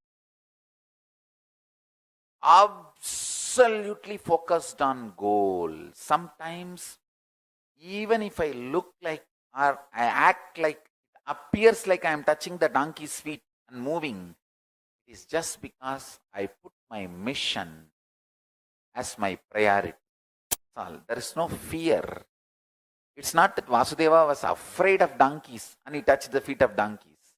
Absolutely focused on goal. Sometimes, even if I look like or I act like, it appears like I am touching the donkey's feet and moving, it is just because I put my mission as my priority. There is no fear. It's not that Vasudeva was afraid of donkeys and he touched the feet of donkeys.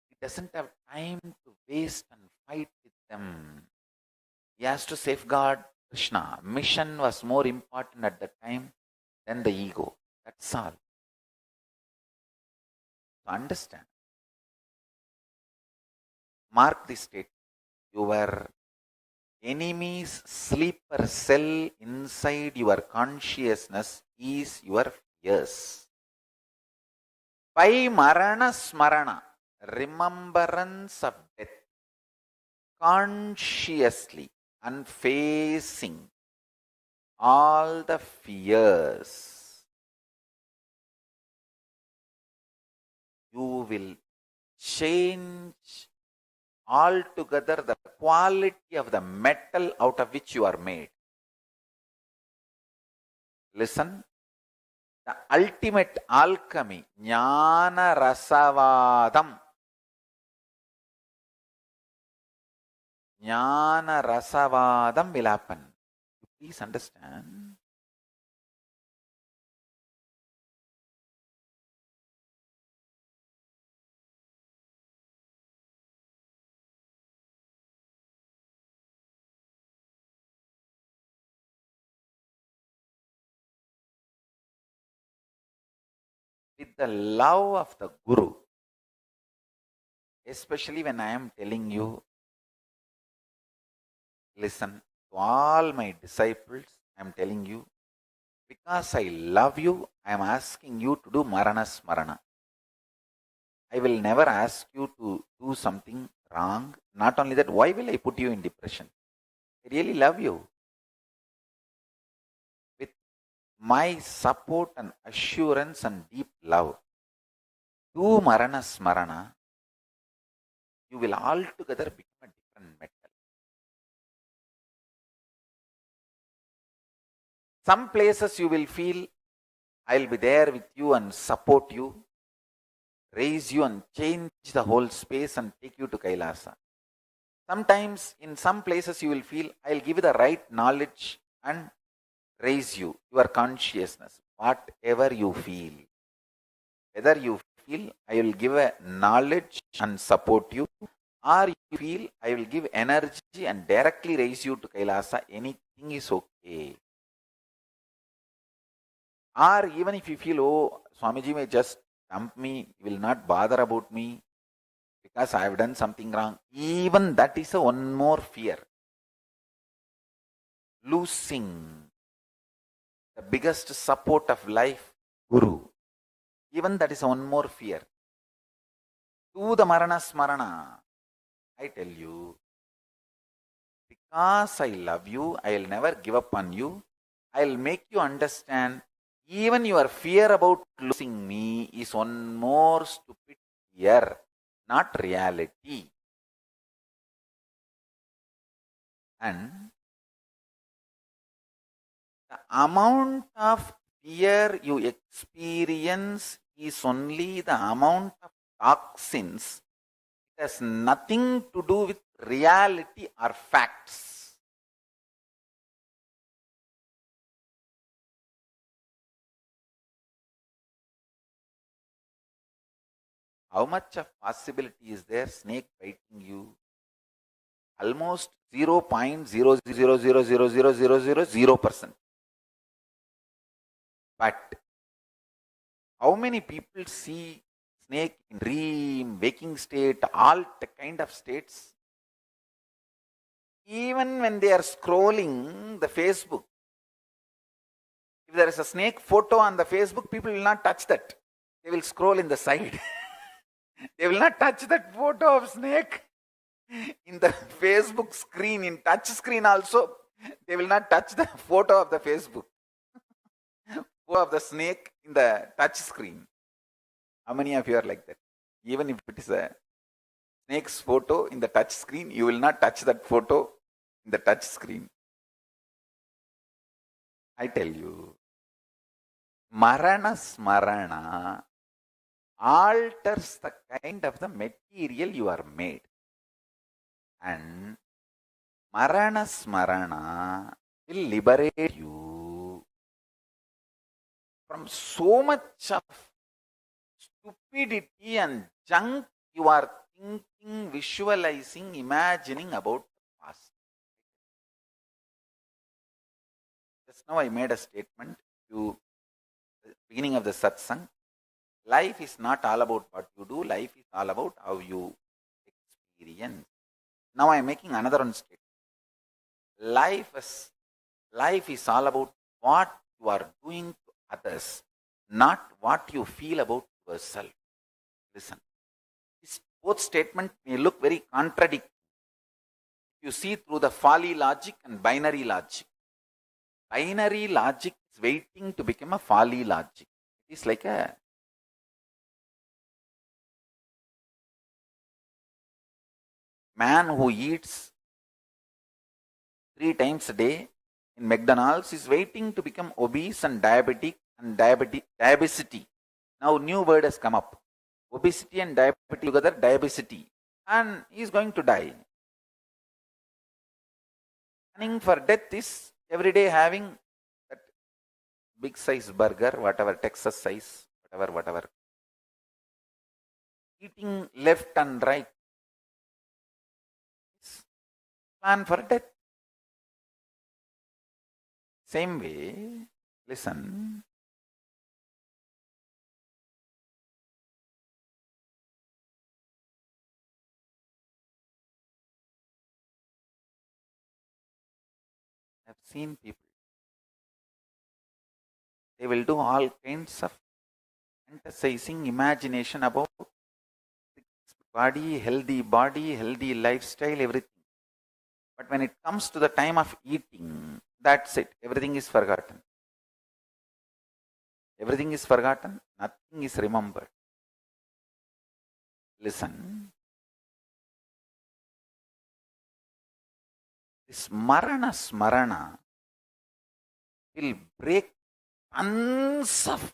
He doesn't have time to waste and fight with them. He has to safeguard Krishna. Mission was more important at that time than the ego. That's all. To understand. Mark this statement. Your enemy's sleeper cell inside your consciousness is your fears. By marana smarana, remembrance of death, consciously and facing all the fears, you will change altogether the quality of the metal out of which you are made. Listen, the ultimate alchemy, jnana rasavadam. Jnana rasavadam will happen. Please understand. With the love of the Guru, especially when I am telling you, listen, to all my disciples, I am telling you, because I love you, I am asking you to do Marana Smarana. I will never ask you to do something wrong. Not only that, why will I put you in depression? I really love you. With my support and assurance and deep love, do Marana Smarana, you will altogether become a different metal. Some places you will feel, I will be there with you and support you, raise you and change the whole space and take you to Kailasa. Sometimes in some places you will feel, I will give you the right knowledge and raise you, your consciousness, whatever you feel. Whether you feel, I will give a knowledge and support you, or you feel, I will give energy and directly raise you to Kailasa, anything is okay. Or even if you feel, oh, Swamiji may just dump me, he will not bother about me because I have done something wrong. Even that is one more fear. Losing the biggest support of life, Guru. Even that is one more fear. Do the Marana Smarana. I tell you, because I love you, I will never give up on you. I will make you understand even your fear about losing me is one more stupid fear, not reality. And the amount of fear you experience is only the amount of toxins. It has nothing to do with reality or facts. How much of possibility is there, snake biting you? almost 0.000000000%. But how many people see snake in dream, waking state, all the kind of states? Even when they are scrolling the Facebook, if there is a snake photo on the Facebook, people will not touch that. They will scroll in the side. They will not touch that photo of snake in the Facebook screen, in touch screen also. They will not touch the photo of the Facebook. Photo of the snake in the touch screen. How many of you are like that? Even if it is a snake's photo in the touch screen, you will not touch that photo in the touch screen. I tell you, Marana Smarana alters the kind of the material you are made. And Marana Smarana will liberate you from so much of stupidity and junk you are thinking, visualizing, imagining about the past. Just now I made a statement to the beginning of the satsang. Life is not all about what you do, life is all about how you experience. Now I am making another one statement. Life is all about what you are doing to others, not what you feel about yourself. Listen, both statements may look very contradictory. You see through the folly logic and binary logic. Binary logic is waiting to become a folly logic. It is like a man who eats 3 times a day in McDonald's is waiting to become obese and diabetic and diabesity. Now new word has come up. Obesity and diabetes together, diabesity. And he is going to die. Planning for death is every day having that big size burger, whatever, Texas size, whatever. Eating left and right. Plan for death. Same way, listen. I've seen people. They will do all kinds of fantasizing imagination about body, healthy lifestyle, everything. But when it comes to the time of eating, that's it. Everything is forgotten. Everything is forgotten. Nothing is remembered. Listen. This Marana Smarana will break tons of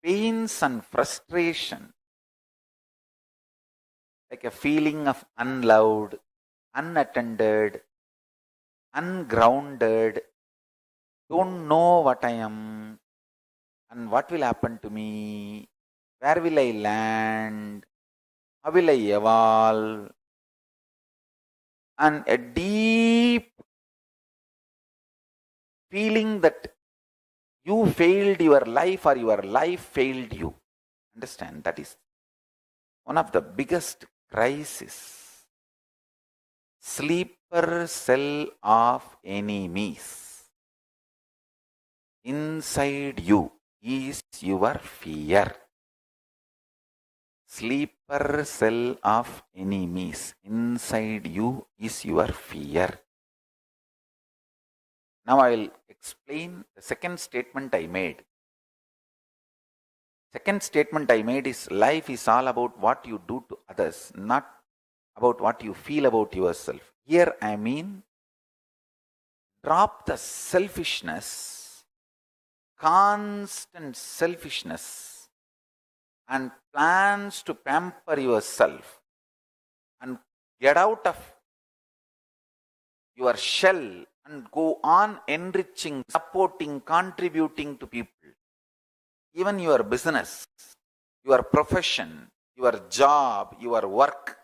pains and frustration. Like a feeling of unloved, unattended, ungrounded, don't know what I am and what will happen to me, where will I land, how will I evolve, and a deep feeling that you failed your life or your life failed you. Understand, that is one of the biggest crises. Sleeper cell of enemies. Inside you is your fear. Sleeper cell of enemies. Inside you is your fear. Now I will explain the second statement I made. Second statement I made is life is all about what you do to others, not about what you feel about yourself. Here I mean, drop the selfishness, constant selfishness, and plans to pamper yourself, and get out of your shell and go on enriching, supporting, contributing to people. Even your business, your profession, your job, your work.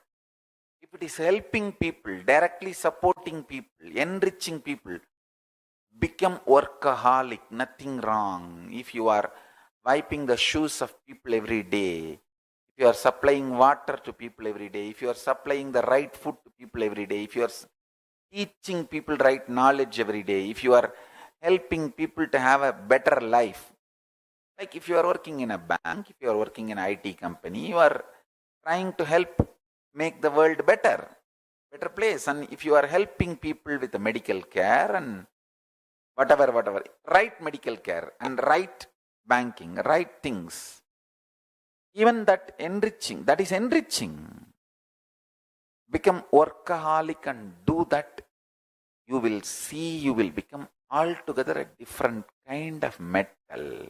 if it is helping people, directly supporting people, enriching people, become workaholic, nothing wrong. If you are wiping the shoes of people every day, if you are supplying water to people every day, if you are supplying the right food to people every day, if you are teaching people right knowledge every day, if you are helping people to have a better life, like if you are working in a bank, if you are working in an IT company, you are trying to help make the world better place. And if you are helping people with the medical care and whatever, right medical care and right banking, right things, even that is enriching. Become workaholic and do that, you will see, you will become altogether a different kind of metal.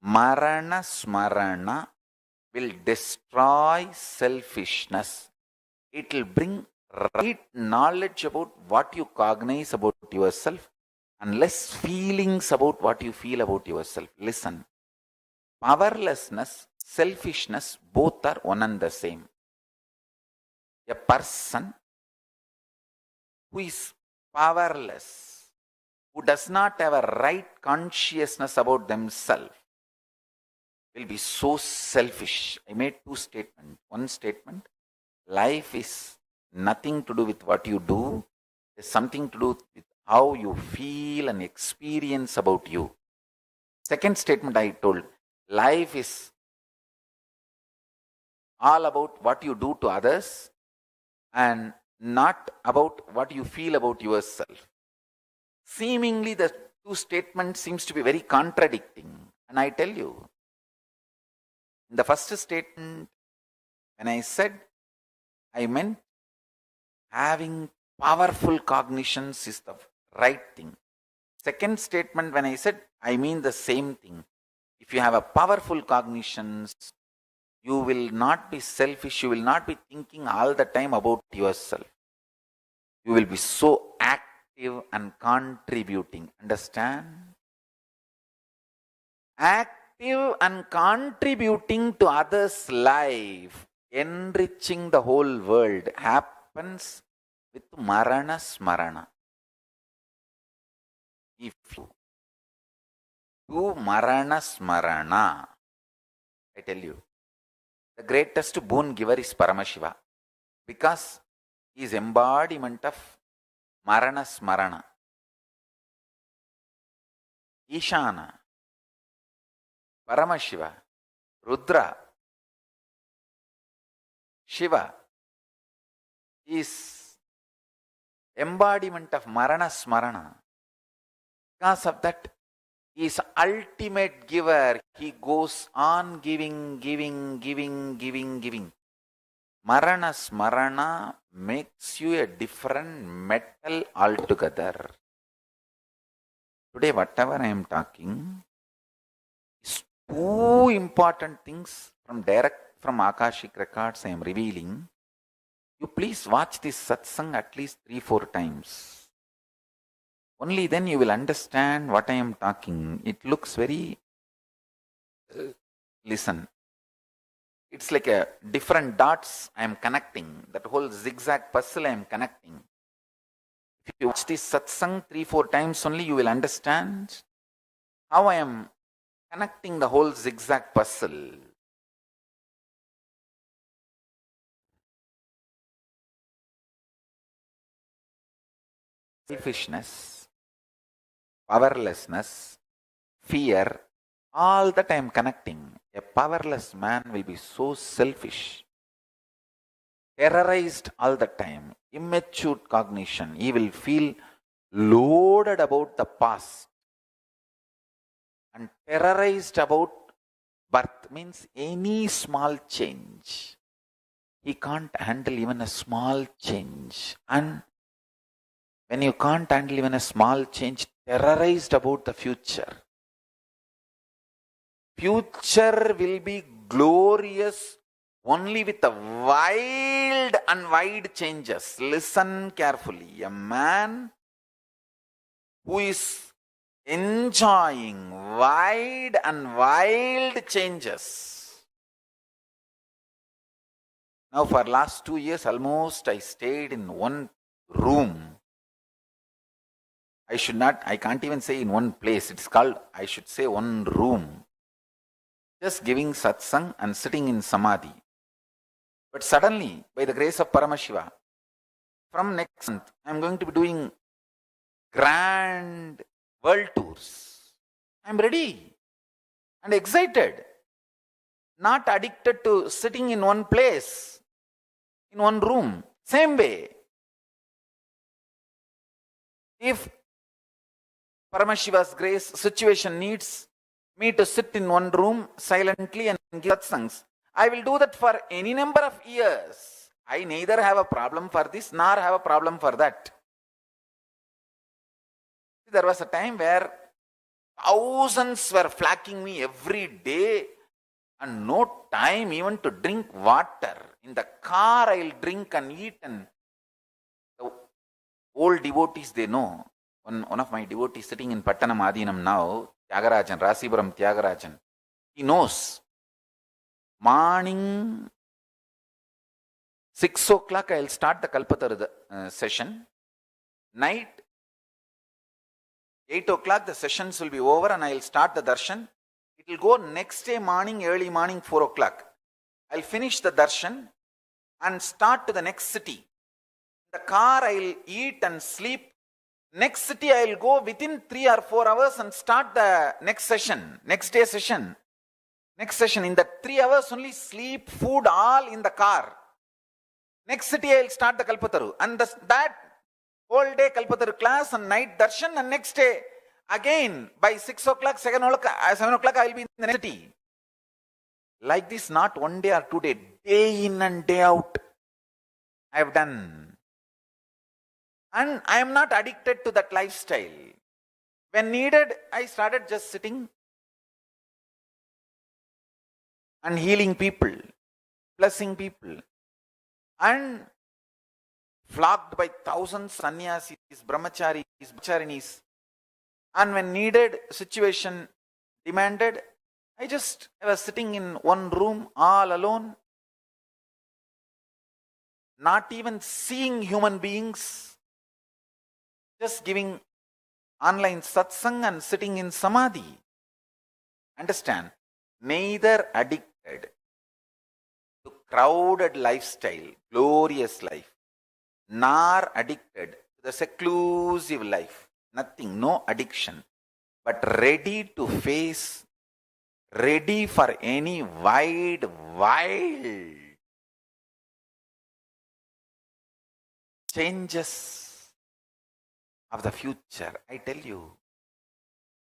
Marana Smarana will destroy selfishness. It will bring right knowledge about what you cognize about yourself and less feelings about what you feel about yourself. Listen, powerlessness, selfishness, both are one and the same. A person who is powerless, who does not have a right consciousness about themselves, will be so selfish. I made two statements. One statement, life is nothing to do with what you do. It's something to do with how you feel and experience about you. Second statement I told, life is all about what you do to others and not about what you feel about yourself. Seemingly the two statements seems to be very contradicting. And I tell you, in the first statement, when I said, I meant having powerful cognitions is the right thing. Second statement, when I said, I mean the same thing. If you have a powerful cognitions, you will not be selfish, you will not be thinking all the time about yourself. You will be so active and contributing. Understand? Active and contributing to others' life, enriching the whole world, happens with Marana Smarana. If you do Marana Smarana, I tell you, the greatest boon giver is Paramashiva, because he is embodiment of Marana Smarana. Ishana, Paramashiva, Rudra, Shiva is embodiment of Marana Smarana. Because of that, he is ultimate giver. He goes on giving. Marana Smarana makes you a different metal altogether. Today, whatever I am talking is two important things from Akashic records I am revealing. You please watch this satsang at least 3-4 times. Only then you will understand what I am talking. It looks very... listen. It's like a different dots I am connecting. That whole zigzag puzzle I am connecting. If you watch this satsang 3-4 times only, you will understand how I am connecting the whole zigzag puzzle. Selfishness, powerlessness, fear, all that I am connecting. A powerless man will be so selfish, terrorized all the time, immature cognition. He will feel loaded about the past and terrorized about birth. Means any small change. He can't handle even a small change. And when you can't handle even a small change, terrorized about the future. Future will be glorious only with the wild and wide changes. Listen carefully. A man who is enjoying wide and wild changes. Now for last 2 years almost I stayed in one room. I can't even say in one place. It's called, I should say, one room. Just giving satsang and sitting in samadhi. But suddenly, by the grace of Paramashiva, from next month, I'm going to be doing grand world tours. I'm ready and excited. Not addicted to sitting in one place, in one room. Same way. If Paramashiva's grace situation needs me to sit in one room silently and give satsangs, I will do that for any number of years. I neither have a problem for this nor have a problem for that. There was a time where thousands were flacking me every day and no time even to drink water. In the car I'll drink and eat, and the old devotees, they know. One of my devotees sitting in Pattanam Adinam now, Tyagarajan, Rasipuram Tyagarajan, he knows. Morning 6 o'clock I'll start the Kalpatar session. Night 8 o'clock the sessions will be over and I'll start the darshan. It will go next day morning, early morning 4 o'clock. I'll finish the darshan and start to the next city. In the car I'll eat and sleep. Next city I'll go within 3 or 4 hours and start the next session, next day session. Next session, in the 3 hours only sleep, food, all in the car. Next city I'll start the Kalpataru. And that whole day Kalpataru class and night darshan, and next day again by 6 o'clock, 7 o'clock I'll be in the next city. Like this, not one day or 2 days, day in and day out I have done. And I am not addicted to that lifestyle. When needed, I started just sitting and healing people, blessing people, and flogged by thousands sannyasis, brahmacharis, brahmacharinis. And when needed, situation demanded, I was sitting in one room all alone, not even seeing human beings, just giving online satsang and sitting in samadhi. Understand? Neither addicted to crowded lifestyle, glorious life, nor addicted to the seclusive life. Nothing, no addiction. But ready to face, ready for any wild changes of the future. I tell you,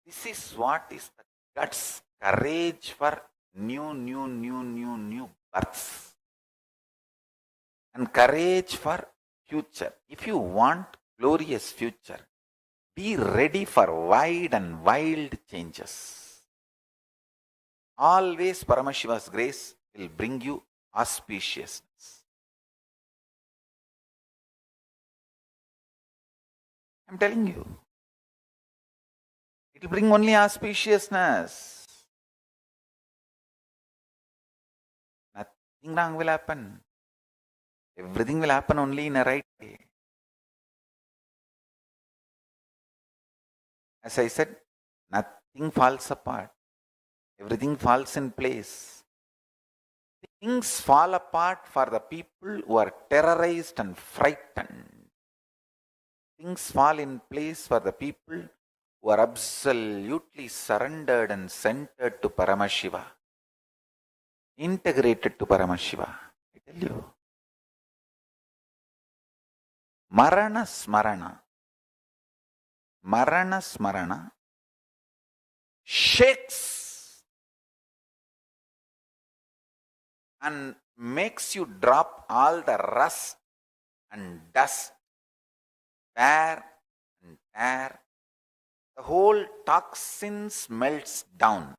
this is what is the guts, courage for new births. And courage for future. If you want glorious future, be ready for wide and wild changes. Always Paramashiva's grace will bring you auspiciousness. I'm telling you. It will bring only auspiciousness. Nothing wrong will happen. Everything will happen only in a right way. As I said, nothing falls apart. Everything falls in place. Things fall apart for the people who are terrorized and frightened. Things fall in place for the people who are absolutely surrendered and centered to Paramashiva. Integrated to Paramashiva. I tell you. Marana Smarana shakes and makes you drop all the rust and dust, wear and tear. The whole toxins melts down.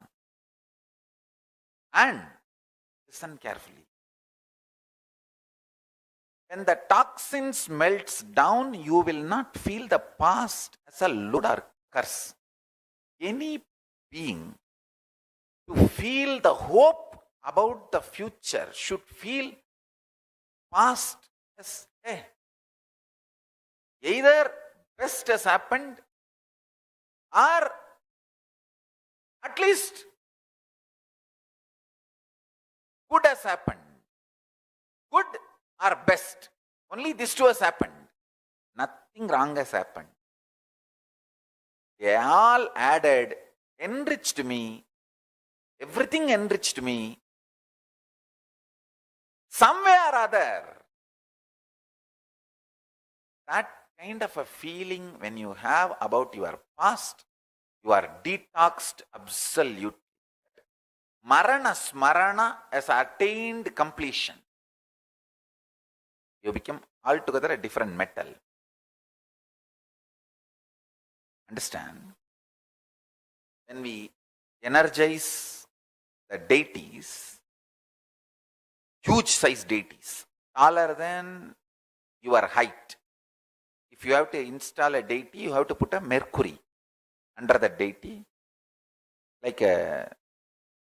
And listen carefully. When the toxins melts down, you will not feel the past as a load or curse. Any being to feel the hope about the future should feel past has, either best has happened or at least good has happened. Good or best. Only these two has happened. Nothing wrong has happened. They all added, enriched me. Everything enriched me. Somewhere or other. That kind of a feeling when you have about your past, you are detoxed absolutely. Marana Smarana has attained completion. You become altogether a different metal. Understand? When we energize the deities, huge size deities, taller than your height. If you have to install a deity, you have to put a Mercury under the deity. Like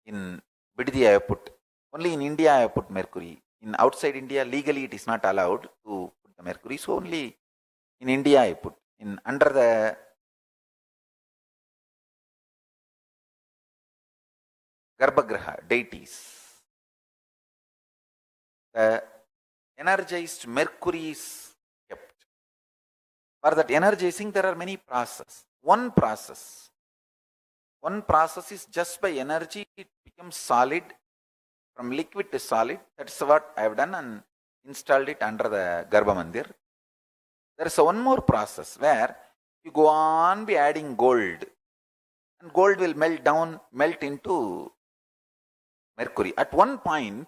in Bididi I have put, only in India I have put Mercury. In outside India, legally it is not allowed to put the Mercury. So only in India I put. Under the Garbhagraha deities, the energized Mercury is kept. For that energizing, there are many processes. One process is just by energy, it becomes solid, from liquid to solid. That's what I have done and installed it under the Garbha Mandir. There is one more process where you go on be adding gold, and gold will melt into Mercury. At one point,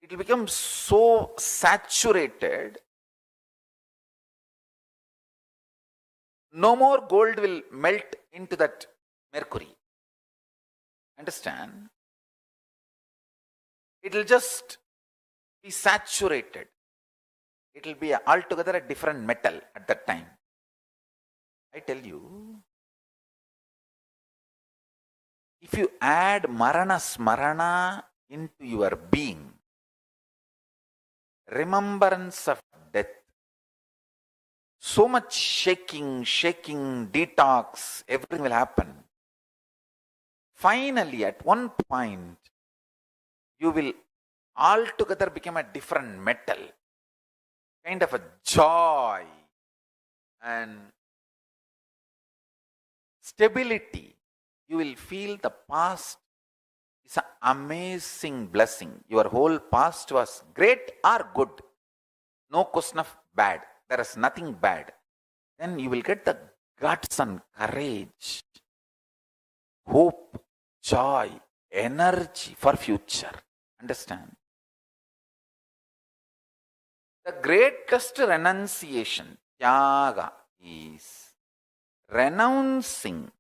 it will become so saturated, no more gold will melt into that Mercury. Understand? It will just be saturated. It will be altogether a different metal at that time. I tell you, if you add Marana Smarana into your being, remembrance of death, so much shaking, detox, everything will happen. Finally, at one point, you will altogether become a different metal, kind of a joy and stability. You will feel the past is an amazing blessing. Your whole past was great or good. No question of bad. There is nothing bad. Then you will get the guts and courage, hope, joy, energy for future. Understand? The greatest renunciation, Tyaga, is renouncing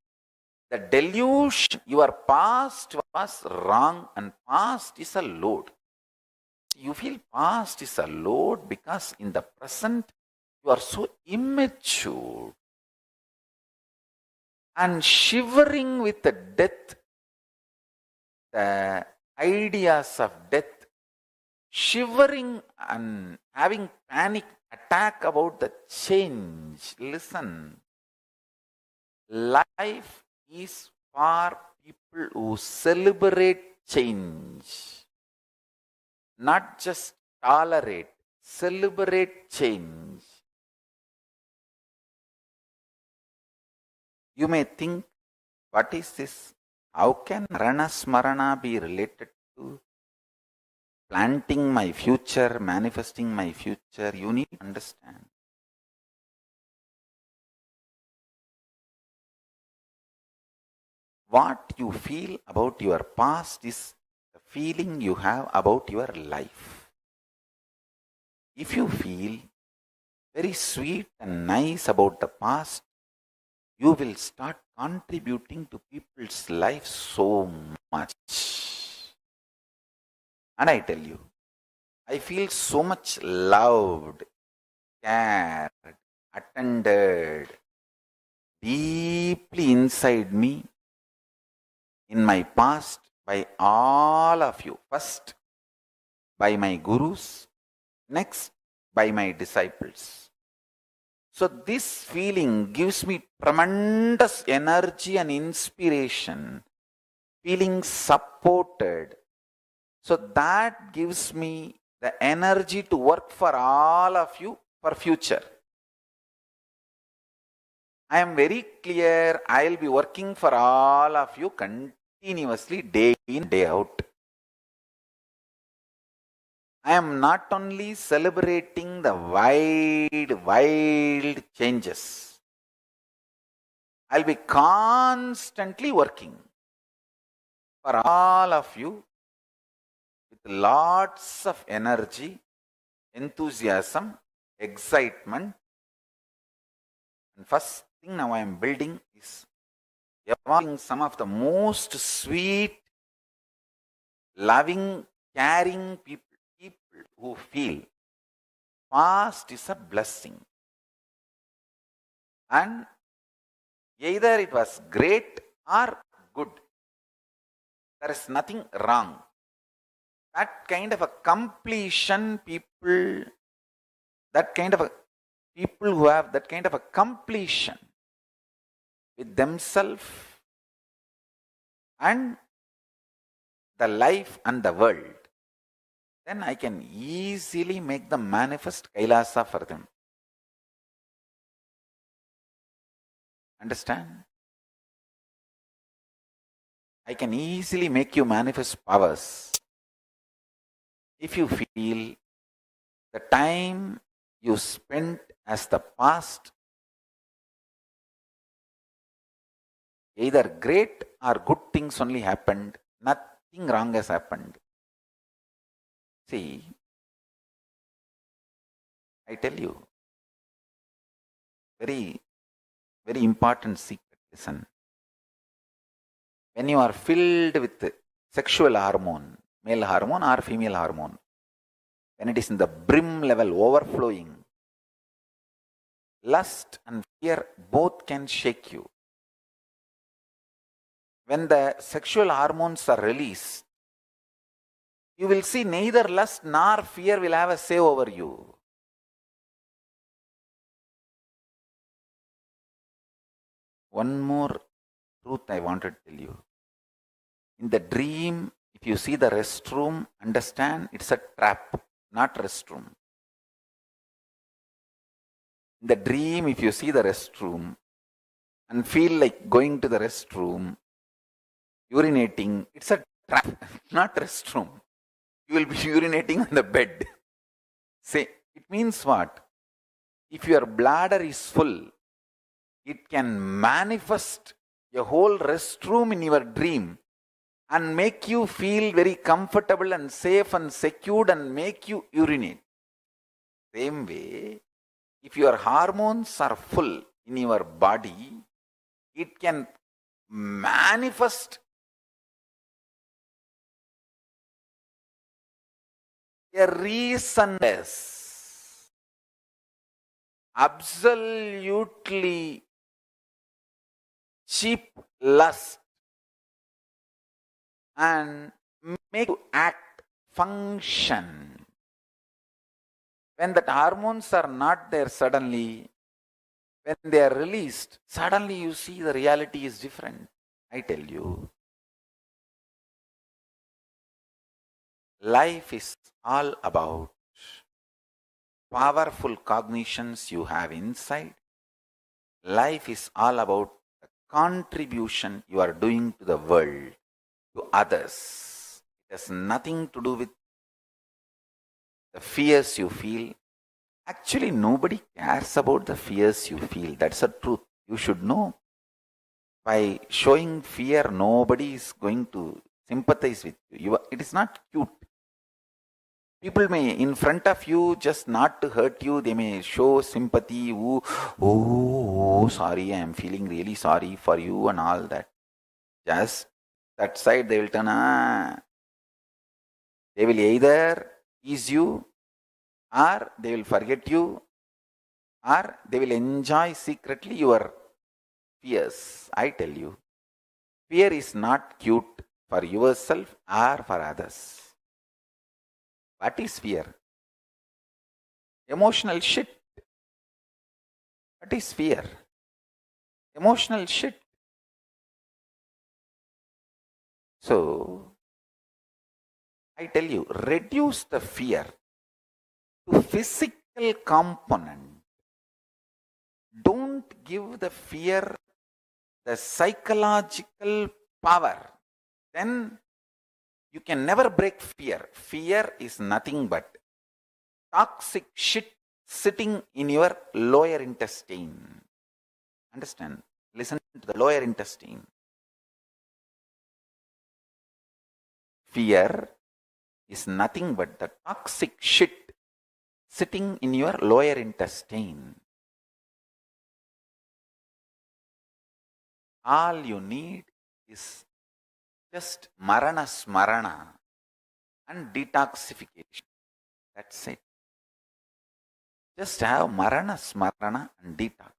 the delusion. Your past was wrong and past is a load. You feel past is a load because in the present you are so immature and shivering with the death, the ideas of death, shivering and having panic attack about the change. Listen, life is for people who celebrate change, not just tolerate, celebrate change. You may think, what is this? How can Marana Smarana be related to planting my future, manifesting my future? You need to understand. What you feel about your past is the feeling you have about your life. If you feel very sweet and nice about the past, you will start contributing to people's life so much. And I tell you, I feel so much loved, cared, attended deeply inside me in my past by all of you. First, by my gurus, next by my disciples. So this feeling gives me tremendous energy and inspiration, feeling supported. So that gives me the energy to work for all of you for future. I am very clear, I will be working for all of you continuously, day in, day out. I am not only celebrating the wild changes. I'll be constantly working for all of you with lots of energy, enthusiasm, excitement. And first thing now I am building is evolving some of the most sweet, loving, caring people who feel past is a blessing. And either it was great or good. There is nothing wrong. That kind of a completion people who have that kind of a completion with themselves and the life and the world, then I can easily make them manifest Kailasa for them. Understand? I can easily make you manifest powers. If you feel the time you spent as the past, either great or good things only happened, nothing wrong has happened. See, I tell you, very, very important secret. Listen. When you are filled with sexual hormone, male hormone or female hormone, when it is in the brim level, overflowing, lust and fear both can shake you. When the sexual hormones are released, you will see neither lust nor fear will have a say over you. One more truth I wanted to tell you. In the dream, if you see the restroom, understand it's a trap, not restroom. In the dream, if you see the restroom and feel like going to the restroom, urinating, it's a trap, not restroom. You will be urinating on the bed. Say, it means what? If your bladder is full, it can manifest a whole restroom in your dream and make you feel very comfortable and safe and secured and make you urinate. Same way, if your hormones are full in your body, it can manifest a reasonless, absolutely cheap lust and make you act, function. When that hormones are not there suddenly, when they are released, suddenly you see the reality is different. I tell you, life is all about powerful cognitions you have inside. Life is all about the contribution you are doing to the world, to others. It has nothing to do with the fears you feel. Actually, nobody cares about the fears you feel. That's the truth. You should know. By showing fear, nobody is going to sympathize with you. It is not cute. People may, in front of you, just not to hurt you, they may show sympathy. Oh, sorry, I am feeling really sorry for you and all that. Just that side, they will turn, They will either ease you, or they will forget you, or they will enjoy secretly your fears. I tell you, fear is not cute for yourself or for others. What is fear? Emotional shit. What is fear? Emotional shit. So, I tell you, reduce the fear to physical component. Don't give the fear the psychological power. Then you can never break fear. Fear is nothing but toxic shit sitting in your lower intestine. Understand? Listen to the lower intestine. Fear is nothing but the toxic shit sitting in your lower intestine. All you need is just marana smarana and detoxification. That's it. Just have marana smarana and detox.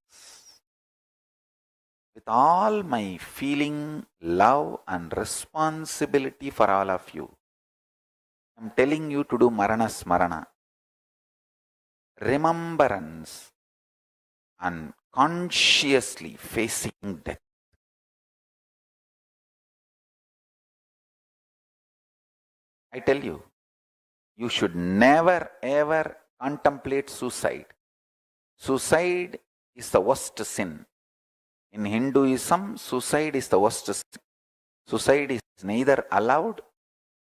With all my feeling, love and responsibility for all of you, I'm telling you to do marana smarana. Remembrance and consciously facing death. I tell you, you should never ever contemplate suicide. Suicide is the worst sin. In Hinduism, suicide is the worst sin. Suicide is neither allowed,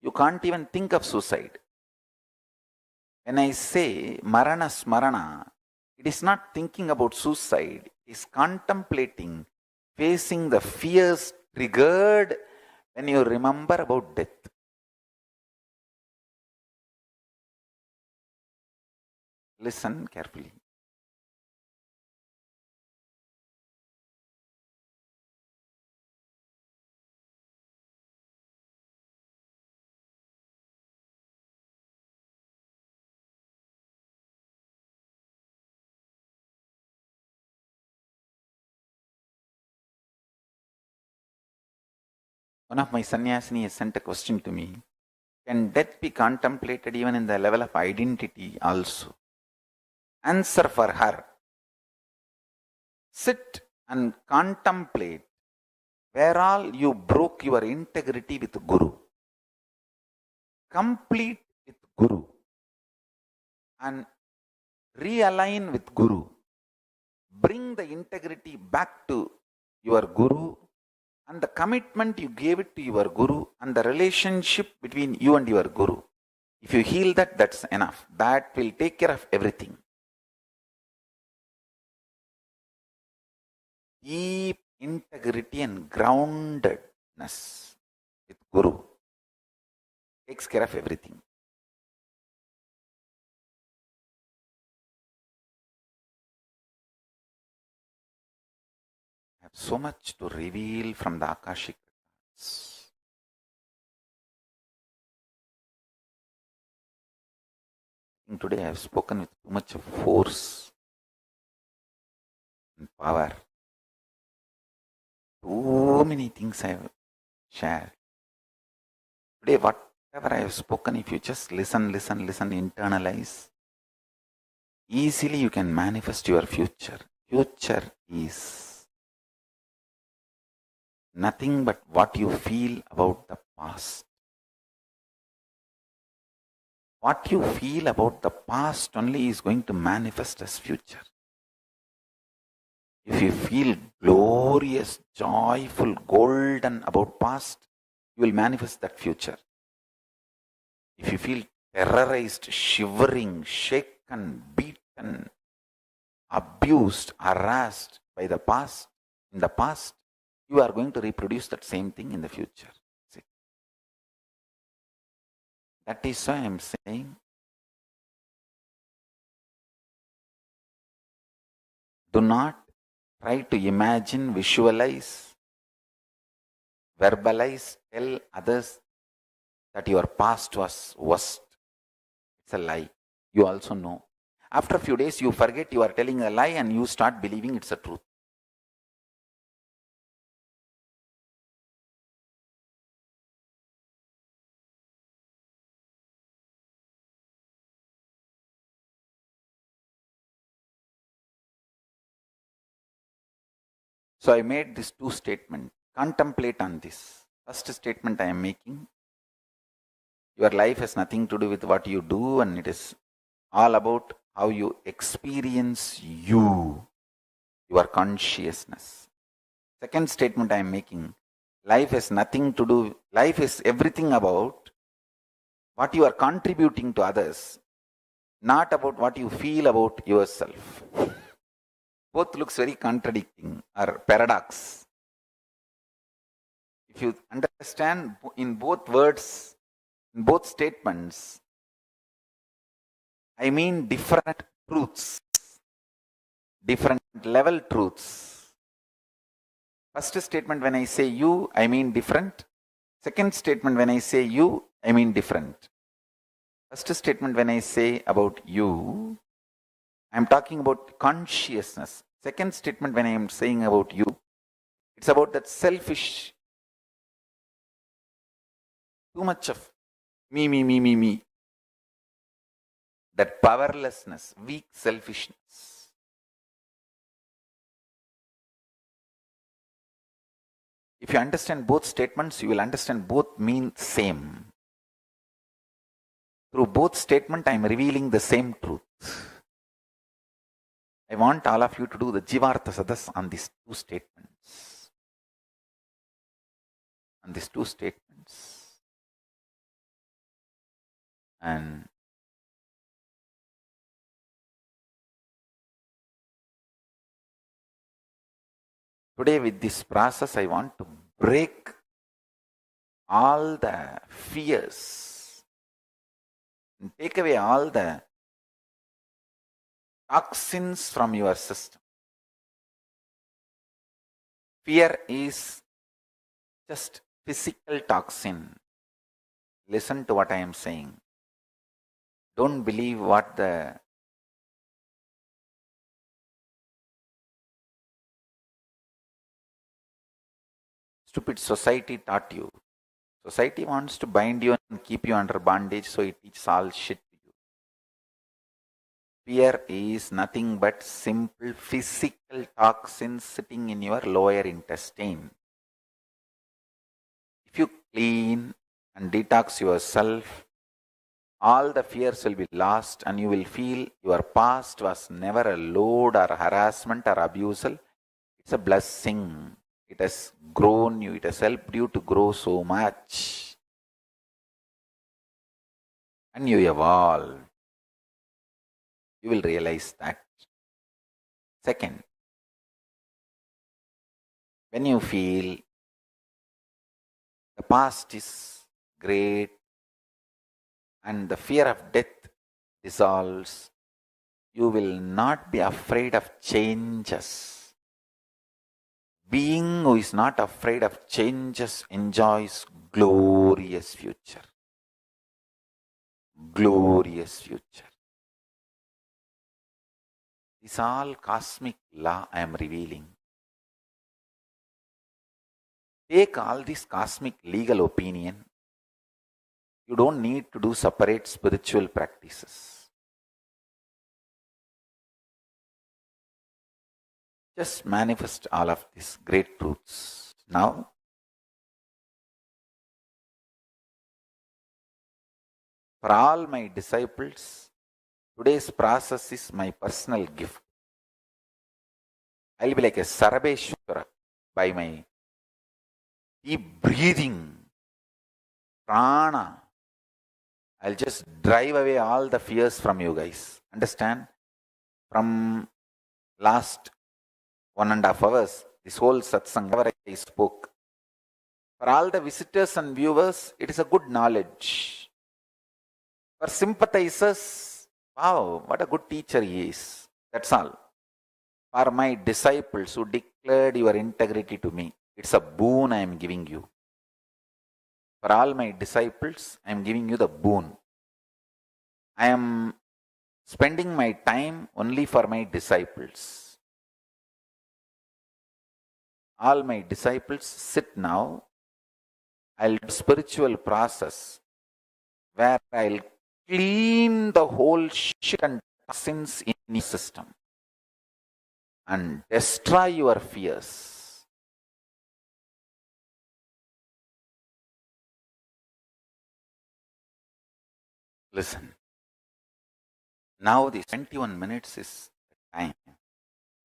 you can't even think of suicide. When I say marana smarana, it is not thinking about suicide, it is contemplating, facing the fears triggered when you remember about death. Listen carefully. One of my sannyasini has sent a question to me. Can death be contemplated even in the level of identity also? Answer for her. Sit and contemplate where all you broke your integrity with Guru. Complete with Guru. And realign with Guru. Bring the integrity back to your Guru and the commitment you gave it to your Guru and the relationship between you and your Guru. If you heal that, that's enough. That will take care of everything. Deep integrity and groundedness with Guru takes care of everything. I have so much to reveal from the Akashic records. Today I have spoken with too much of force and power. Too many things I have shared. Today, whatever I have spoken, if you just listen, internalize, easily you can manifest your future. Future is nothing but what you feel about the past. What you feel about the past only is going to manifest as future. If you feel glorious, joyful, golden about past, you will manifest that future. If you feel terrorized, shivering, shaken, beaten, abused, harassed by the past, in the past, you are going to reproduce that same thing in the future. See? That is why I am saying, do not try to imagine, visualize, verbalize, tell others that your past was worst. It's a lie. You also know. After a few days, you forget you are telling a lie and you start believing it's a truth. So I made these two statements. Contemplate on this. First statement I am making. Your life has nothing to do with what you do, and it is all about how you experience you, your consciousness. Second statement I am making. Life has nothing to do, life is everything about what you are contributing to others, not about what you feel about yourself. Both looks very contradicting or paradox. If you understand in both words, in both statements, I mean different truths, different level truths. First statement when I say you, I mean different. Second statement when I say you, I mean different. First statement when I say about you, I am talking about consciousness. Second statement when I am saying about you, it's about that selfish, too much of me. That powerlessness, weak selfishness. If you understand both statements, you will understand both mean same. Through both statements, I am revealing the same truth. I want all of you to do the Jivartha Sadas on these two statements. On these two statements. And today with this process, I want to break all the fears and take away all the toxins from your system. Fear is just physical toxin. Listen to what I am saying. Don't believe what the stupid society taught you. Society wants to bind you and keep you under bondage, so it teaches all shit to you. Fear is nothing but simple physical toxins sitting in your lower intestine. If you clean and detox yourself, all the fears will be lost and you will feel your past was never a load or harassment or abusal. It's a blessing. It has grown you, it has helped you to grow so much. And you evolve. You will realize that. Second, when you feel the past is great and the fear of death dissolves, you will not be afraid of changes. Being who is not afraid of changes enjoys glorious future. Glorious future. This all cosmic law I am revealing. Take all this cosmic legal opinion. You don't need to do separate spiritual practices. Just manifest all of these great truths. Now, for all my disciples, today's process is my personal gift. I'll be like a Sarabeshwara by my deep breathing, prana. I'll just drive away all the fears from you guys. Understand? From last 1.5 hours, this whole satsang, whatever I spoke. For all the visitors and viewers, it is a good knowledge. For sympathizers, wow, what a good teacher he is. That's all. For my disciples who declared your integrity to me, it's a boon I am giving you. For all my disciples, I am giving you the boon. I am spending my time only for my disciples. All my disciples sit now. I'll do spiritual process where I'll clean the whole shit and toxins in your system and destroy your fears. Listen. Now the 21 minutes is the time.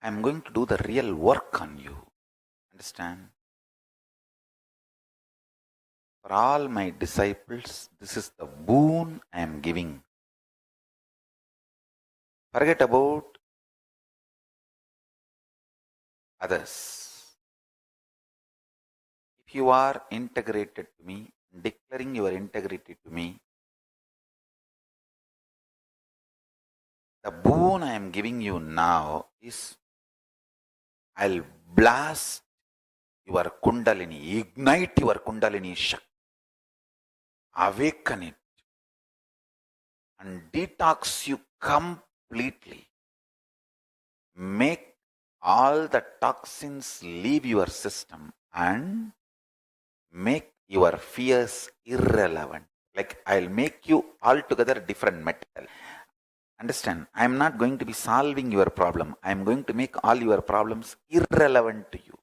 I am going to do the real work on you. Understand? For all my disciples, this is the boon I am giving. Forget about others. If you are integrated to me, declaring your integrity to me, the boon I am giving you now is I'll blast your Kundalini, ignite your Kundalini Shakti, awaken it, and detox you completely. Make all the toxins leave your system and make your fears irrelevant. Like I'll make you altogether different metal. Understand, I am not going to be solving your problem. I am going to make all your problems irrelevant to you.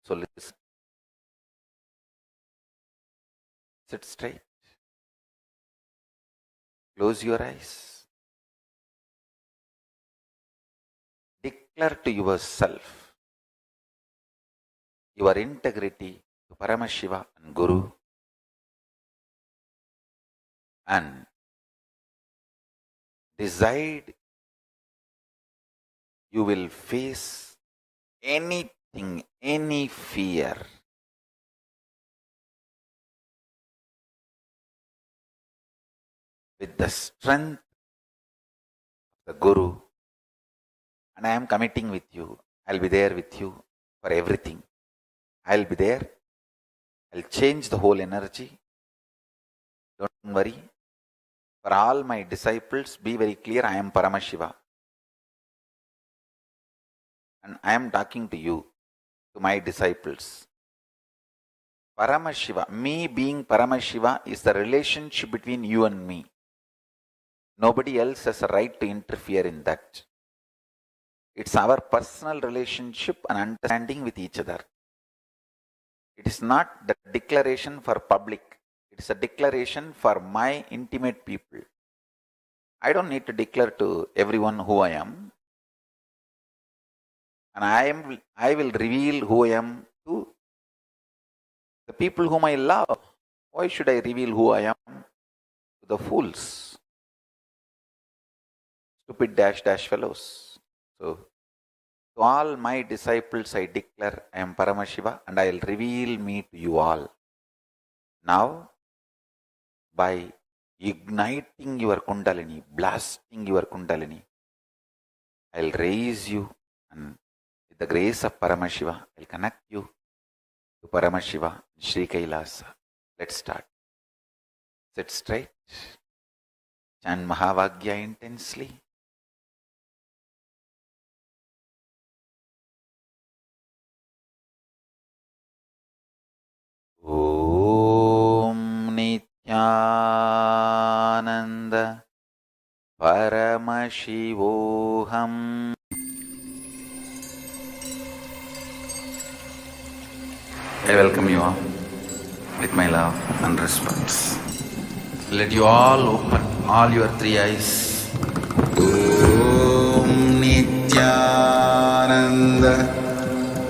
So listen. Sit straight. Close your eyes. Declare to yourself your integrity to Paramashiva and Guru, and decide you will face anything, any fear with the strength of the Guru, and I am committing with you. I'll be there with you for everything. I'll be there. I'll change the whole energy. Don't worry. For all my disciples, be very clear, I am Paramashiva. And I am talking to you, to my disciples. Paramashiva, me being Paramashiva, is the relationship between you and me. Nobody else has a right to interfere in that. It's our personal relationship and understanding with each other. It is not the declaration for public. It is a declaration for my intimate people. I don't need to declare to everyone who I am. And I will reveal who I am to the people whom I love. Why should I reveal who I am to the fools? Stupid dash fellows. So, to all my disciples I declare I am Paramashiva, and I will reveal me to you all. Now, by igniting your Kundalini, blasting your Kundalini, I will raise you, and with the grace of Paramashiva, I will connect you to Paramashiva, Sri Kailasa. Let's start. Sit straight. Chant Mahavagya intensely. Om Nithyananda Paramashivoham. I welcome you all with my love and respect. Let you all open all your three eyes. Om Nithyananda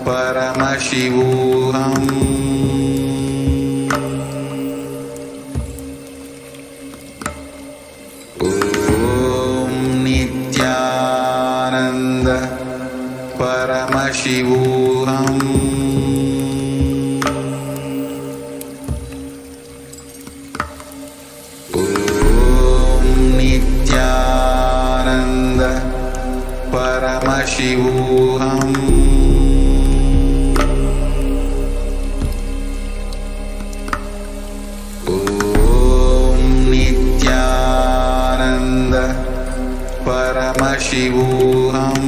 Paramashivoham. Paramashivoham. Om Nithyananda Paramashivoham. Om Nithyananda Paramashivoham.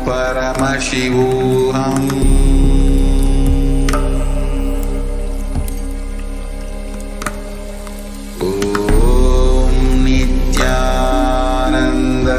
Paramashivoham. Om Nithyananda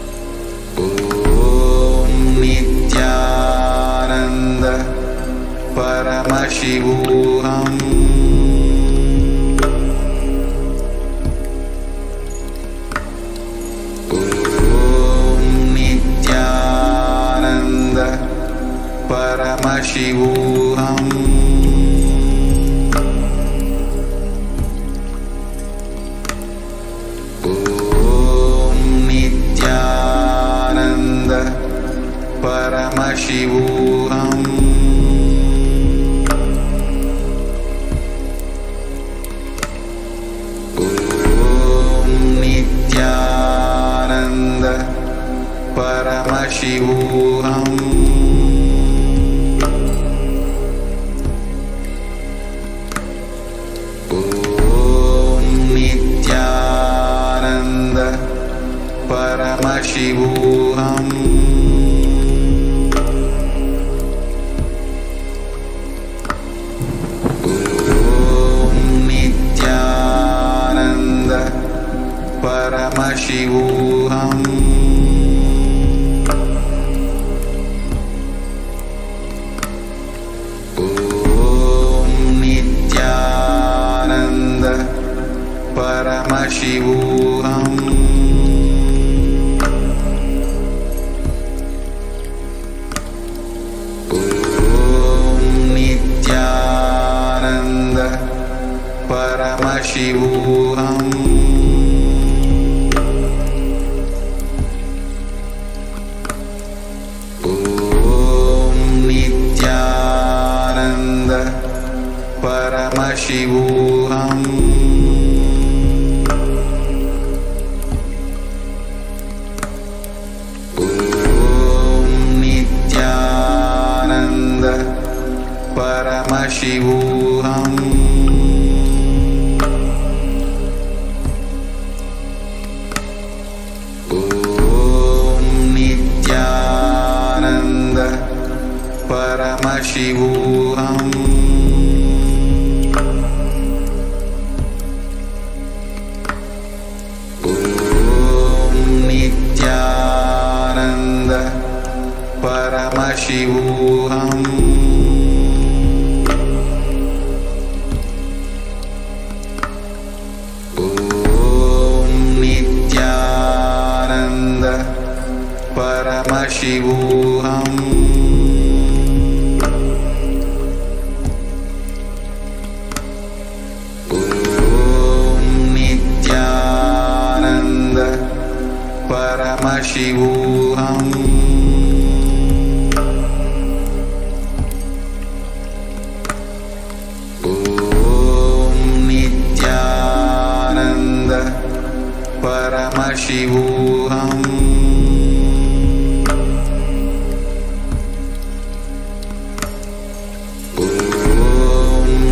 Paramashivoham. Om Nithyananda Paramashivoham. Om Nithyananda Paramashivoham. Nithyananda Paramashivoham. Om Nithyananda Paramashivoham. Om Nithyananda Paramashivoham. Om Nithyananda Paramashivoham. Om Nithyananda Paramashivoham. Om Nithyananda Paramashivoham. Om Nithyananda Paramashivoham. Om Nithyananda Paramashivoham. Om Nithyananda Paramashivoham. Om Nithyananda Paramashivoham. Om Nithyananda Paramashivoham. Om Nithyananda Paramashivoham. Om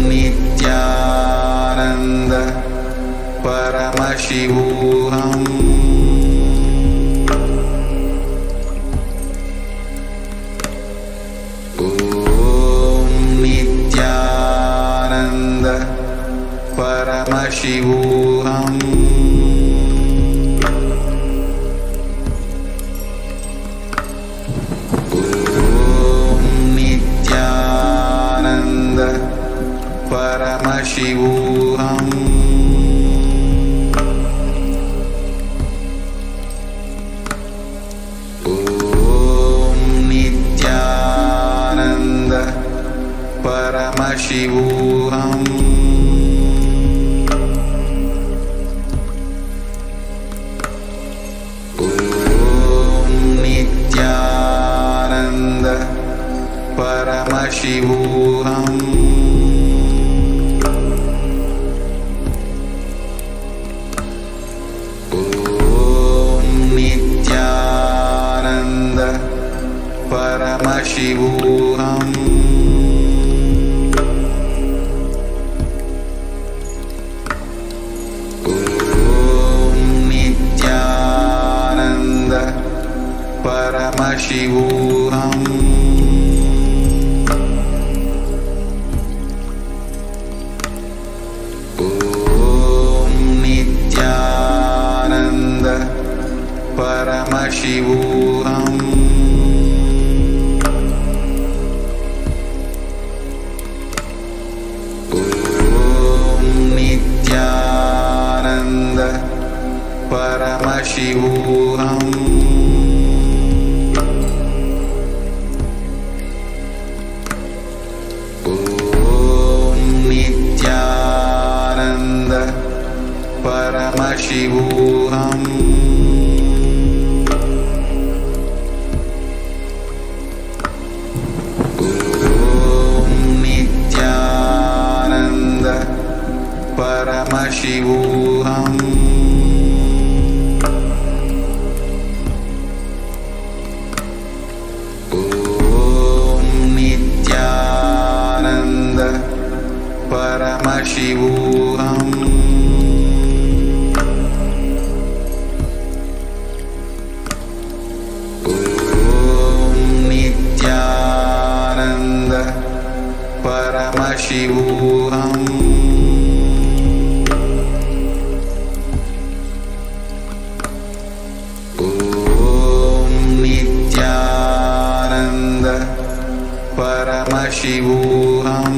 Nithyananda Paramashivoham. Om Nithyananda Paramashivoham. Om Nithyananda Paramashivoham. Om Nithyananda Paramashivoham. Om Nithyananda Paramashivoham. Om Nithyananda Paramashivoham. Om Nithyananda Paramashivoham. Om Nithyananda Paramashivoham. Paramashivoham. Om Nithyananda Paramashivoham. Om Nithyananda Paramashivoham. Paramashivoham. Om Nithyananda Paramashivoham. Om Nithyananda Paramashivoham. Paramashivoham.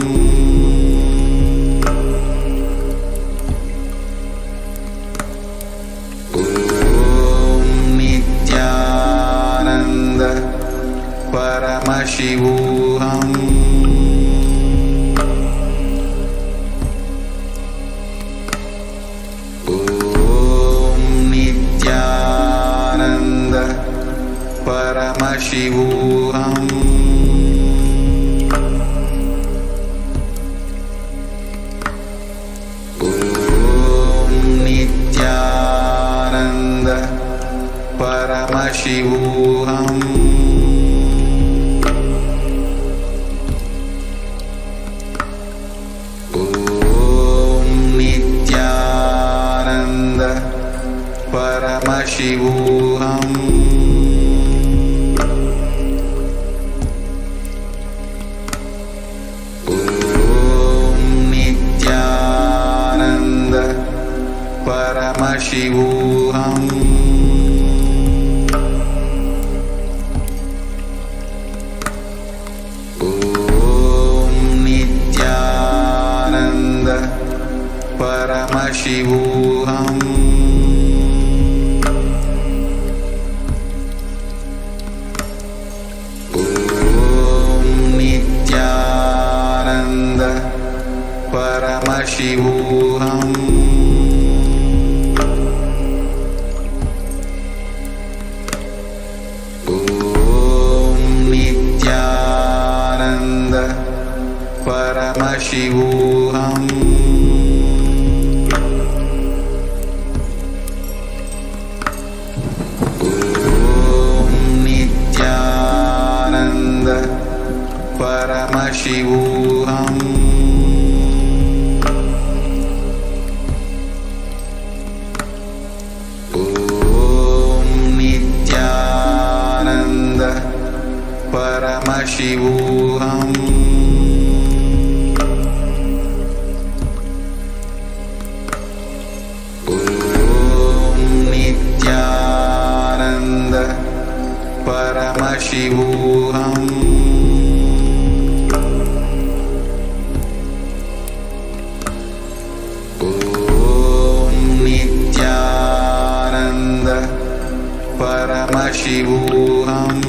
Om Nithyananda Paramashivoham. Om Nithyananda Paramashivoham. Paramashivoham. Om Nithyananda Paramashivoham. Om Nithyananda Paramashivoham. Paramashivoham. Om Nithyananda Paramashivoham. Om Nithyananda Paramashivoham. Paramashivoham. Om Nithyananda Paramashivoham. Om Nithyananda Paramashivoham.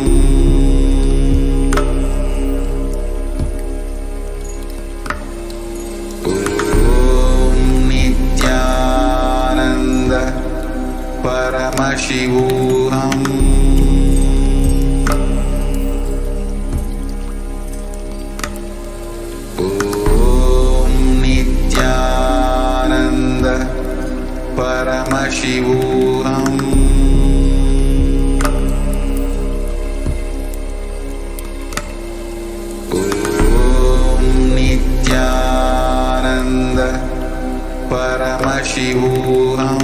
Paramashivoham. Om Nithyananda Paramashivoham. Om Nithyananda Paramashivoham.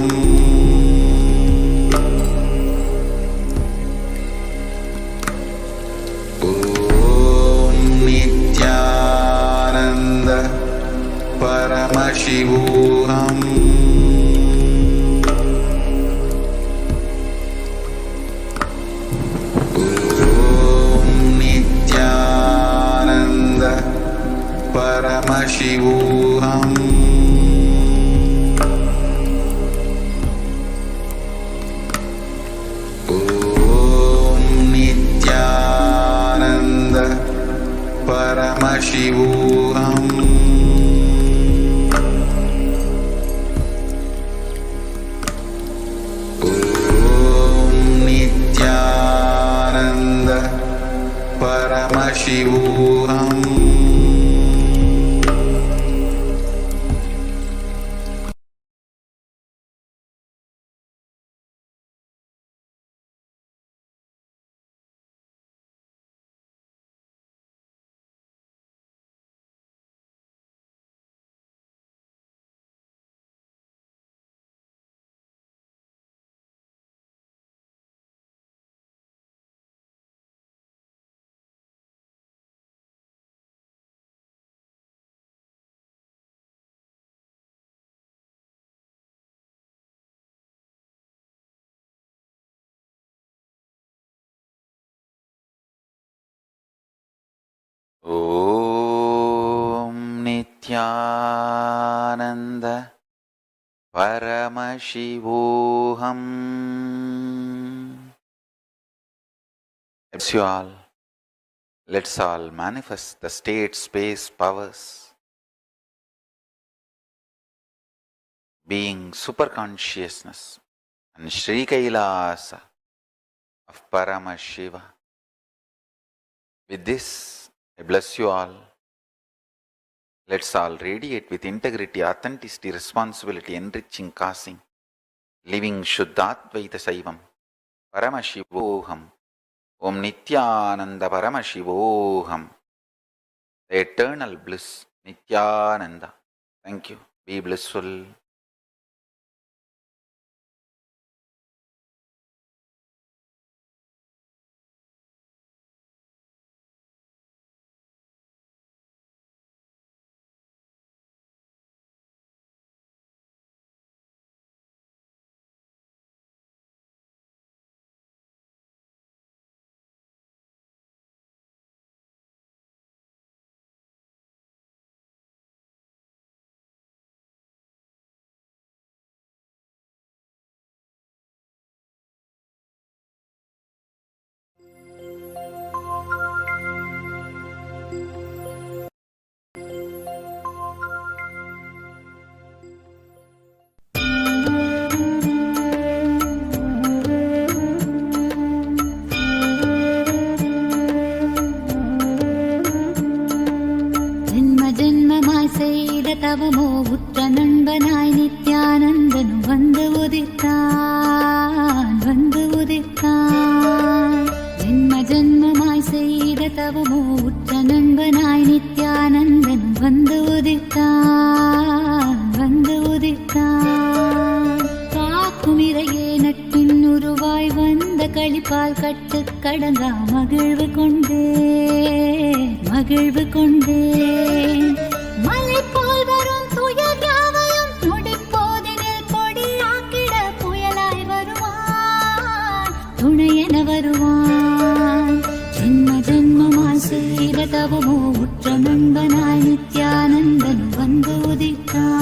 Paramashivoham. Om Nithyananda Paramashivoham. Paramashivoham. Om Nithyananda Paramashivoham. Om Nithyananda Paramashivoham. Bless you all. Let's all manifest the state, space, powers, being super consciousness and Sri Kailasa of Paramashiva. With this, I bless you all. Let's all radiate with integrity, authenticity, responsibility, enriching, causing, living Shuddhatvaita Saivam. Paramashivoham. Om Nithyananda Paramashivoham. The eternal bliss, Nithyananda. Thank you. Be blissful. தவமோ உற்ற நண்பனாய் நித்யானந்தன் வந்து உதித்தான் ஜென்ம ஜென்மமாய் செய்த தவமோ உற்ற நண்பனாய் நித்யானந்தன் வந்து உதித்தான் காக்கும் இறையே நட்பின் உருவாய் வந்த களிப்பால் கட்டு கடங்கா மகிழ்வு கொண்டே மலை போல் வரும் துயர் யாவையும் நொடிப்போதினில் பொடியாக்கிட புயலாய் வருவான், துணையென வருவான். ஜென்ம ஜென்மமாய் செய்த தவமோ உற்ற நண்பனாய் நித்யானந்தன் வந்து உதித்தான்.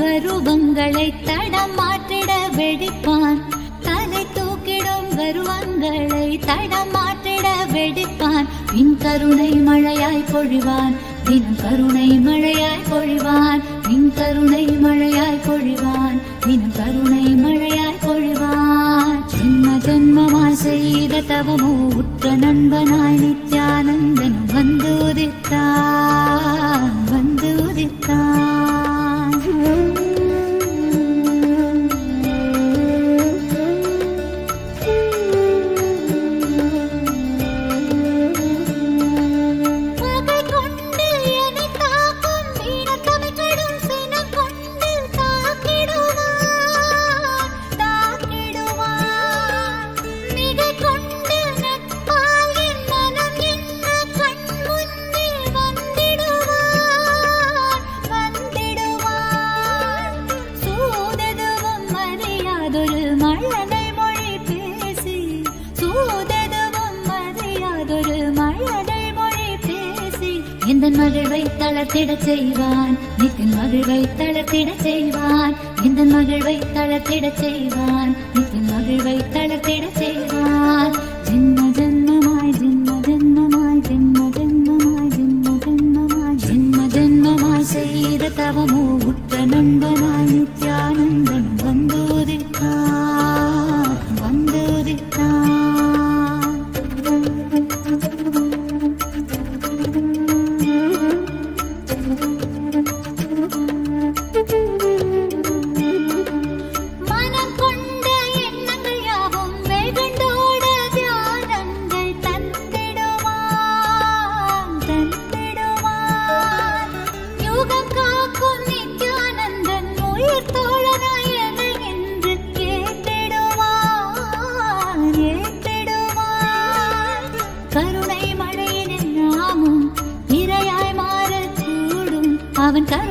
கருவங்களை தடம் மாற்றிட வெடிப்பான், தலை தூக்கிடும் கருவங்களை தடம் மாற்றிட வெடிப்பான். பின் கருணை மழையாய் பொழிவான், தினம் கருணை மழையாய் பொழிவான். பின் கருணை மழையாய் பொழிவான், தினம் கருணை மழையாய் பொழிவான். ஜென்ம ஜென்மமாய் செய்த தவமோ உற்ற நண்பனாய் நித்யானந்தன் வந்து உதித்தான். மிக எந்த மகிழ்வை தளர்த்திடச் செய்வான், நித்தின் மகிழ்வை தளர்த்திடச் செய்வான், எந்த மகிழ்வை தளர்த்திடச் செய்வான், நித்தின் மகிழ்வை தளர்த்திடச் செய்வான். ஜென்ம ஜென்மமாய் ஜென்ம ஜென்மமாய் ஜென்ம ஜென்மமாய் ஜென்ம ஜென்மமாய் ஜென்ம ஜென்மமாய் செய்த தவமோ உற்ற நண்பனாய் நித்யானந்தன் வந்தோதித்தான் வந்தோதித்தான். மனம் கொண்ட எண்ணங்கள் யாவும் வெகுண்டோட தியானங்கள் தந்திடுவான் தந்திடுவான். யுகம் காக்கும் நித்யானந்தன் உயிர் தோழனாய் என்னை என்று ஏற்றிடுவான் ஏற்றிடுவான். கருணை மழையின் நாமும் இரையாய் மாறக்கூடும் அவன் கருணை